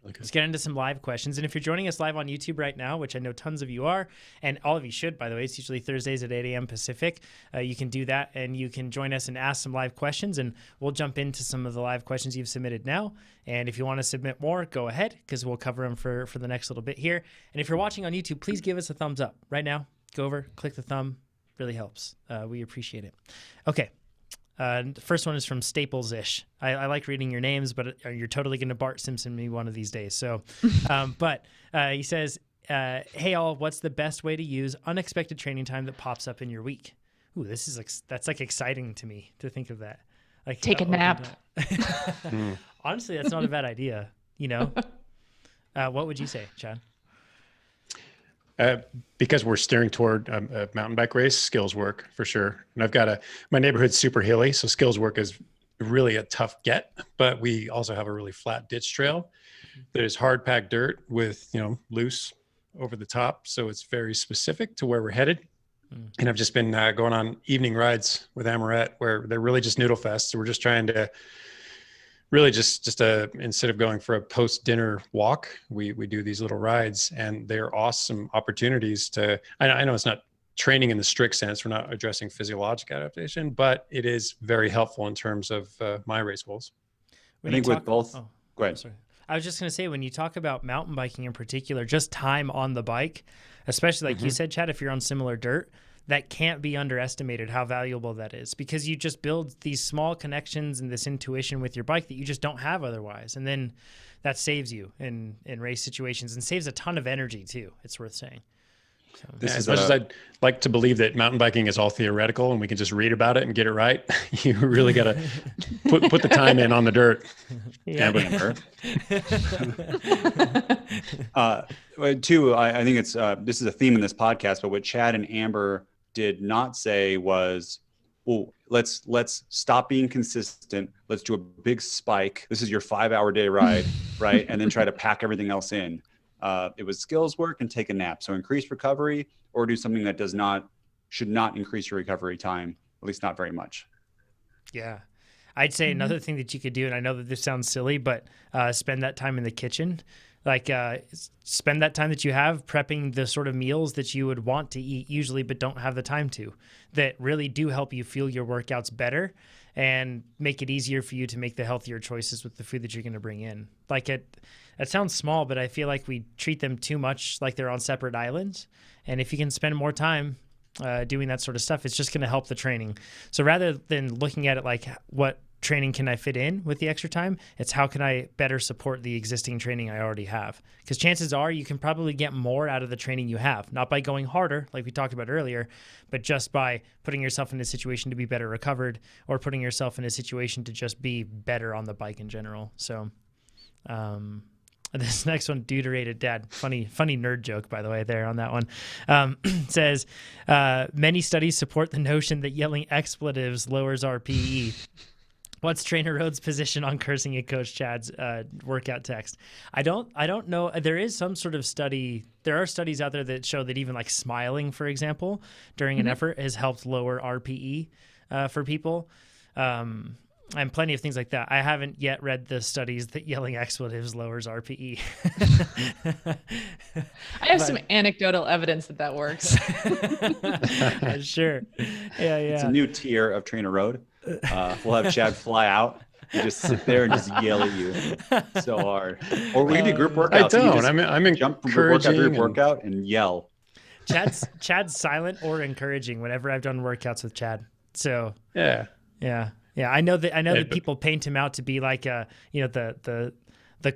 Let's get into some live questions. And if you're joining us live on YouTube right now, which I know tons of you are, and all of you should, by the way, it's usually Thursdays at 8 a.m. Pacific. You can do that, and you can join us and ask some live questions, and we'll jump into some of the live questions you've submitted now. And if you want to submit more, go ahead, because we'll cover them for the next little bit here. And if you're watching on YouTube, please give us a thumbs up right now. Go over, click the thumb. Really helps. We appreciate it. Okay. The first one is from Staples-ish. I like reading your names, but you're totally going to Bart Simpson me one of these days. So, but he says, hey all, what's the best way to use unexpected training time that pops up in your week? Ooh, that's like exciting to me to think of that. Like, take a nap. Honestly, that's not a bad idea. What would you say, Chad? Because we're steering toward a mountain bike race, skills work for sure. And I've got my neighborhood's super hilly, so skills work is really a tough get, but we also have a really flat ditch trail. There's hard packed dirt with, loose over the top. So it's very specific to where we're headed. And I've just been going on evening rides with Amoret where they're really just noodle fest. So we're just trying to really just instead of going for a post-dinner walk, we do these little rides, and they're awesome opportunities to, I know it's not training in the strict sense. We're not addressing physiologic adaptation, but it is very helpful in terms of my race goals. I think with both, go ahead. Sorry. I was just going to say, when you talk about mountain biking in particular, just time on the bike, especially like you said, Chad, if you're on similar dirt, that can't be underestimated how valuable that is, because you just build these small connections and this intuition with your bike that you just don't have otherwise. And then that saves you in race situations and saves a ton of energy too. It's worth saying. So. As much as I'd like to believe that mountain biking is all theoretical and we can just read about it and get it right, you really got to put the time in on the dirt. Yeah. Two, I think it's this is a theme in this podcast, but what Chad and Amber did not say was, oh, let's stop being consistent. Let's do a big spike. This is your 5-hour day ride, right? And then try to pack everything else in. It was skills work and take a nap. So increase recovery or do something that should not increase your recovery time, at least not very much. Yeah. I'd say another thing that you could do, and I know that this sounds silly, but spend that time in the kitchen. Like spend that time that you have prepping the sort of meals that you would want to eat usually, but don't have the time to, that really do help you feel your workouts better and make it easier for you to make the healthier choices with the food that you're going to bring in. Like it sounds small, but I feel like we treat them too much like they're on separate islands. And if you can spend more time doing that sort of stuff, it's just going to help the training. So rather than looking at it like what training can I fit in with the extra time, it's how can I better support the existing training I already have? Because chances are you can probably get more out of the training you have, not by going harder like we talked about earlier, but just by putting yourself in a situation to be better recovered or putting yourself in a situation to just be better on the bike in general. So this next one, deuterated dad, funny nerd joke, by the way, there on that one, says, many studies support the notion that yelling expletives lowers RPE. What's TrainerRoad's position on cursing at Coach Chad's workout text? I don't know. There is some sort of study. There are studies out there that show that even like smiling, for example, during an effort has helped lower RPE for people. And plenty of things like that. I haven't yet read the studies that yelling expletives lowers RPE. I have some anecdotal evidence that works. Sure. Yeah. It's a new tier of TrainerRoad. We'll have Chad fly out and just sit there and just yell at you so hard. Or we can do group workouts. I'm jump from group workout to group workout and yell. Chad's silent or encouraging whenever I've done workouts with Chad. So yeah. I know that people paint him out to be like the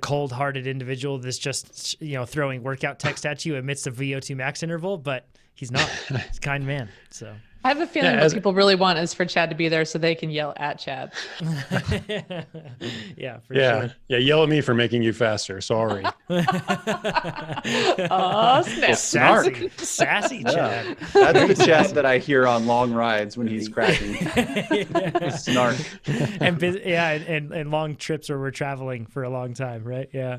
cold-hearted individual that's just throwing workout text at you amidst a VO2 Max interval, but he's not. He's a kind man. So I have a feeling what people really want is for Chad to be there so they can yell at Chad. Yeah, for sure. Yeah, yell at me for making you faster. Sorry. Oh, snap. Sassy Chad. That's the Chad that I hear on long rides when he's cracking. Snark. And long trips where we're traveling for a long time, right? Yeah.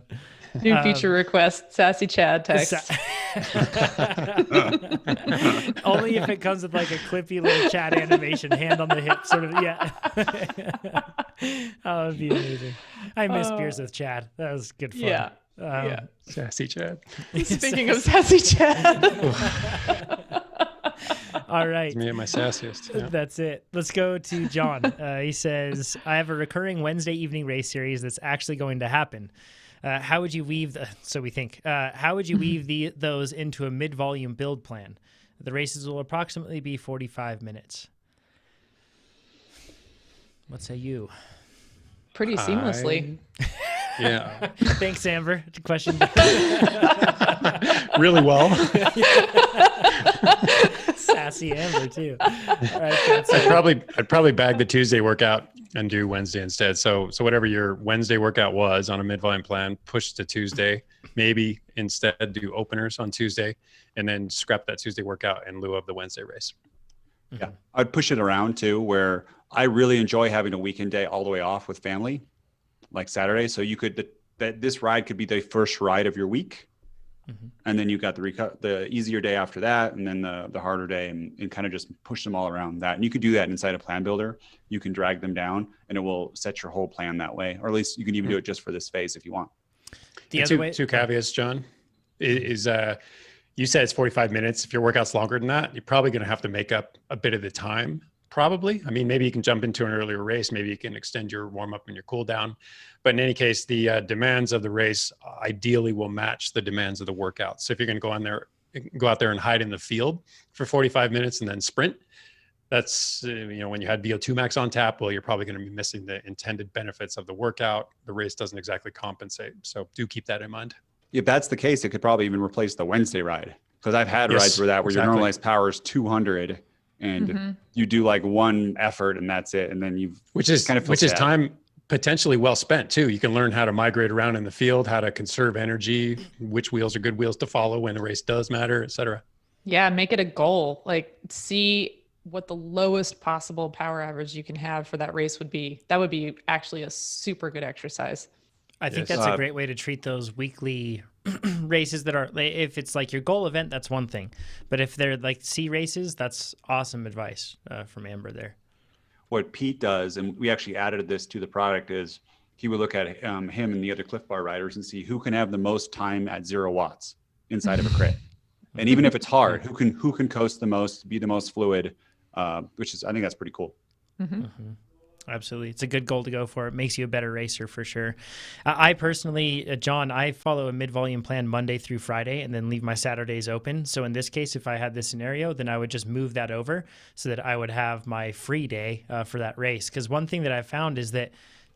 New feature request, sassy Chad text. Only if it comes with like a clippy little Chad animation, hand on the hip, sort of. Yeah. Oh, it'd be amazing. I miss beers with Chad. That was good fun. Yeah. Sassy Chad. Speaking of sassy Chad. All right. It's me at my sassiest. Yeah. That's it. Let's go to John. He says, I have a recurring Wednesday evening race series that's actually going to happen. How would you weave how would you weave those into a mid-volume build plan? The races will approximately be 45 minutes. What say you? Pretty seamlessly. Yeah. Thanks, Amber. Question. Really well. Sassy Amber too. Right, I'd probably bag the Tuesday workout and do Wednesday instead. So whatever your Wednesday workout was on a mid-volume plan, push to Tuesday. Maybe instead do openers on Tuesday, and then scrap that Tuesday workout in lieu of the Wednesday race. Yeah, I'd push it around too, where I really enjoy having a weekend day all the way off with family, like Saturday. So you could this ride could be the first ride of your week. And then you got the easier day after that, and then the harder day, and kind of just push them all around that. And you could do that inside a plan builder. You can drag them down, and it will set your whole plan that way. Or at least you can even do it just for this phase if you want. The other way, two caveats, John, is You said it's 45 minutes. If your workout's longer than that, you're probably going to have to make up a bit of the time. Probably. I mean, maybe you can jump into an earlier race. Maybe you can extend your warm up and your cool down. But in any case, the demands of the race ideally will match the demands of the workout. So if you're going to go out there and hide in the field for 45 minutes and then sprint, that's, when you had VO2 Max on tap, well, you're probably going to be missing the intended benefits of the workout. The race doesn't exactly compensate. So do keep that in mind. If that's the case, it could probably even replace the Wednesday ride. Because I've had rides where your normalized power is 200 and you do like one effort and that's it. And then which is time potentially well spent too. You can learn how to migrate around in the field, how to conserve energy, which wheels are good wheels to follow when the race does matter, et cetera. Yeah. Make it a goal. Like, see what the lowest possible power average you can have for that race would be. That would be actually a super good exercise. I think that's a great way to treat those weekly races that are, if it's like your goal event, that's one thing. But if they're like C races, that's awesome advice from Amber there. What Pete does, and we actually added this to the product, is he would look at him and the other Cliff Bar riders and see who can have the most time at 0 watts inside of a crit. And even if it's hard, who can coast the most, be the most fluid, which is, I think that's pretty cool. Absolutely. It's a good goal to go for. It makes you a better racer for sure. I personally, John, I follow a mid-volume plan Monday through Friday and then leave my Saturdays open. So in this case, if I had this scenario, then I would just move that over so that I would have my free day for that race. Because one thing that I've found is that,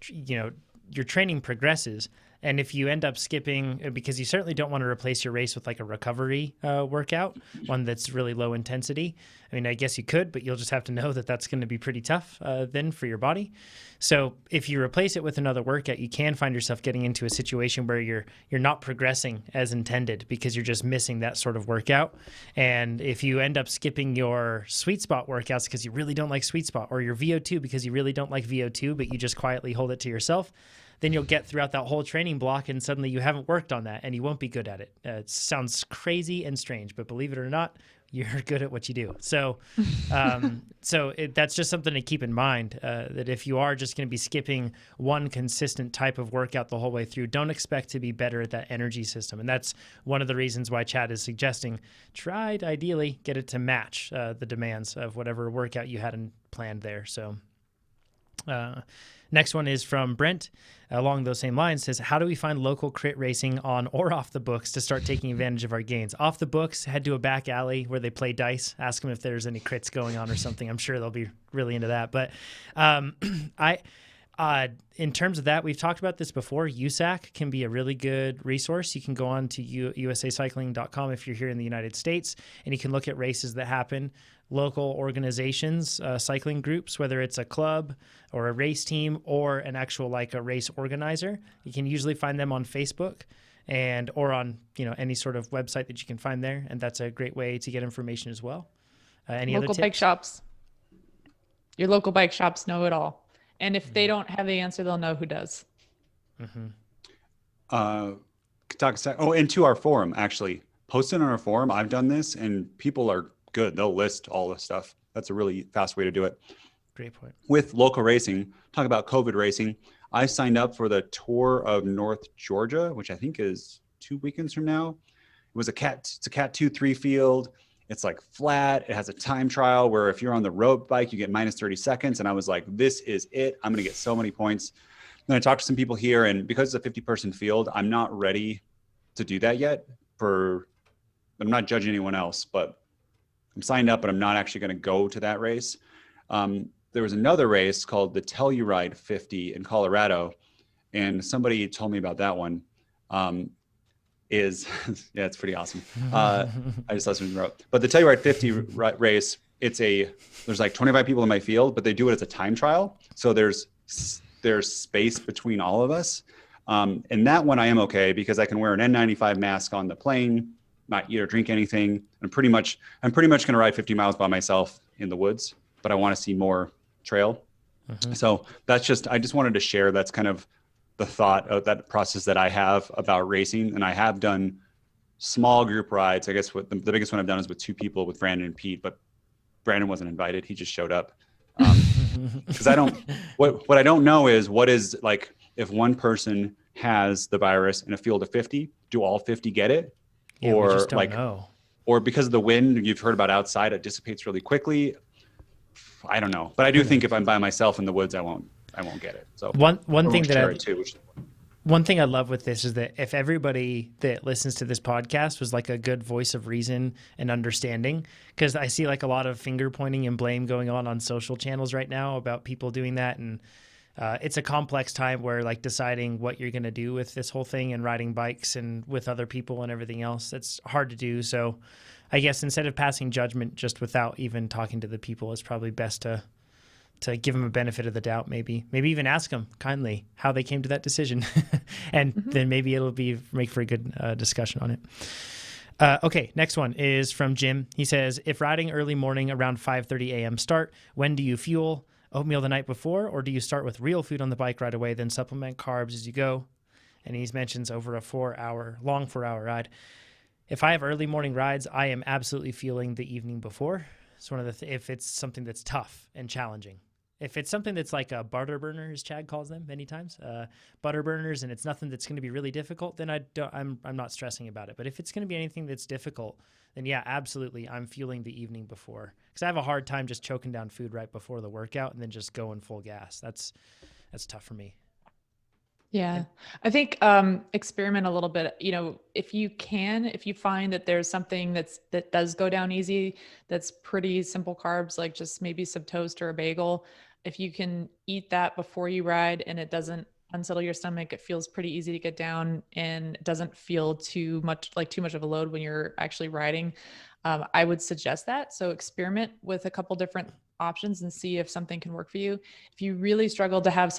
your training progresses. And if you end up skipping, because you certainly don't want to replace your race with like a recovery workout, one that's really low intensity. I mean, I guess you could, but you'll just have to know that that's going to be pretty tough then for your body. So if you replace it with another workout, you can find yourself getting into a situation where you're not progressing as intended because you're just missing that sort of workout. And if you end up skipping your sweet spot workouts because you really don't like sweet spot, or your VO2 because you really don't like VO2, but you just quietly hold it to yourself, then you'll get throughout that whole training block and suddenly you haven't worked on that and you won't be good at it. It sounds crazy and strange, but believe it or not, you're good at what you do. So that's just something to keep in mind, that if you are just going to be skipping one consistent type of workout the whole way through, don't expect to be better at that energy system. And that's one of the reasons why Chad is suggesting try to ideally get it to match the demands of whatever workout you had planned there. So next one is from Brent along those same lines, says, how do we find local crit racing on or off the books to start taking advantage of our gains? Off the books, head to a back alley where they play dice, ask them if there's any crits going on or something. I'm sure they'll be really into that. But in terms of that, we've talked about this before. USAC can be a really good resource. You can go on to usacycling.com if you're here in the United States, and you can look at races that happen. Local organizations, cycling groups, whether it's a club or a race team or an actual like a race organizer. You can usually find them on Facebook or on any sort of website that you can find there, and that's a great way to get information as well. Any other tips? Local bike shops. Your local bike shops know it all, and if they don't have the answer, they'll know who does. And to our forum, actually, post it on our forum. I've done this, and people are good. They'll list all the stuff. That's a really fast way to do it. Great point. With local racing, talk about COVID racing. I signed up for the Tour of North Georgia, which I think is 2 weekends from now. It's a Cat 2-3 field. It's like flat. It has a time trial where if you're on the road bike, you get minus 30 seconds. And I was like, this is it. I'm going to get so many points. Then I talked to some people here, and because it's a 50-person field, I'm not ready to do that yet. I'm not judging anyone else, but I'm signed up, but I'm not actually going to go to that race. There was another race called the TrainerRoad 50 in Colorado, and somebody told me about that one. It's pretty awesome. I just listened to the road. But the TrainerRoad 50 race, there's like 25 people in my field, but they do it as a time trial. So there's space between all of us. And that one I am okay because I can wear an N95 mask on the plane, not eat or drink anything. I'm pretty much going to ride 50 miles by myself in the woods, but I want to see more trail. So I just wanted to share. That's kind of the thought of that process that I have about racing. And I have done small group rides. I guess the biggest one I've done is with 2 people, with Brandon and Pete, but Brandon wasn't invited. He just showed up. Because what I don't know is what is like, if one person has the virus in a field of 50, do all 50 get it? Yeah, or we just don't know. or because of the wind, you've heard about outside, it dissipates really quickly. I don't know, but I do think if I'm by myself in the woods, I won't get it. So one thing that one thing I love with this is that if everybody that listens to this podcast was like a good voice of reason and understanding, because I see like a lot of finger pointing and blame going on social channels right now about people doing that. And it's a complex time where like deciding what you're going to do with this whole thing and riding bikes and with other people and everything else, it's hard to do. So I guess instead of passing judgment just without even talking to the people, it's probably best to give them a benefit of the doubt, maybe even ask them kindly how they came to that decision. And then maybe it'll make for a good discussion on it. Okay, next one is from Jim. He says, if riding early morning around 5:30 a.m. start, when do you fuel? Oatmeal the night before, or do you start with real food on the bike right away, then supplement carbs as you go? And he mentions over a long 4-hour ride. If I have early morning rides, I am absolutely fueling the evening before. It's one of if it's something that's tough and challenging. If it's something that's like a butter burner, as Chad calls them many times, butter burners, and it's nothing that's going to be really difficult, then I'm not stressing about it. But if it's going to be anything that's difficult, then yeah, absolutely, I'm fueling the evening before, because I have a hard time just choking down food right before the workout and then just going full gas. That's tough for me. Yeah. I think experiment a little bit, if you find that there's something that does go down easy, that's pretty simple carbs, like just maybe some toast or a bagel. If you can eat that before you ride and it doesn't unsettle your stomach, it feels pretty easy to get down and it doesn't feel too much of a load when you're actually riding. I would suggest that. So experiment with a couple different options and see if something can work for you. If you really struggle to have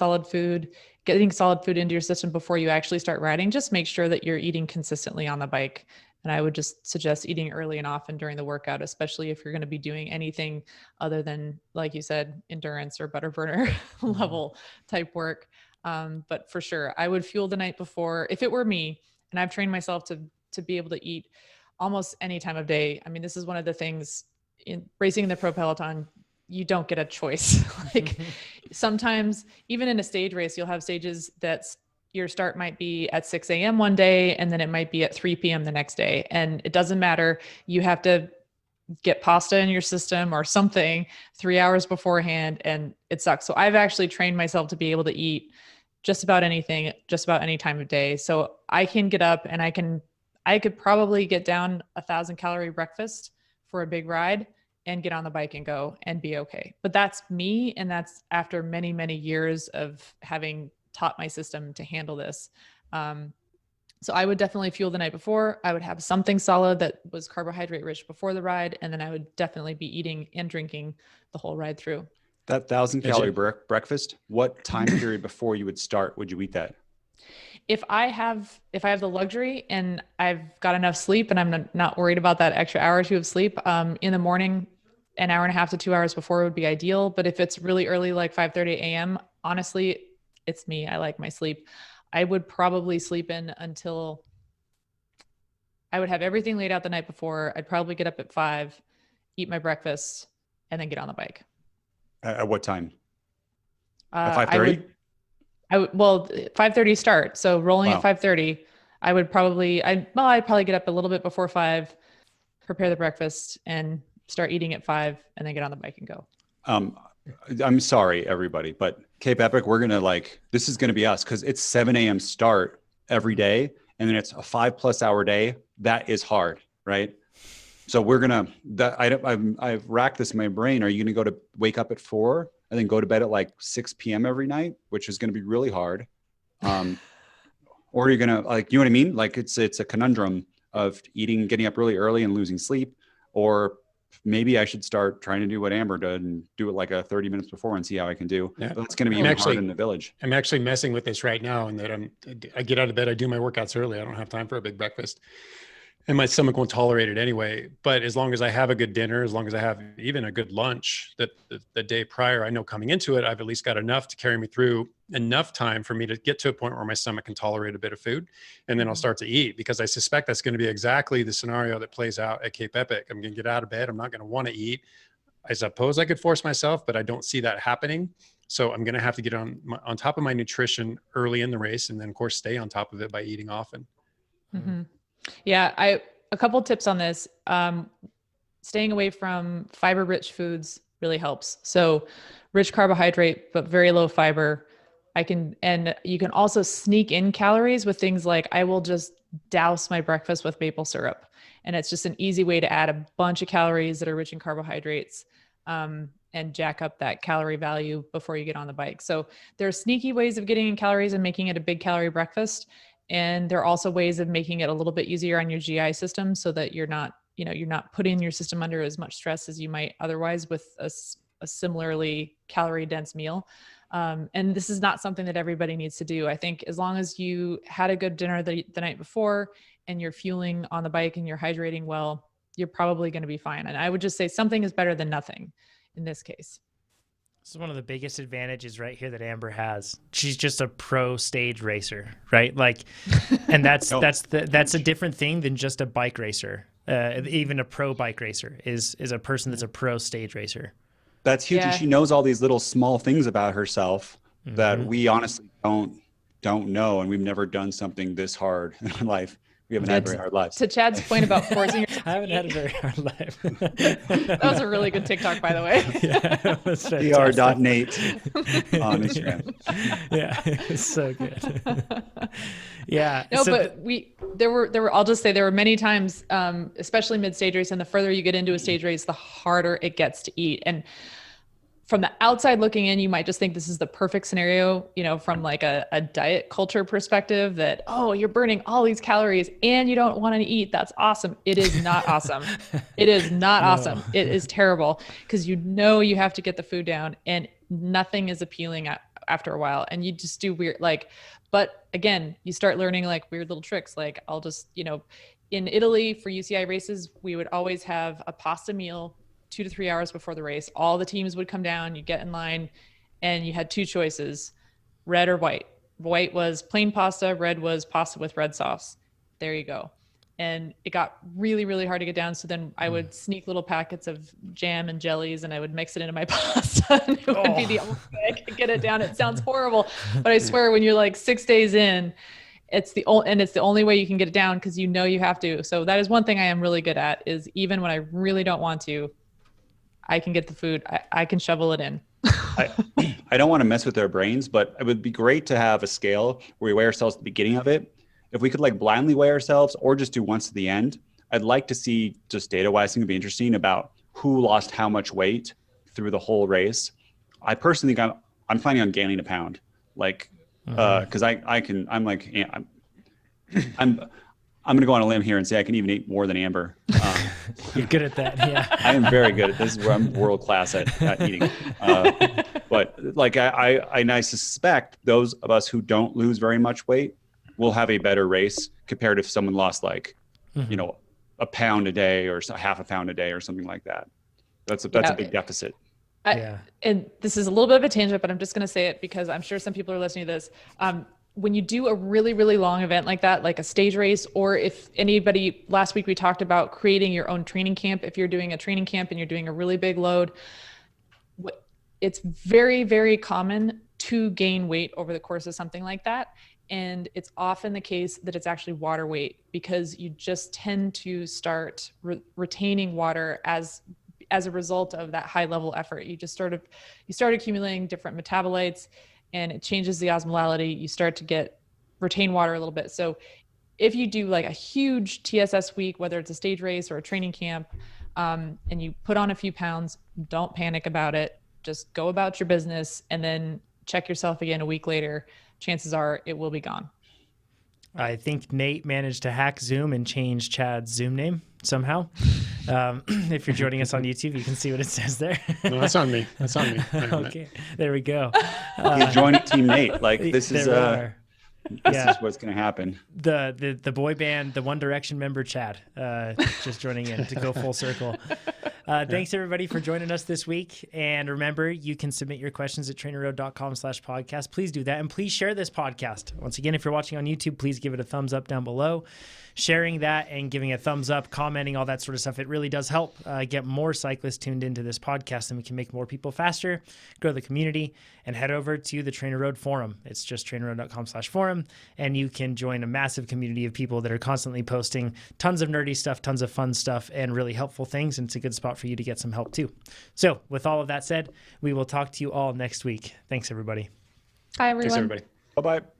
getting solid food into your system before you actually start riding, just make sure that you're eating consistently on the bike. And I would just suggest eating early and often during the workout, especially if you're going to be doing anything other than, like you said, endurance or butter burner level type work. But for sure, I would fuel the night before. If it were me, and I've trained myself to be able to eat almost any time of day. I mean, this is one of the things in racing in the pro peloton, you don't get a choice. Like sometimes even in a stage race, you'll have stages that your start might be at 6 a.m. one day, and then it might be at 3 p.m. the next day. And it doesn't matter. You have to get pasta in your system or something 3 hours beforehand, and it sucks. So I've actually trained myself to be able to eat just about anything, just about any time of day. So I can get up and I could probably get down 1,000-calorie breakfast for a big ride and get on the bike and go and be okay. But that's me. And that's after many, many years of having taught my system to handle this. So I would definitely fuel the night before. I would have something solid that was carbohydrate rich before the ride. And then I would definitely be eating and drinking the whole ride through. That 1,000-calorie breakfast, what time period before you would you eat that? If I have the luxury and I've got enough sleep and I'm not worried about that extra hour or two of sleep, in the morning, an hour and a half to 2 hours before would be ideal. But if it's really early, like 5:30 a.m., honestly, it's me. I like my sleep. I would probably sleep in until I would have everything laid out the night before. I'd probably get up at 5, eat my breakfast, and then get on the bike. At what time? At 5:30? Well, 5:30 start. So rolling at 5:30, I'd probably get up a little bit before 5, prepare the breakfast and start eating at 5, and then get on the bike and go. I'm sorry, everybody, but Cape Epic, this is going to be us because it's 7 a.m. start every day. And then it's a 5+ hour day. That is hard, right? So I've racked this in my brain. Are you going to wake up at 4 and then go to bed at like 6 p.m. every night, which is going to be really hard? Or are you going to you know what I mean? Like it's a conundrum of getting up really early and losing sleep, or maybe I should start trying to do what Amber did and do it like 30 minutes before and see how I can do. Yeah. But that's going to be hard in the village. I'm actually messing with this right now, and that I get out of bed, I do my workouts early. I don't have time for a big breakfast. And my stomach won't tolerate it anyway. But as long as I have a good dinner, as long as I have even a good lunch the day prior, I know coming into it, I've at least got enough to carry me through, enough time for me to get to a point where my stomach can tolerate a bit of food. And then I'll start to eat, because I suspect that's going to be exactly the scenario that plays out at Cape Epic. I'm going to get out of bed. I'm not going to want to eat. I suppose I could force myself, but I don't see that happening. So I'm going to have to get on top of my nutrition early in the race. And then of course, stay on top of it by eating often. Mm-hmm. Yeah. a couple tips on this. Staying away from fiber-rich foods really helps. So rich carbohydrate, but very low fiber. And you can also sneak in calories with things like, I will just douse my breakfast with maple syrup. And it's just an easy way to add a bunch of calories that are rich in carbohydrates, and jack up that calorie value before you get on the bike. So there are sneaky ways of getting in calories and making it a big calorie breakfast. And there are also ways of making it a little bit easier on your GI system so that you're not putting your system under as much stress as you might otherwise with a similarly calorie dense meal. And this is not something that everybody needs to do. I think as long as you had a good dinner the night before and you're fueling on the bike and you're hydrating well, you're probably going to be fine. And I would just say something is better than nothing in this case. This is one of the biggest advantages right here that Amber has. She's just a pro stage racer, right? Like, and that's a different thing than just a bike racer. Even a pro bike racer is a person that's a pro stage racer. That's huge. Yeah. And she knows all these little small things about herself that we honestly don't know. And we've never done something this hard in our life. We haven't had very hard lives. To Chad's point about forcing yourself. I haven't had a very hard life. That was a really good TikTok, by the way. Yeah, dr.nate on Instagram. Yeah, it's so good. Yeah. No, so but there were, I'll just say there were many times, especially mid-stage race, and the further you get into a stage race, the harder it gets to eat. And from the outside looking in, you might just think this is the perfect scenario, from like a diet culture perspective that, oh, you're burning all these calories and you don't want to eat. That's awesome. It is not awesome. It is not awesome. It is terrible because you have to get the food down and nothing is appealing after a while. And you just do weird, but again, you start learning like weird little tricks. Like I'll just, in Italy for UCI races, we would always have a pasta meal 2 to 3 hours before the race. All the teams would come down, you get in line, and you had two choices, red or white. White was plain pasta, red was pasta with red sauce. There you go. And it got really, really hard to get down. So then I would sneak little packets of jam and jellies and I would mix it into my pasta. And it would be the only way I could get it down. It sounds horrible, but I swear when you're like 6 days in, it's the only way you can get it down because you have to. So that is one thing I am really good at is even when I really don't want to, I can get the food. I can shovel it in. I don't want to mess with their brains, but it would be great to have a scale where we weigh ourselves at the beginning of it. If we could blindly weigh ourselves or just do once at the end, I'd like to see just data-wise, it would be interesting about who lost how much weight through the whole race. I personally think I'm planning on gaining a pound, because I'm going to go on a limb here and say I can even eat more than Amber. You're good at that, yeah. I am very good at this. Is where I'm world class at eating. But I suspect those of us who don't lose very much weight will have a better race compared if someone lost a pound a day or half a pound a day or something like that. That's a big deficit. And this is a little bit of a tangent, but I'm just going to say it because I'm sure some people are listening to this. When you do a really, really long event like that, like a stage race, or if anybody, last week we talked about creating your own training camp. If you're doing a training camp and you're doing a really big load, it's very, very common to gain weight over the course of something like that. And it's often the case that it's actually water weight because you just tend to start retaining water as a result of that high level effort. You start accumulating different metabolites and it changes the osmolality. You start to retain water a little bit. So if you do a huge TSS week, whether it's a stage race or a training camp, and you put on a few pounds, don't panic about it. Just go about your business and then check yourself again a week later. Chances are it will be gone. I think Nate managed to hack Zoom and change Chad's Zoom name somehow. If you're joining us on YouTube, you can see what it says there. No, that's on me. Okay, there we go. He's joining Team Nate. This is what's going to happen. The boy band, the One Direction member Chad, just joining in to go full circle. Thanks everybody for joining us this week. And remember, you can submit your questions at trainerroad.com/podcast. Please do that. And please share this podcast. Once again, if you're watching on YouTube, please give it a thumbs up down below. Sharing that and giving a thumbs up, commenting, all that sort of stuff. It really does help get more cyclists tuned into this podcast, and we can make more people faster, grow the community, and head over to the TrainerRoad forum. It's just trainerroad.com/forum, and you can join a massive community of people that are constantly posting tons of nerdy stuff, tons of fun stuff, and really helpful things, and it's a good spot for you to get some help too. So with all of that said, we will talk to you all next week. Thanks, everybody. Bye, everyone. Thanks, everybody. Bye-bye.